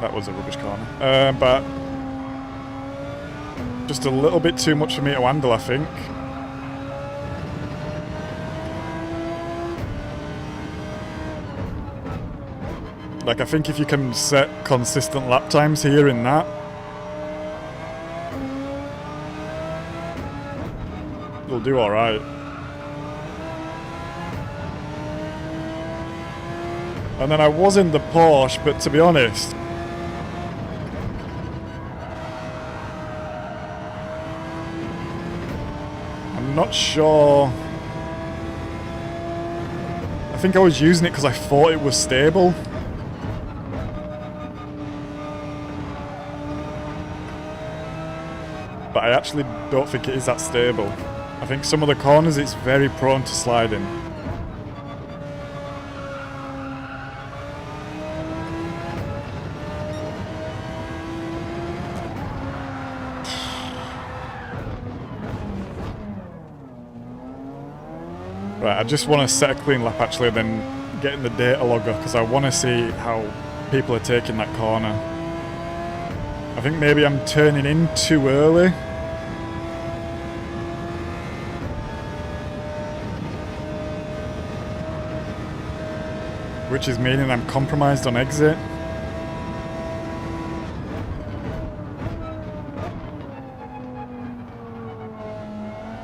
That was a rubbish corner. But just a little bit too much for me to handle, I think. Like, I think if you can set consistent lap times here in that, you'll do alright. And then I was in the Porsche, but to be honest, I'm not sure. I think I was using it because I thought it was stable. But I actually don't think it is that stable. I think some of the corners it's very prone to sliding. Right, I just want to set a clean lap actually, then get in the data logger because I want to see how people are taking that corner. I think maybe I'm turning in too early. Which is meaning I'm compromised on exit.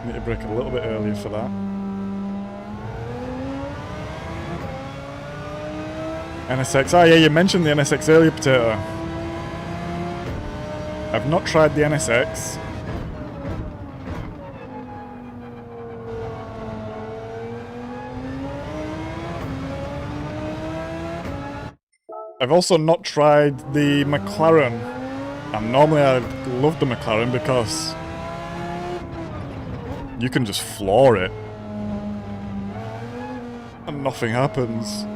Need to brake a little bit earlier for that. NSX. Oh yeah, you mentioned the NSX earlier, Potato. I've not tried the NSX. I've also not tried the McLaren. And normally I love the McLaren because you can just floor it and nothing happens.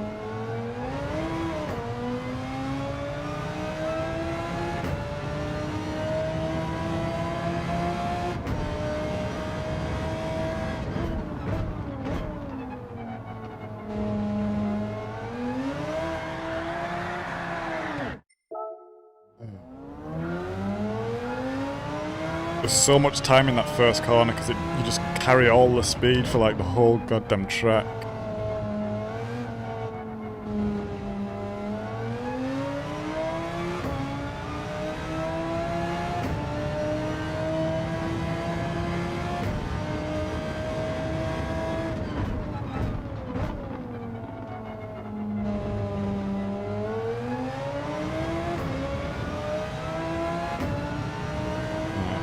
There's so much time in that first corner because you just carry all the speed for like the whole goddamn track.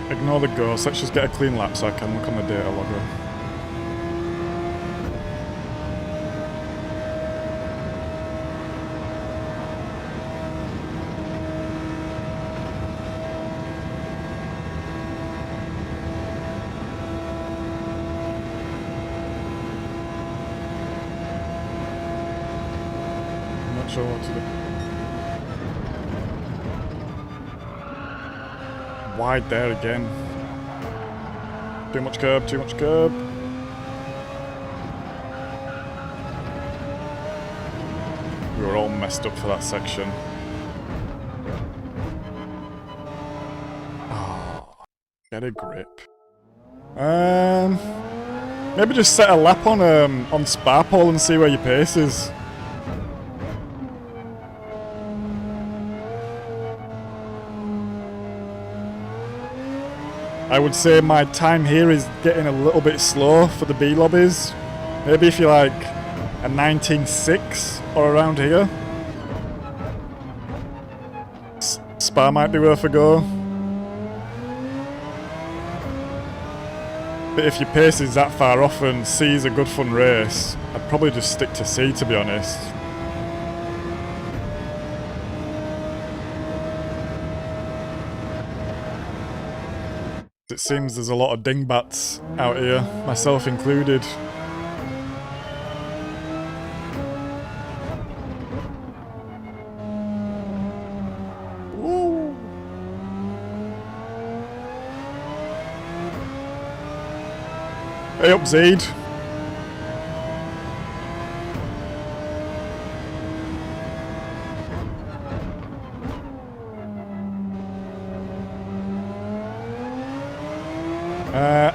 Ignore the ghost, let's just get a clean lap so I can look on the data logger. Not sure what to do. Wide there again. Too much curb, too much curb. We were all messed up for that section. Oh, get a grip. Maybe just set a lap on spar pole and see where your pace is. I would say my time here is getting a little bit slow for the B lobbies. Maybe if you're like a 19.6 or around here. Spa might be worth a go. But if your pace is that far off and C is a good fun race, I'd probably just stick to C, to be honest. It seems there's a lot of dingbats out here, myself included. Woo. Hey up, Zaid.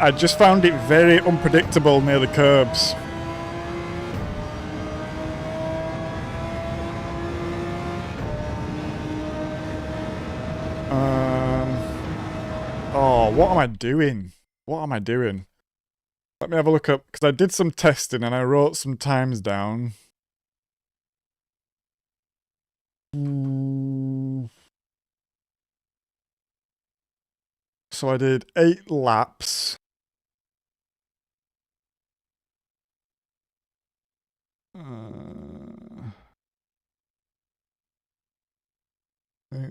I just found it very unpredictable near the curbs. Oh, what am I doing? What am I doing? Let me have a look up, because I did some testing and I wrote some times down. So I did 8 laps. 8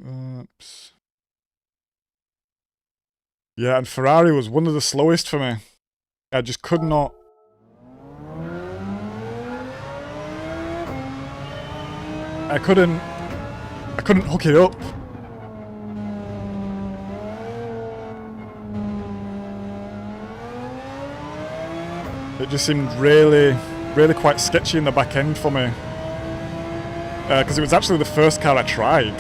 laps. Yeah, and Ferrari was one of the slowest for me. I just could not. I couldn't hook it up. It just seemed really quite sketchy in the back end for me. Because it was actually the first car I tried.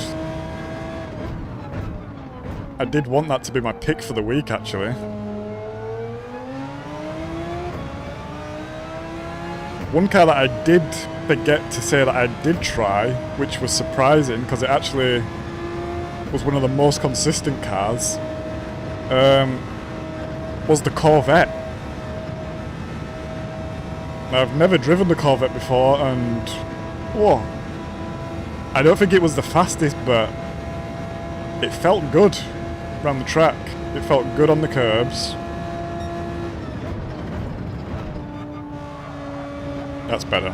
I did want that to be my pick for the week, actually. One car that I did forget to say that I did try, which was surprising because it actually was one of the most consistent cars, was the Corvette. Now, I've never driven the Corvette before, and whoa, I don't think it was the fastest, but it felt good around the track. It felt good on the curbs. That's better.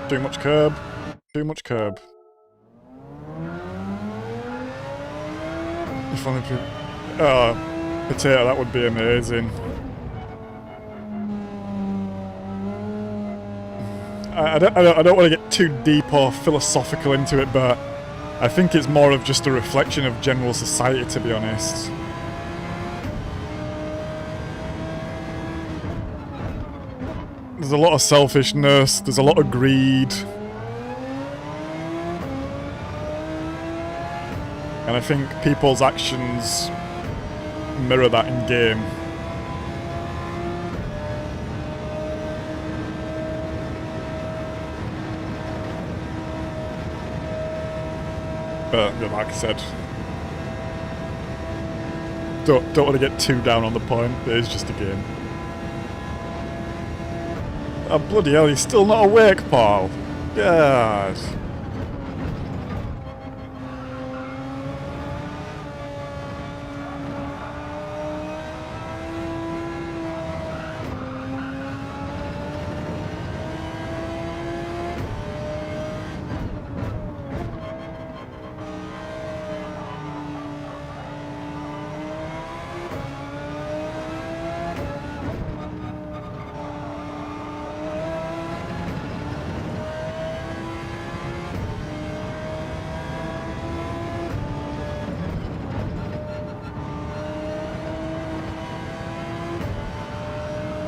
Too much curb. Too much curb. If only potato, that would be amazing. I don't want to get too deep or philosophical into it, but I think it's more of just a reflection of general society, to be honest. There's a lot of selfishness, there's a lot of greed. And I think people's actions mirror that in game. But like I said, don't want to get too down on the point. It is just a game. Oh, bloody hell, you're still not awake, Paul. God.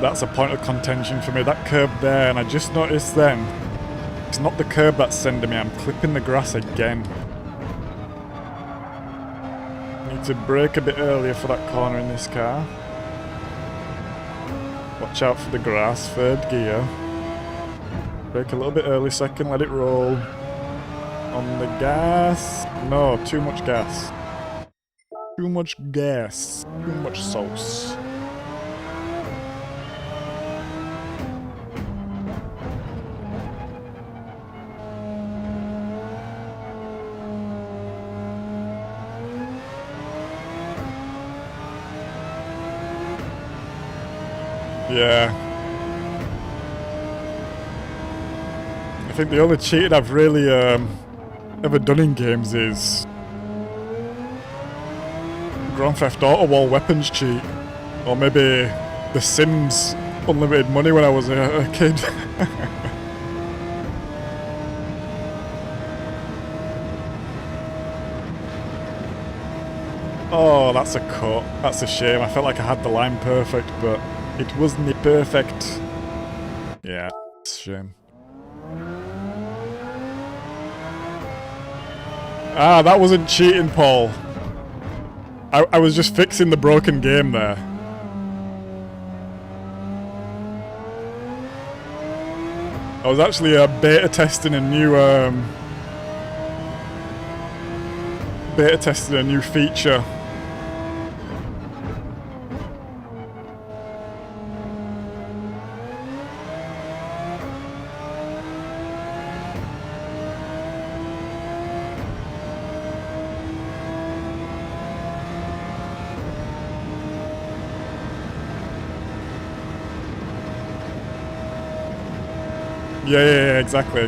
that's a point of contention for me. That curb there, and I just noticed then, it's not the curb that's sending me, I'm clipping the grass again. Need to brake a bit earlier for that corner in this car. Watch out for the grass, third gear. Brake a little bit early, second, let it roll. On the gas. No, too much gas. Too much gas. Too much sauce. Yeah. I think the only cheating I've really ever done in games is Grand Theft Auto wall weapons cheat. Or maybe The Sims unlimited money when I was a kid. Oh, that's a cut. That's a shame. I felt like I had the line perfect, but it wasn't perfect. Yeah, it's a shame. Ah, that wasn't cheating, Paul. I was just fixing the broken game there. I was actually beta testing a new feature. Yeah, exactly.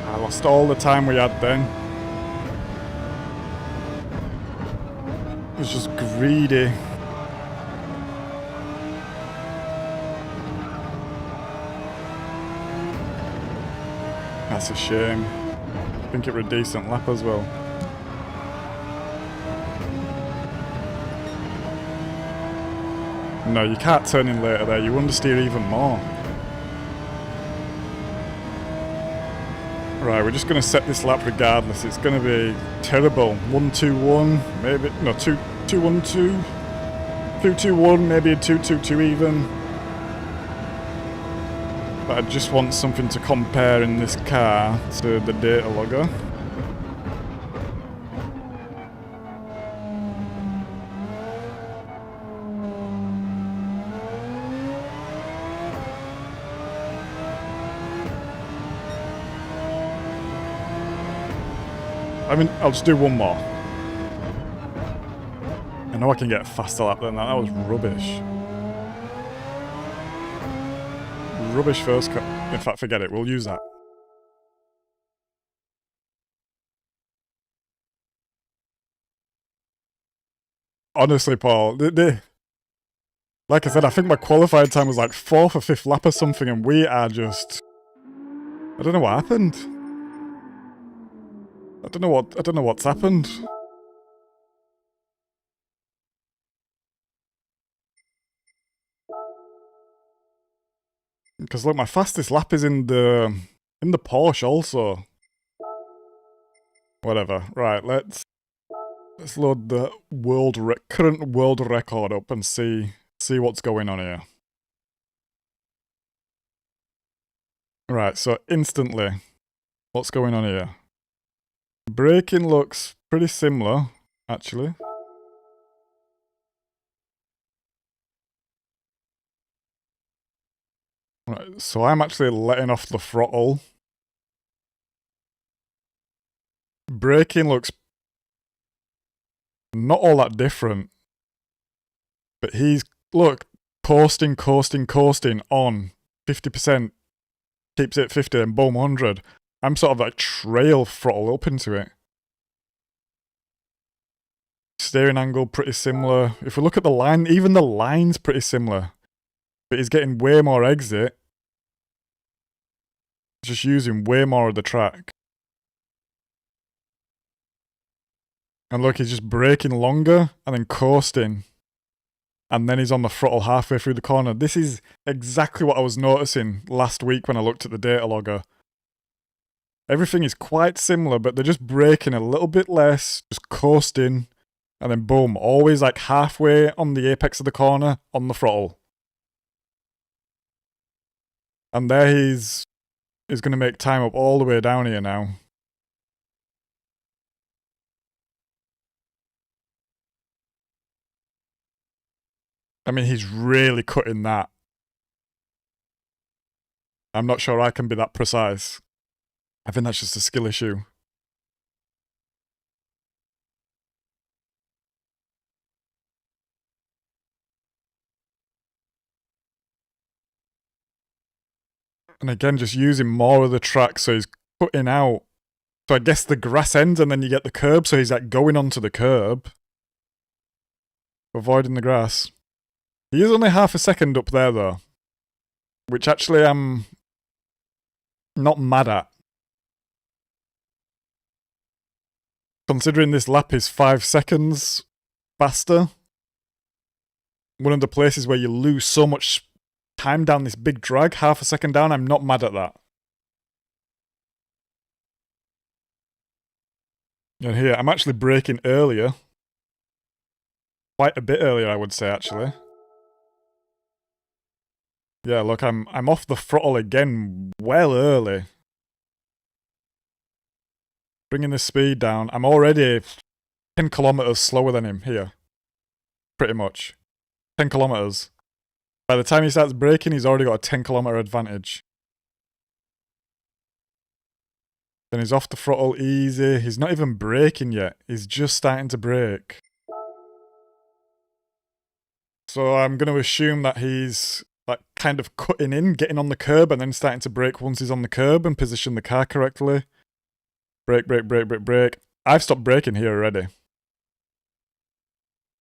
I lost all the time we had then. It was just greedy. That's a shame. I think it were a decent lap as well. No, you can't turn in later there. You understeer even more. Right, we're just going to set this lap regardless. It's going to be terrible. 1-2-1, maybe, no, 2-2-1-2, 2-2-1, maybe a 2-2-2 even. But I just want something to compare in this car to the data logger. I mean, I'll just do one more. I know I can get a faster lap than that. That was rubbish. Rubbish first cut. In fact, forget it. We'll use that. Honestly, Paul, like I said, I think my qualified time was like 4th or 5th lap or something, and we are just... I don't know what happened. I don't know what's happened. Because look, my fastest lap is in the Porsche also. Whatever. Right, let's load the current world record up and see what's going on here. Right, so instantly, what's going on here? Braking looks pretty similar, actually. Right, so I'm actually letting off the throttle. Braking looks not all that different. But he's, look, coasting on 50%. Keeps it at 50 and boom, 100. I'm sort of like trail throttle up into it. Steering angle pretty similar. If we look at the line, even the line's pretty similar. But he's getting way more exit. Just using way more of the track. And look, he's just braking longer and then coasting. And then he's on the throttle halfway through the corner. This is exactly what I was noticing last week when I looked at the data logger. Everything is quite similar, but they're just braking a little bit less, just coasting, and then boom, always like halfway on the apex of the corner on the throttle. And there he's going to make time up all the way down here now. I mean, he's really cutting that. I'm not sure I can be that precise. I think that's just a skill issue. And again, just using more of the track, so he's cutting out. So I guess the grass ends and then you get the curb, so he's like going onto the curb. Avoiding the grass. He is only half a second up there though. Which actually I'm not mad at. Considering this lap is 5 seconds faster. One of the places where you lose so much time down this big drag, half a second down, I'm not mad at that. And here, I'm actually braking earlier. Quite a bit earlier, I would say, actually. Yeah, look, I'm off the throttle again well early. Bringing the speed down. I'm already 10 kilometers slower than him here. Pretty much. 10 kilometers. By the time he starts braking, he's already got a 10-kilometer advantage. Then he's off the throttle easy. He's not even braking yet. He's just starting to brake. So I'm going to assume that he's like kind of cutting in, getting on the curb, and then starting to brake once he's on the curb and position the car correctly. Brake, brake, brake, brake, brake. I've stopped braking here already.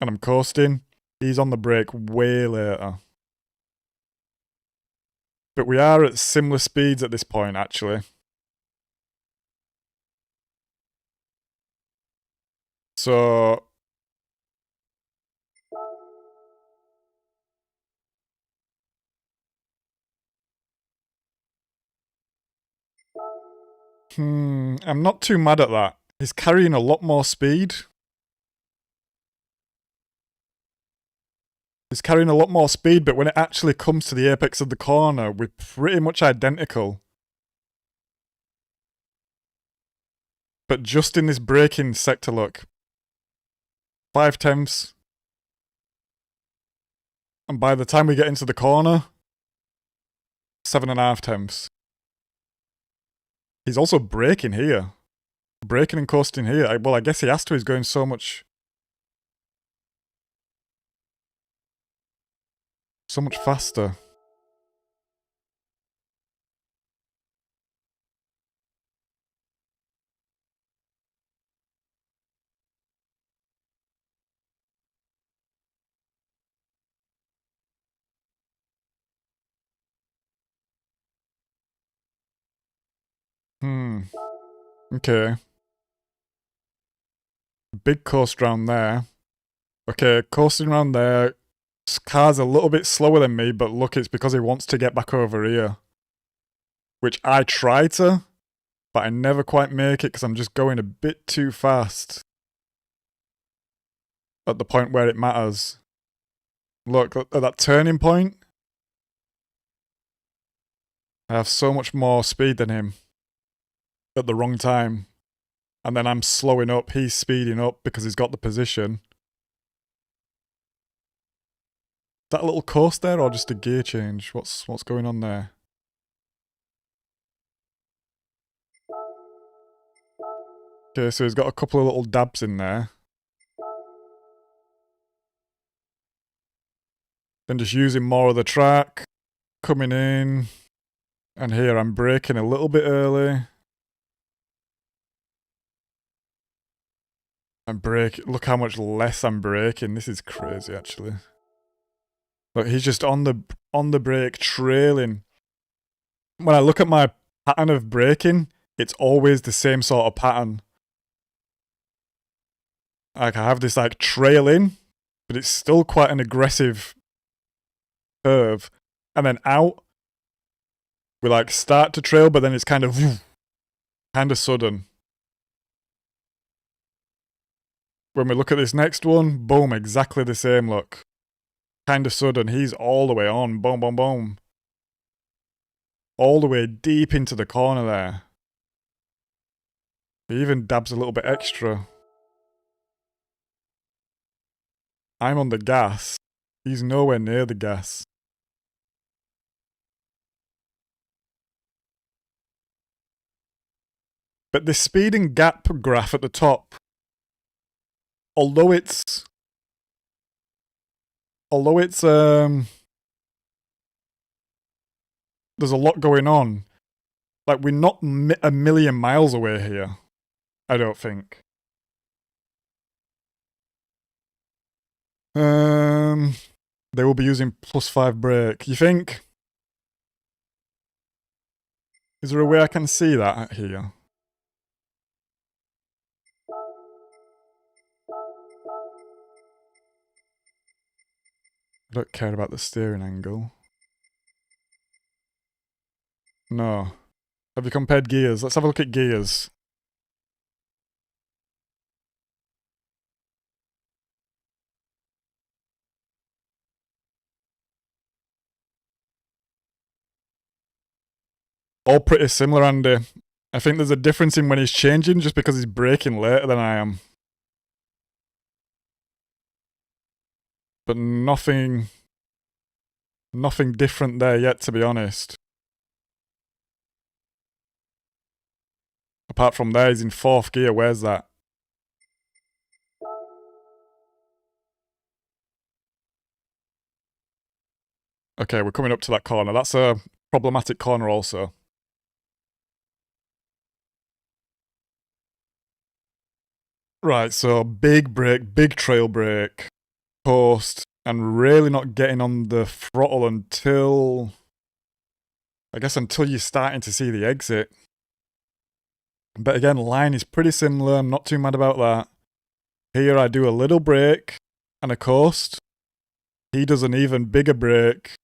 And I'm coasting. He's on the brake way later. But we are at similar speeds at this point, actually. So... I'm not too mad at that. He's carrying a lot more speed. He's carrying a lot more speed, but when it actually comes to the apex of the corner, we're pretty much identical. But just in this braking sector, look. 5 tenths. And by the time we get into the corner, 7.5 tenths. He's also braking here. Braking and coasting here. Well, I guess he has to. He's going so much faster. Okay. Big coast round there. Okay, coasting around there. This car's a little bit slower than me, but look, it's because he wants to get back over here. Which I try to, but I never quite make it because I'm just going a bit too fast. At the point where it matters. Look, at that turning point, I have so much more speed than him. At the wrong time. And then I'm slowing up, he's speeding up because he's got the position. Is that a little coast there or just a gear change? What's going on there? Okay, so he's got a couple of little dabs in there. Then just using more of the track, coming in. And here I'm braking a little bit early. Look how much less I'm braking. This is crazy, actually. Look, he's just on the brake, trailing. When I look at my pattern of braking, it's always the same sort of pattern. Like, I have this, like, trailing, but it's still quite an aggressive curve. And then out, we, like, start to trail, but then it's kind of sudden. When we look at this next one, boom, exactly the same look. Kind of sudden, he's all the way on, boom, boom, boom. All the way deep into the corner there. He even dabs a little bit extra. I'm on the gas. He's nowhere near the gas. But this speeding gap graph at the top, although it's there's a lot going on. Like, we're not a million miles away here, I don't think. They will be using +5 brake. You think? Is there a way I can see that here? I don't care about the steering angle. No. Have you compared gears? Let's have a look at gears. All pretty similar, Andy. I think there's a difference in when he's changing just because he's braking later than I am. But nothing different there yet, to be honest. Apart from there, he's in 4th gear. Where's that? Okay, we're coming up to that corner. That's a problematic corner also. Right, so big brake, big trail brake, coast, and really not getting on the throttle until... I guess until you're starting to see the exit. But again, line is pretty similar. I'm not too mad about that. Here I do a little brake and a coast. He does an even bigger brake.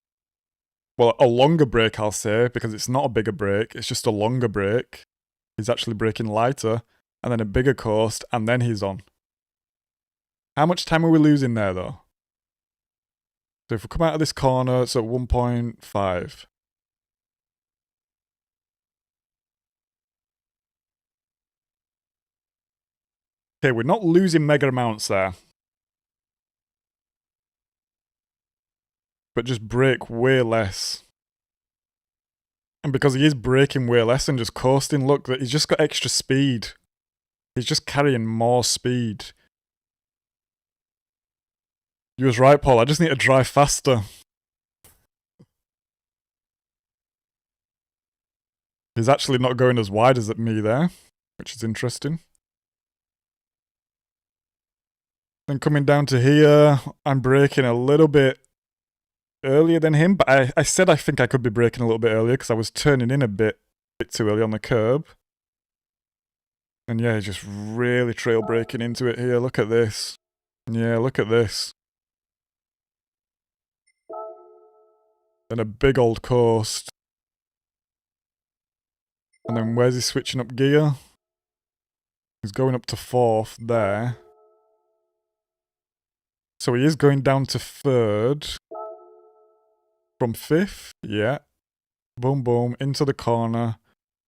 Well, a longer brake, I'll say, because it's not a bigger brake. It's just a longer brake. He's actually braking lighter. And then a bigger coast, and then he's on. How much time are we losing there, though? So if we come out of this corner, it's at 1.5. Okay, we're not losing mega amounts there. But just brake way less. And because he is braking way less and just coasting, look, that he's just got extra speed. He's just carrying more speed. You was right, Paul. I just need to drive faster. He's actually not going as wide as me there, which is interesting. Then coming down to here, I'm braking a little bit earlier than him, but I said I think I could be braking a little bit earlier because I was turning in a bit too early on the curb. And yeah, just really trail braking into it here. Look at this. Yeah, look at this. Then a big old coast. And then where's he switching up gear? He's going up to 4th there. So he is going down to 3rd. From 5th, yeah. Boom, boom, into the corner.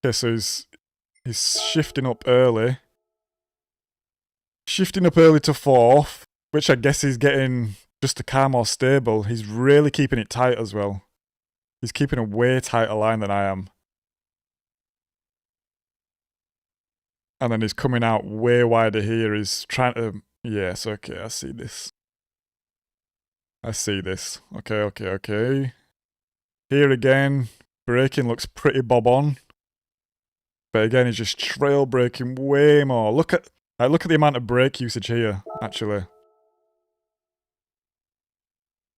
Okay, so he's shifting up early. Shifting up early to 4th, which I guess is getting just the car more stable. He's really keeping it tight as well. He's keeping a way tighter line than I am. And then he's coming out way wider here. He's trying to... Yes, okay, I see this. I see this. Okay. Here again, braking looks pretty bob on. But again, he's just trail braking way more. Look at the amount of brake usage here, actually.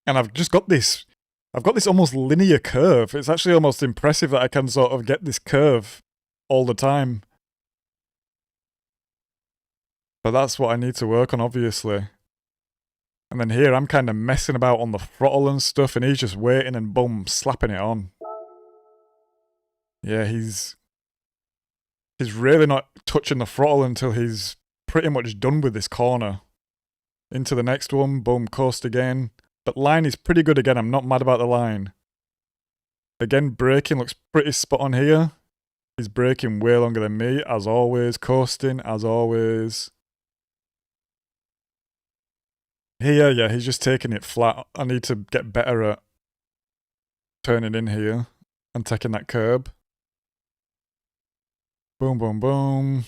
And I've got this almost linear curve. It's actually almost impressive that I can sort of get this curve all the time. But that's what I need to work on, obviously. And then here, I'm kind of messing about on the throttle and stuff, and he's just waiting and boom, slapping it on. Yeah, he's really not touching the throttle until he's pretty much done with this corner. Into the next one, boom, coast again. But line is pretty good again, I'm not mad about the line. Again, braking looks pretty spot on here. He's braking way longer than me, as always. Coasting, as always. Here, yeah, he's just taking it flat. I need to get better at turning in here and taking that curb. Boom, boom, boom.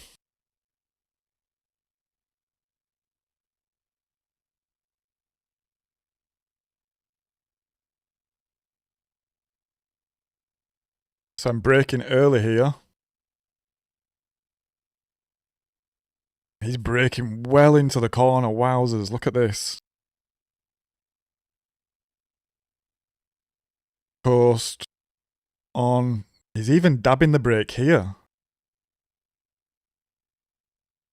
So I'm braking early here. He's braking well into the corner. Wowzers, look at this. Coast. On. He's even dabbing the brake here.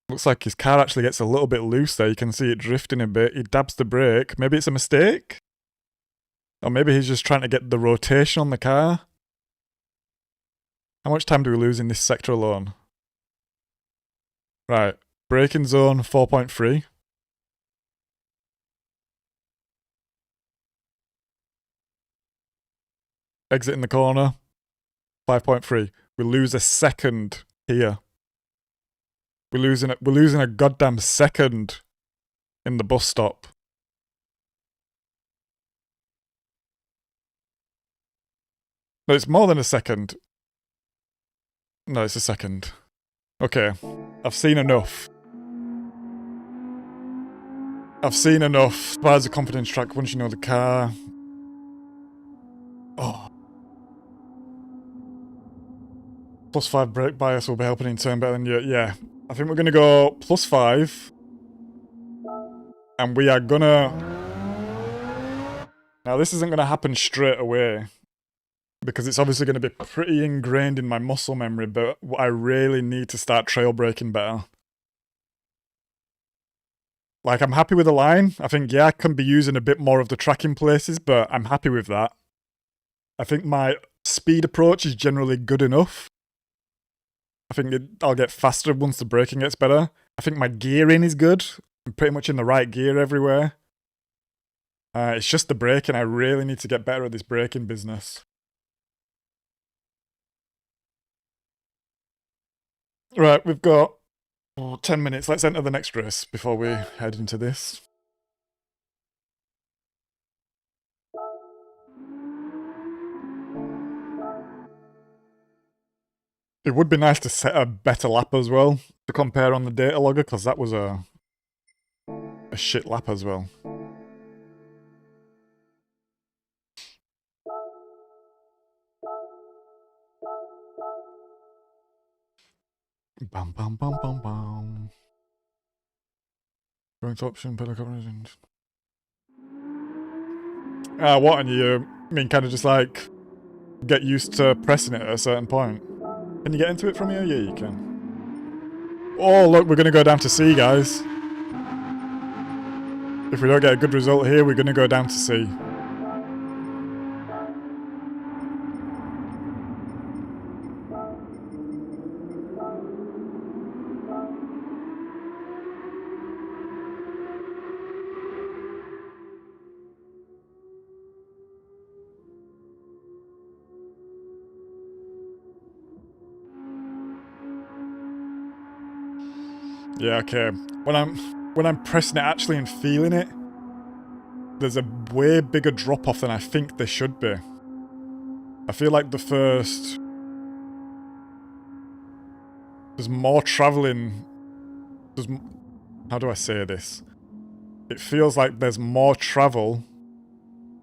Looks like his car actually gets a little bit loose there. You can see it drifting a bit. He dabs the brake. Maybe it's a mistake? Or maybe he's just trying to get the rotation on the car. How much time do we lose in this sector alone? Right. Braking zone 4.3. Exiting the corner 5.3. We lose a second here. We're losing a goddamn second in the bus stop. No, it's more than a second. No, it's a second. Okay. I've seen enough. I've seen enough. Spies a confidence track once you know the car. Oh. +5 brake bias will be helping in turn better than you. Yeah. I think we're gonna go +5. And we are gonna... Now this isn't gonna happen straight away. Because it's obviously gonna be pretty ingrained in my muscle memory, but I really need to start trail braking better. Like, I'm happy with the line. I think, yeah, I can be using a bit more of the tracking places, but I'm happy with that. I think my speed approach is generally good enough. I think I'll get faster once the braking gets better. I think my gearing is good. I'm pretty much in the right gear everywhere. It's just the braking. I really need to get better at this braking business. Right, we've got 10 minutes. Let's enter the next race before we head into this. It would be nice to set a better lap as well to compare on the data logger, because that was a shit lap as well. Bam bam bam bam bam. Going to option, pedal combinations. What, and you mean kind of just like get used to pressing it at a certain point? Can you get into it from here? Yeah, you can. Oh, look, we're going to go down to C, guys. If we don't get a good result here, we're going to go down to C. Yeah, okay. when I'm pressing it actually and feeling it, there's a way bigger drop off than I think there should be. I feel like the first... There's more travelling... How do I say this? It feels like there's more travel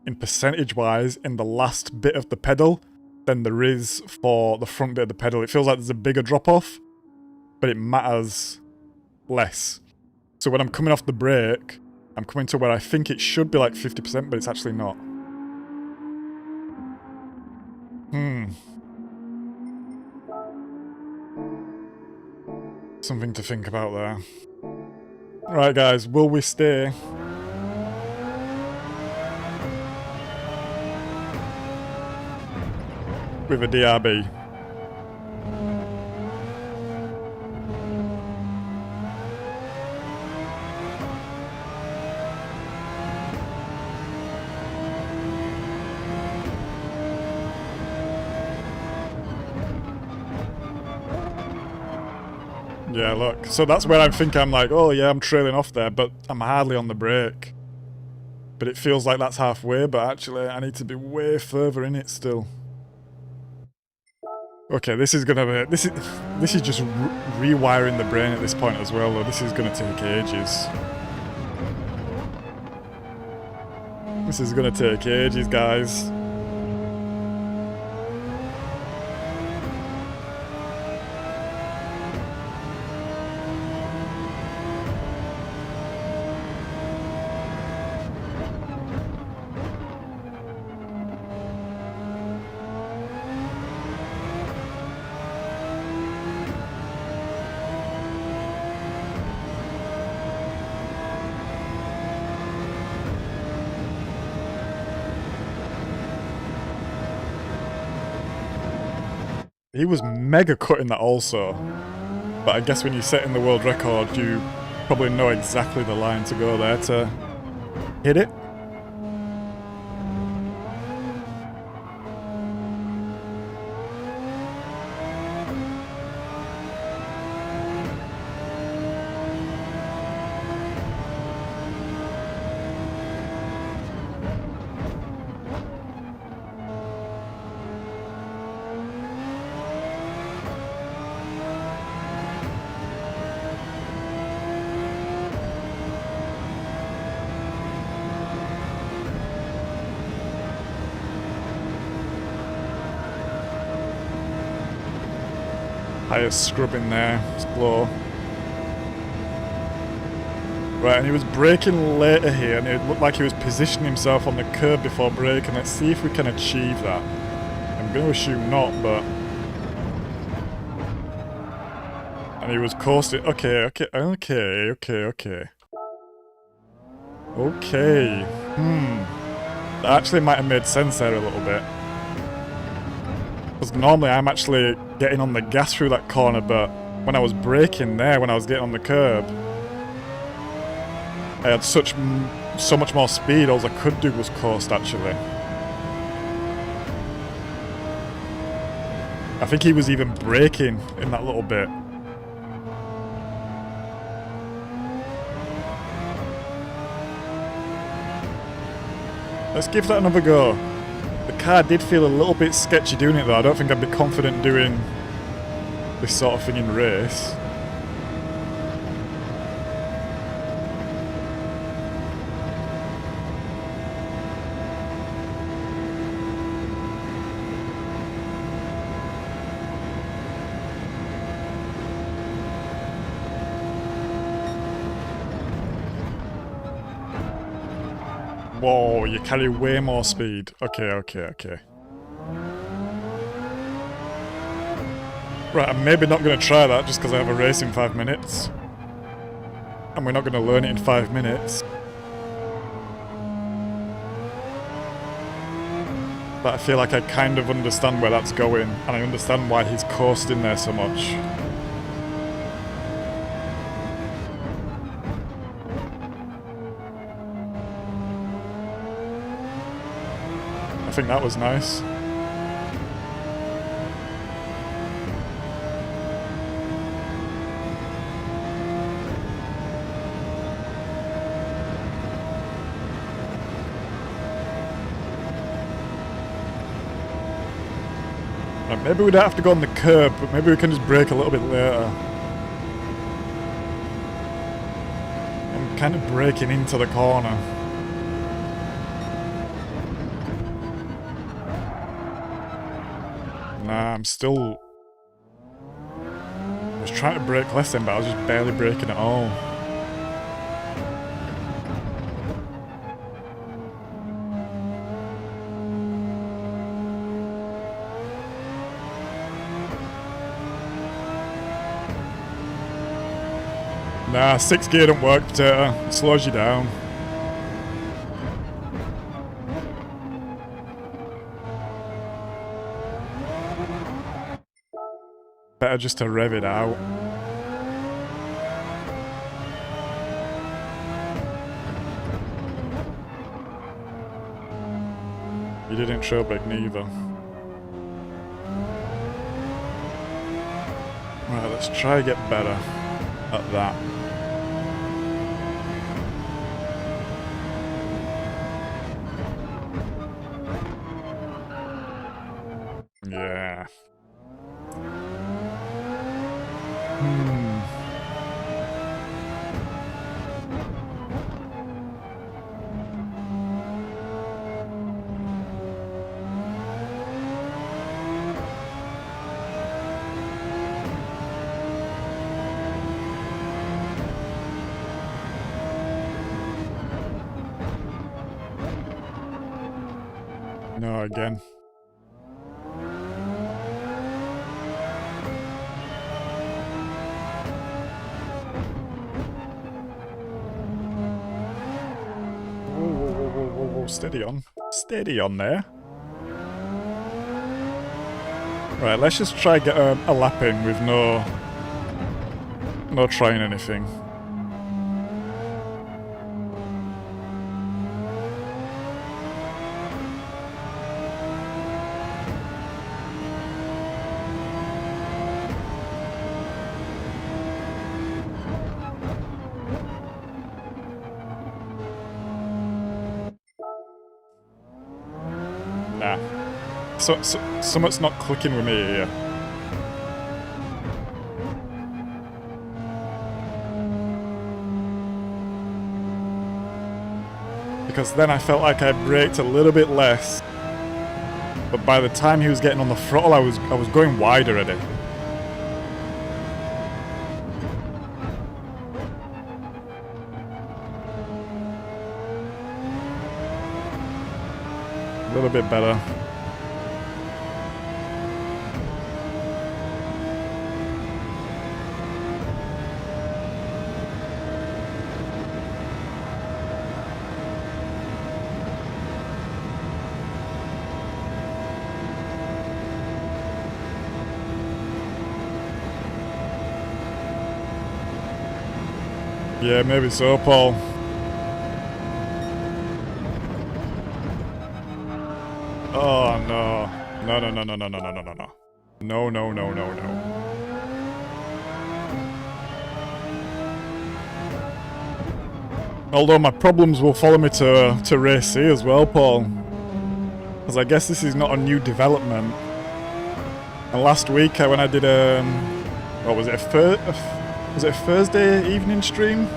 in percentage-wise in the last bit of the pedal than there is for the front bit of the pedal. It feels like there's a bigger drop-off, but it matters less. So when I'm coming off the brake, I'm coming to where I think it should be like 50%, but it's actually not. Something to think about there. Right, guys, will we stay? With a DRB. Yeah, look. So that's where I think I'm like, oh yeah, I'm trailing off there, but I'm hardly on the brake. But it feels like that's halfway, but actually I need to be way further in it still. Okay, this is gonna be... This is just rewiring the brain at this point as well, though. This is gonna take ages. This is gonna take ages, guys. He was mega cutting that also. But I guess when you're setting the world record, you probably know exactly the line to go there to hit it. Highest scrub in there, it's low. Right, and he was braking later here, and it looked like he was positioning himself on the curb before braking. Let's see if we can achieve that. I'm going to assume not, but... And he was coasting... Okay. That actually might have made sense there a little bit. Because normally I'm actually getting on the gas through that corner, but when I was braking there, when I was getting on the curb, I had so much more speed, all I could do was coast actually. I think he was even braking in that little bit. Let's give that another go. The car did feel a little bit sketchy doing it though. I don't think I'd be confident doing this sort of thing in race. Whoa, you carry way more speed. Okay. Right, I'm maybe not going to try that just because I have a race in 5 minutes. And we're not going to learn it in 5 minutes. But I feel like I kind of understand where that's going, and I understand why he's coasting there so much. I think that was nice. Maybe we don't have to go on the curb, but maybe we can just brake a little bit later. I'm kind of braking into the corner. Nah, I'm still... I was trying to brake less then, but I was just barely braking at all. Nah, 6th gear don't work, Potato. It slows you down. Better just to rev it out. You didn't show big neither. Right, let's try to get better at that. Yeah. No, again. Whoa, steady on. Steady on there. Right, let's just try get a lap in with no trying anything. Nah. So something's not clicking with me here. Because then I felt like I braked a little bit less. But by the time he was getting on the throttle, I was going wide already. A little bit better. Yeah, maybe so, Paul. Oh no. No. No. Although my problems will follow me to race C as well, Paul. Because I guess this is not a new development. And last week when I did what was it, a Thursday evening stream?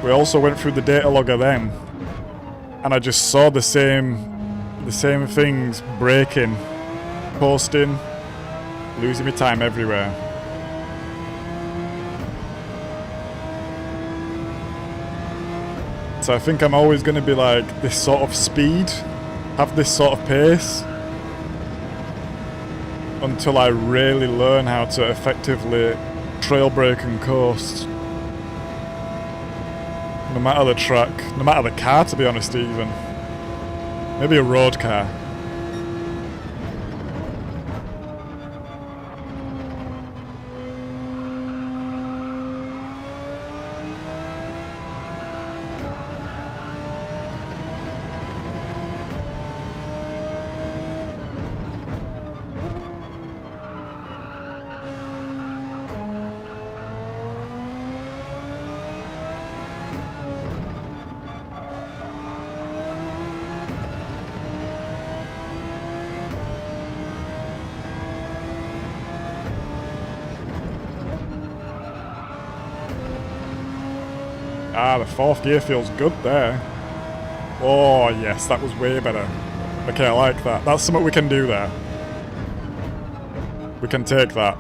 We also went through the data logger then. And I just saw the same things breaking, posting, losing my time everywhere. So I think I'm always going to be like this sort of speed, have this sort of pace, until I really learn how to effectively trail brake and coast. No matter the track, no matter the car, to be honest, even. Maybe a road car. Ah, the fourth gear feels good there. Oh, yes, that was way better. Okay, I like that. That's something we can do there. We can take that.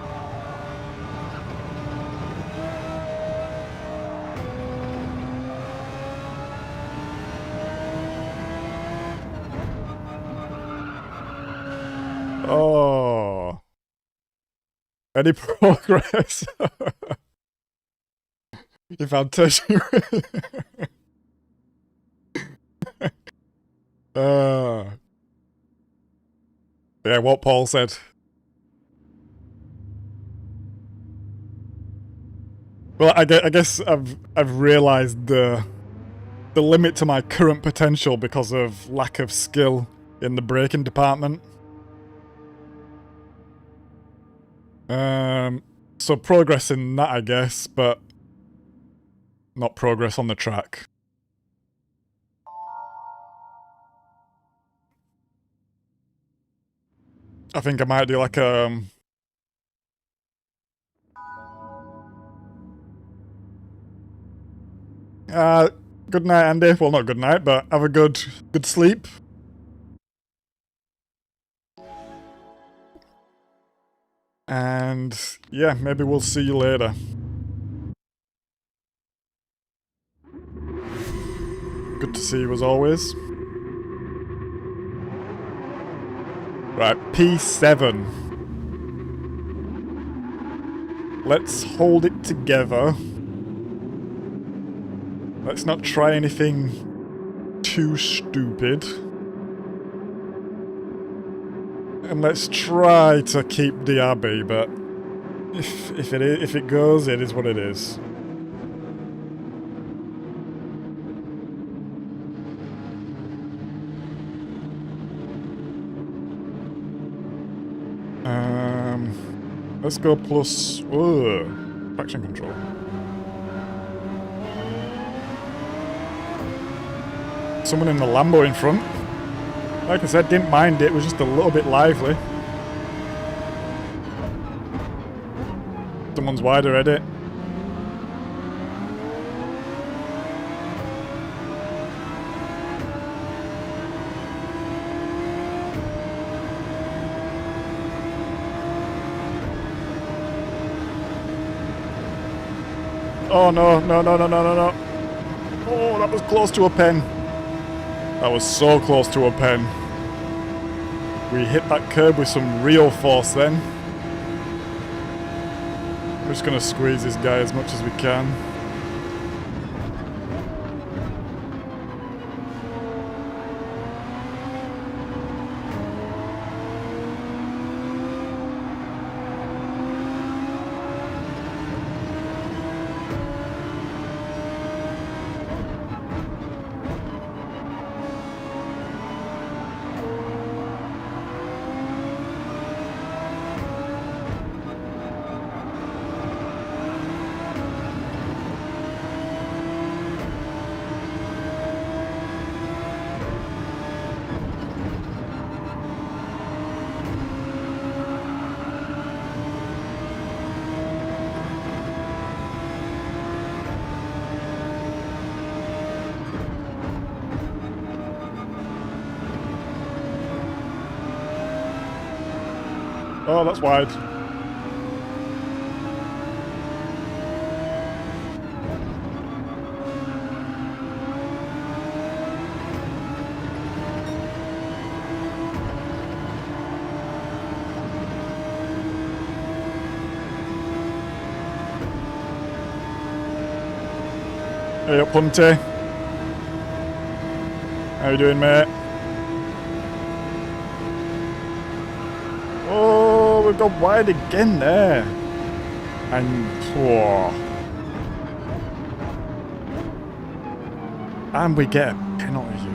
Oh. Any progress? If I'm touching. Yeah, what Paul said. Well, I guess I've realised the limit to my current potential because of lack of skill in the braking department. So progress in that, I guess, but not progress on the track. I think I might do like good night, Andy. Well, not good night, but have a good sleep. And yeah, maybe we'll see you later. Good to see you as always. Right, P7. Let's hold it together. Let's not try anything too stupid. And let's try to keep DRB, but if it goes, it is what it is. Let's go plus traction control. Someone in the Lambo in front. Like I said, didn't mind it was just a little bit lively. Someone's wide already. Oh no, no, no, no, no, no, no. Oh, that was close to a pen. That was so close to a pen. We hit that curb with some real force then. We're just gonna squeeze this guy as much as we can. Oh, that's wide. Hey up, Punty. How you doing, mate? Oh, we've got wide again there. And and we get a penalty.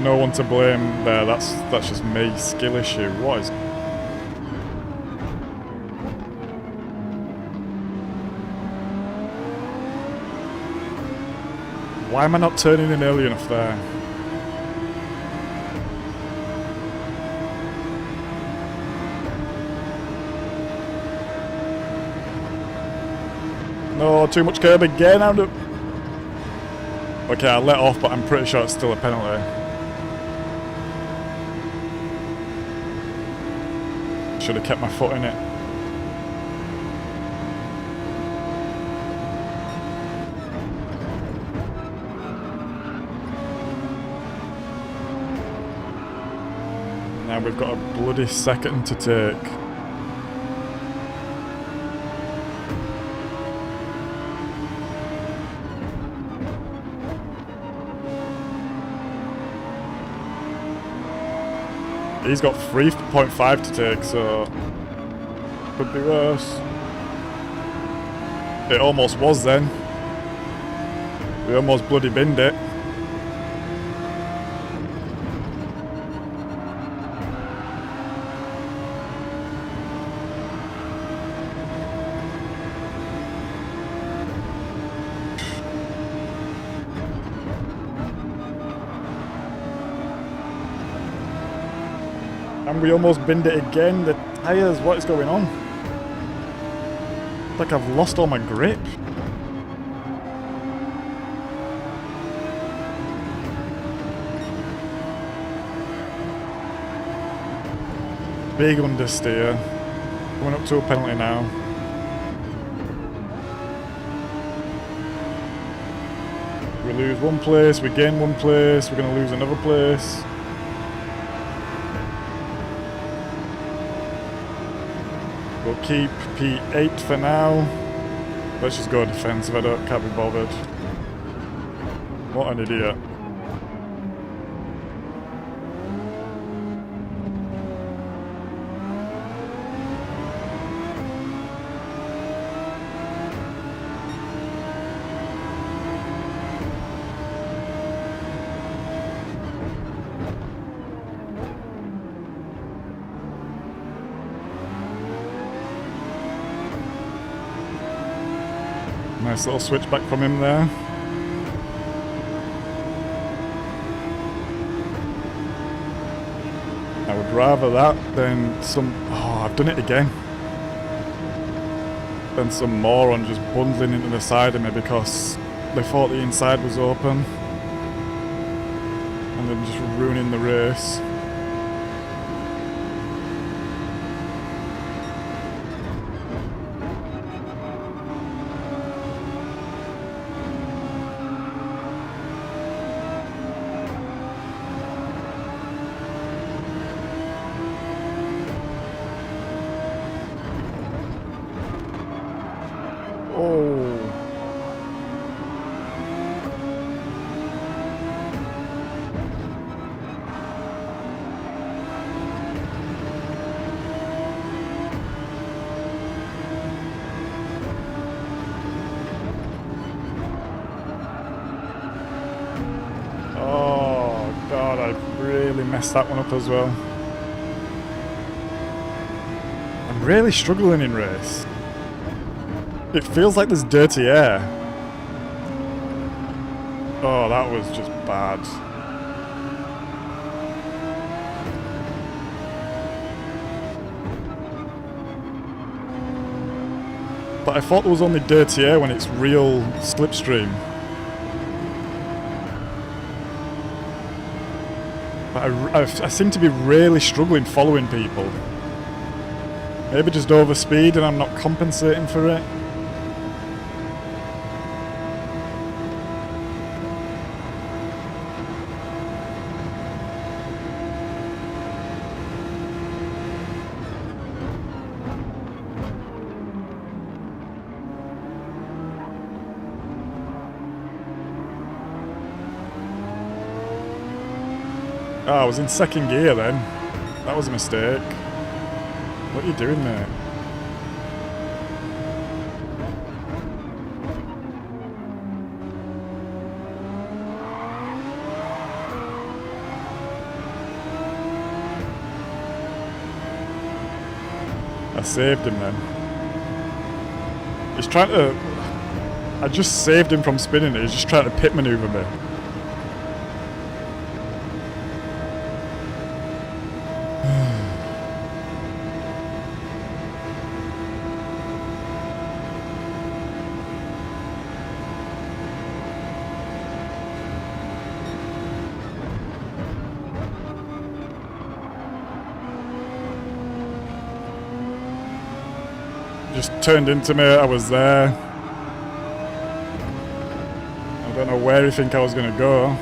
No one to blame there. That's just me. Skill issue. What is? Why am I not turning in early enough there? No, too much curb again. Okay, I let off, but I'm pretty sure it's still a penalty. Should have kept my foot in it. Now we've got a bloody second to take. He's got 3.5 to take, so could be worse. It almost was then. We almost bloody binned it. And we almost binned it again. The tyres, what is going on? It's like I've lost all my grip. Big understeer. Going up to a penalty now. We lose one place, we gain one place, we're going to lose another place. We'll keep P8 for now. Let's just go defensive, can't be bothered. What an idiot. Nice little switch back from him there. I would rather that than some... Oh, I've done it again. Than some moron just bundling into the side of me because they thought the inside was open. And then just ruining the race. Messed that one up as well. I'm really struggling in race. It feels like there's dirty air. Oh, that was just bad. But I thought there was only dirty air when it's real slipstream. I seem to be really struggling following people. Maybe just over speed and I'm not compensating for it. Oh, I was in second gear then. That was a mistake. What are you doing there? I saved him then. He's trying to... I just saved him from spinning it. He's just trying to pit maneuver me. just turned into me. I was there. I don't know where you think I was going to go.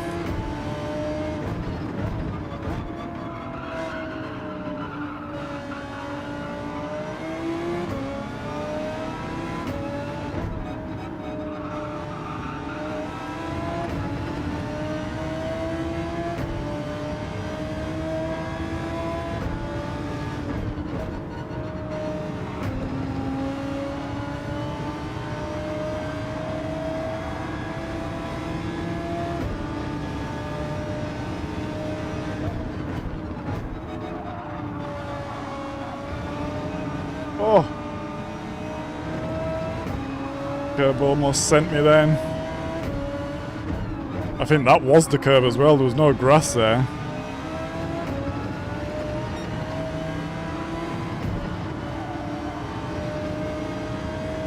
Oh! Curb almost sent me then. I think that was the curb as well, there was no grass there.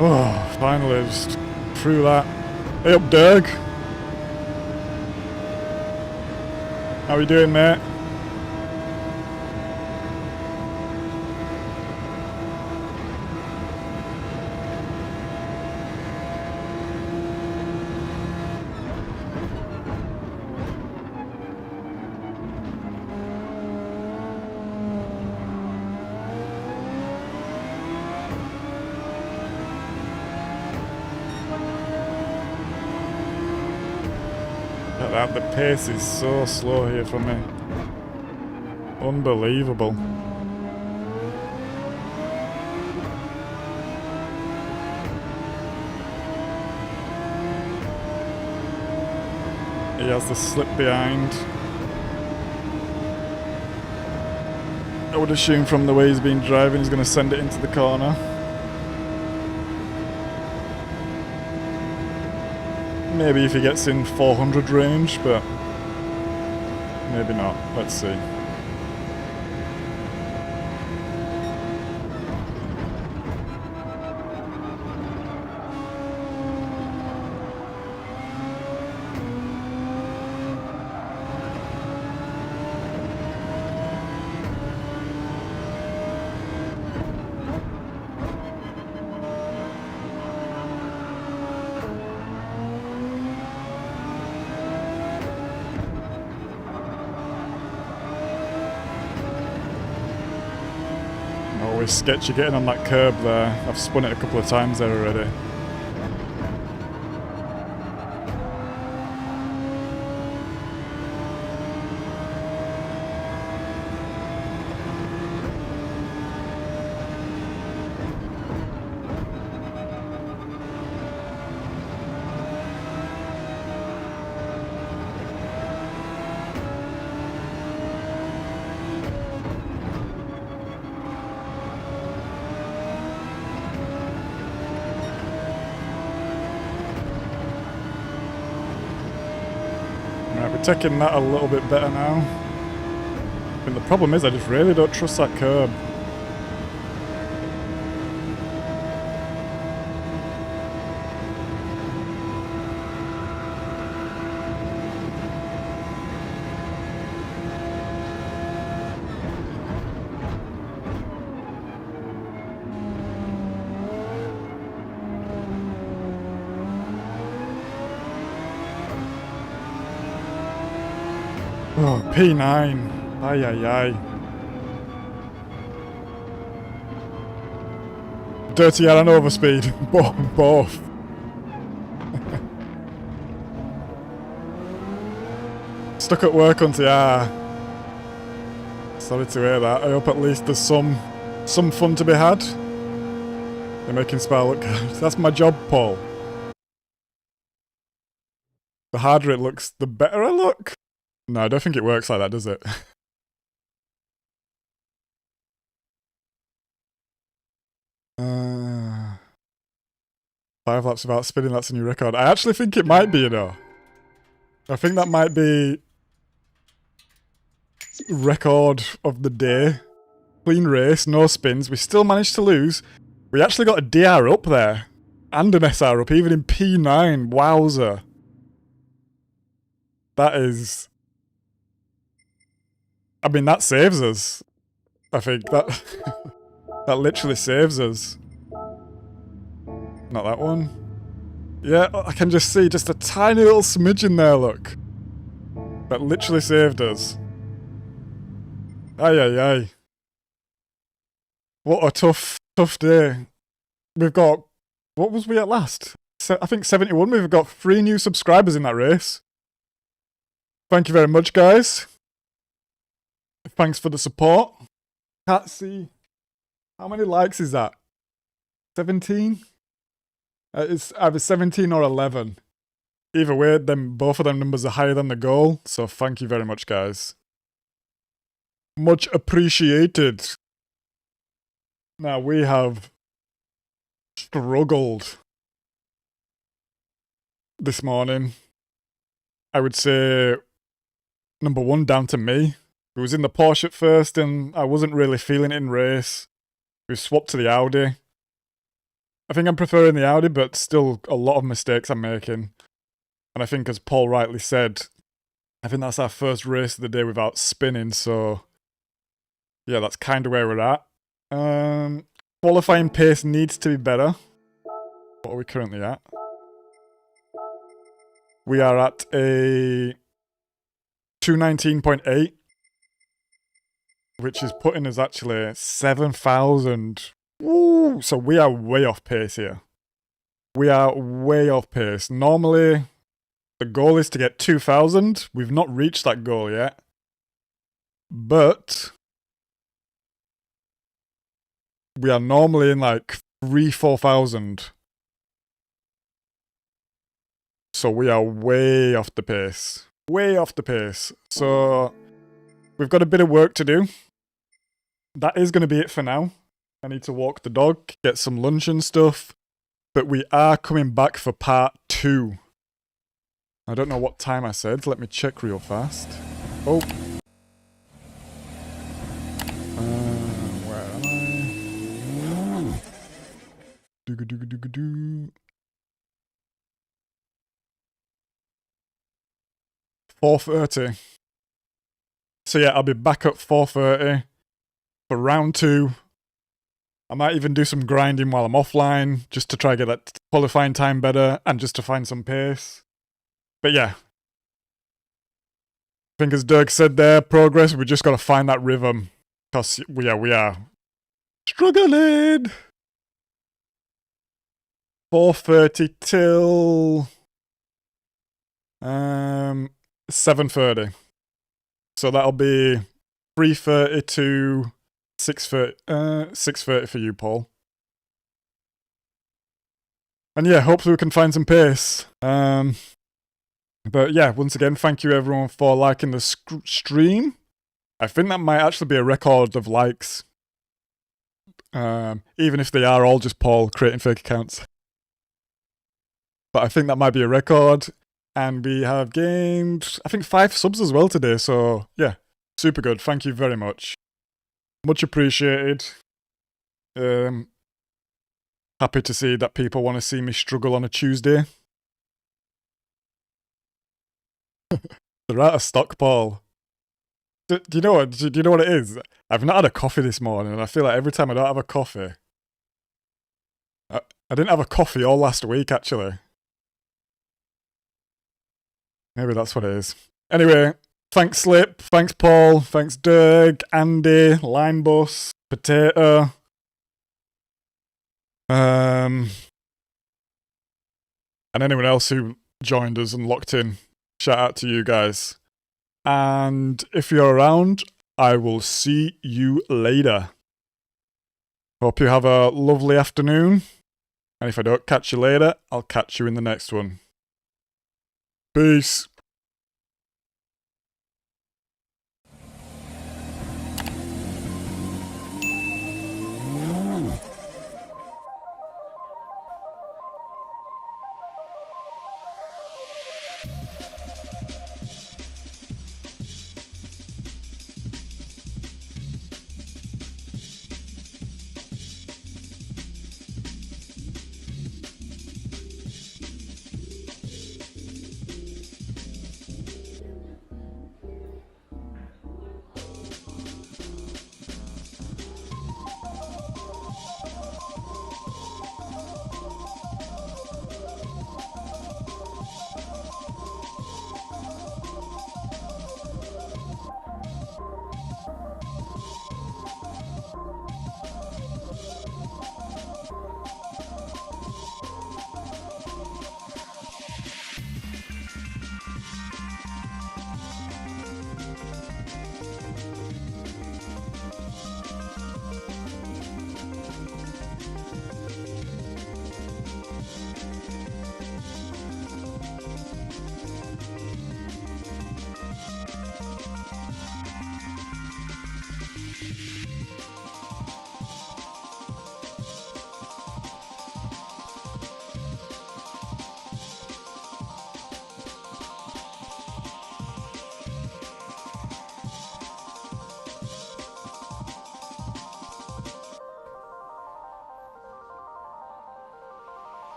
Oh, finally just through that. Hey up, Dirk! How you doing, mate? The pace is so slow here for me. Unbelievable. He has the slip behind. I would assume from the way he's been driving he's going to send it into the corner. Maybe if he gets in 400 range, but maybe not. Let's see. Always sketchy getting on that curb there. I've spun it a couple of times there already. We're taking that a little bit better now. And the problem is I just really don't trust that curb. Oh, P9. Ay, ay, ay. Dirty air and overspeed. Both. Stuck at work until sorry to hear that. I hope at least there's some fun to be had. They're making Spy look good. That's my job, Paul. The harder it looks, the better I look. No, I don't think it works like that, does it? Five laps without spinning, that's a new record. I actually think it might be, you know. I think that might be record of the day. Clean race, no spins. We still managed to lose. We actually got a DR up there. And an SR up, even in P9. Wowzer. That is... I mean, that saves us. I think that... that literally saves us. Not that one. Yeah, I can just see just a tiny little smidge in there, look. That literally saved us. Ay, ay, ay. What a tough day. We've got... What was we at last? I think 71. We've got 3 new subscribers in that race. Thank you very much, guys. Thanks for the support. Can't see... How many likes is that? 17? It's either 17 or 11. Either way, both of them numbers are higher than the goal, so thank you very much, guys. Much appreciated. Now, we have struggled this morning. I would say, number 1, down to me. It was in the Porsche at first, and I wasn't really feeling it in race. We swapped to the Audi. I think I'm preferring the Audi, but still a lot of mistakes I'm making. And I think, as Paul rightly said, I think that's our first race of the day without spinning, so... Yeah, that's kind of where we're at. Qualifying pace needs to be better. What are we currently at? We are at a 219.8, which is putting us actually 7,000. Woo! So we are way off pace here. We are way off pace. Normally, the goal is to get 2,000. We've not reached that goal yet. But we are normally in like 3,000-4,000. So we are way off the pace. Way off the pace. So we've got a bit of work to do. That is going to be it for now. I need to walk the dog, get some lunch and stuff. But we are coming back for part 2. I don't know what time I said. Let me check real fast. Oh. Where am I? Doo-ga-doo-ga-doo-ga-doo. 4:30. So yeah, I'll be back at 4:30 for round 2. I might even do some grinding while I'm offline, just to try to get that qualifying time better, and just to find some pace. But yeah. I think as Dirk said there, progress, we just got to find that rhythm. Because we are struggling. 4:30 till 7:30. So that'll be 3:30 to 6:30 for you, Paul. And yeah, hopefully we can find some pace. But yeah, once again, thank you everyone for liking the stream. I think that might actually be a record of likes. Even if they are all just Paul creating fake accounts. But I think that might be a record. And we have gained, I think, 5 subs as well today. So yeah, super good. Thank you very much. Much appreciated. Happy to see that people want to see me struggle on a Tuesday. They're out of stock, Paul. Do you know what? Do you know what it is? I've not had a coffee this morning, and I feel like every time I don't have a coffee, I didn't have a coffee all last week actually. Maybe that's what it is. Anyway, thanks Slip, thanks Paul, thanks Dirk, Andy, Linebus, Potato. And anyone else who joined us and locked in. Shout out to you guys. And if you're around, I will see you later. Hope you have a lovely afternoon. And if I don't catch you later, I'll catch you in the next one. Peace.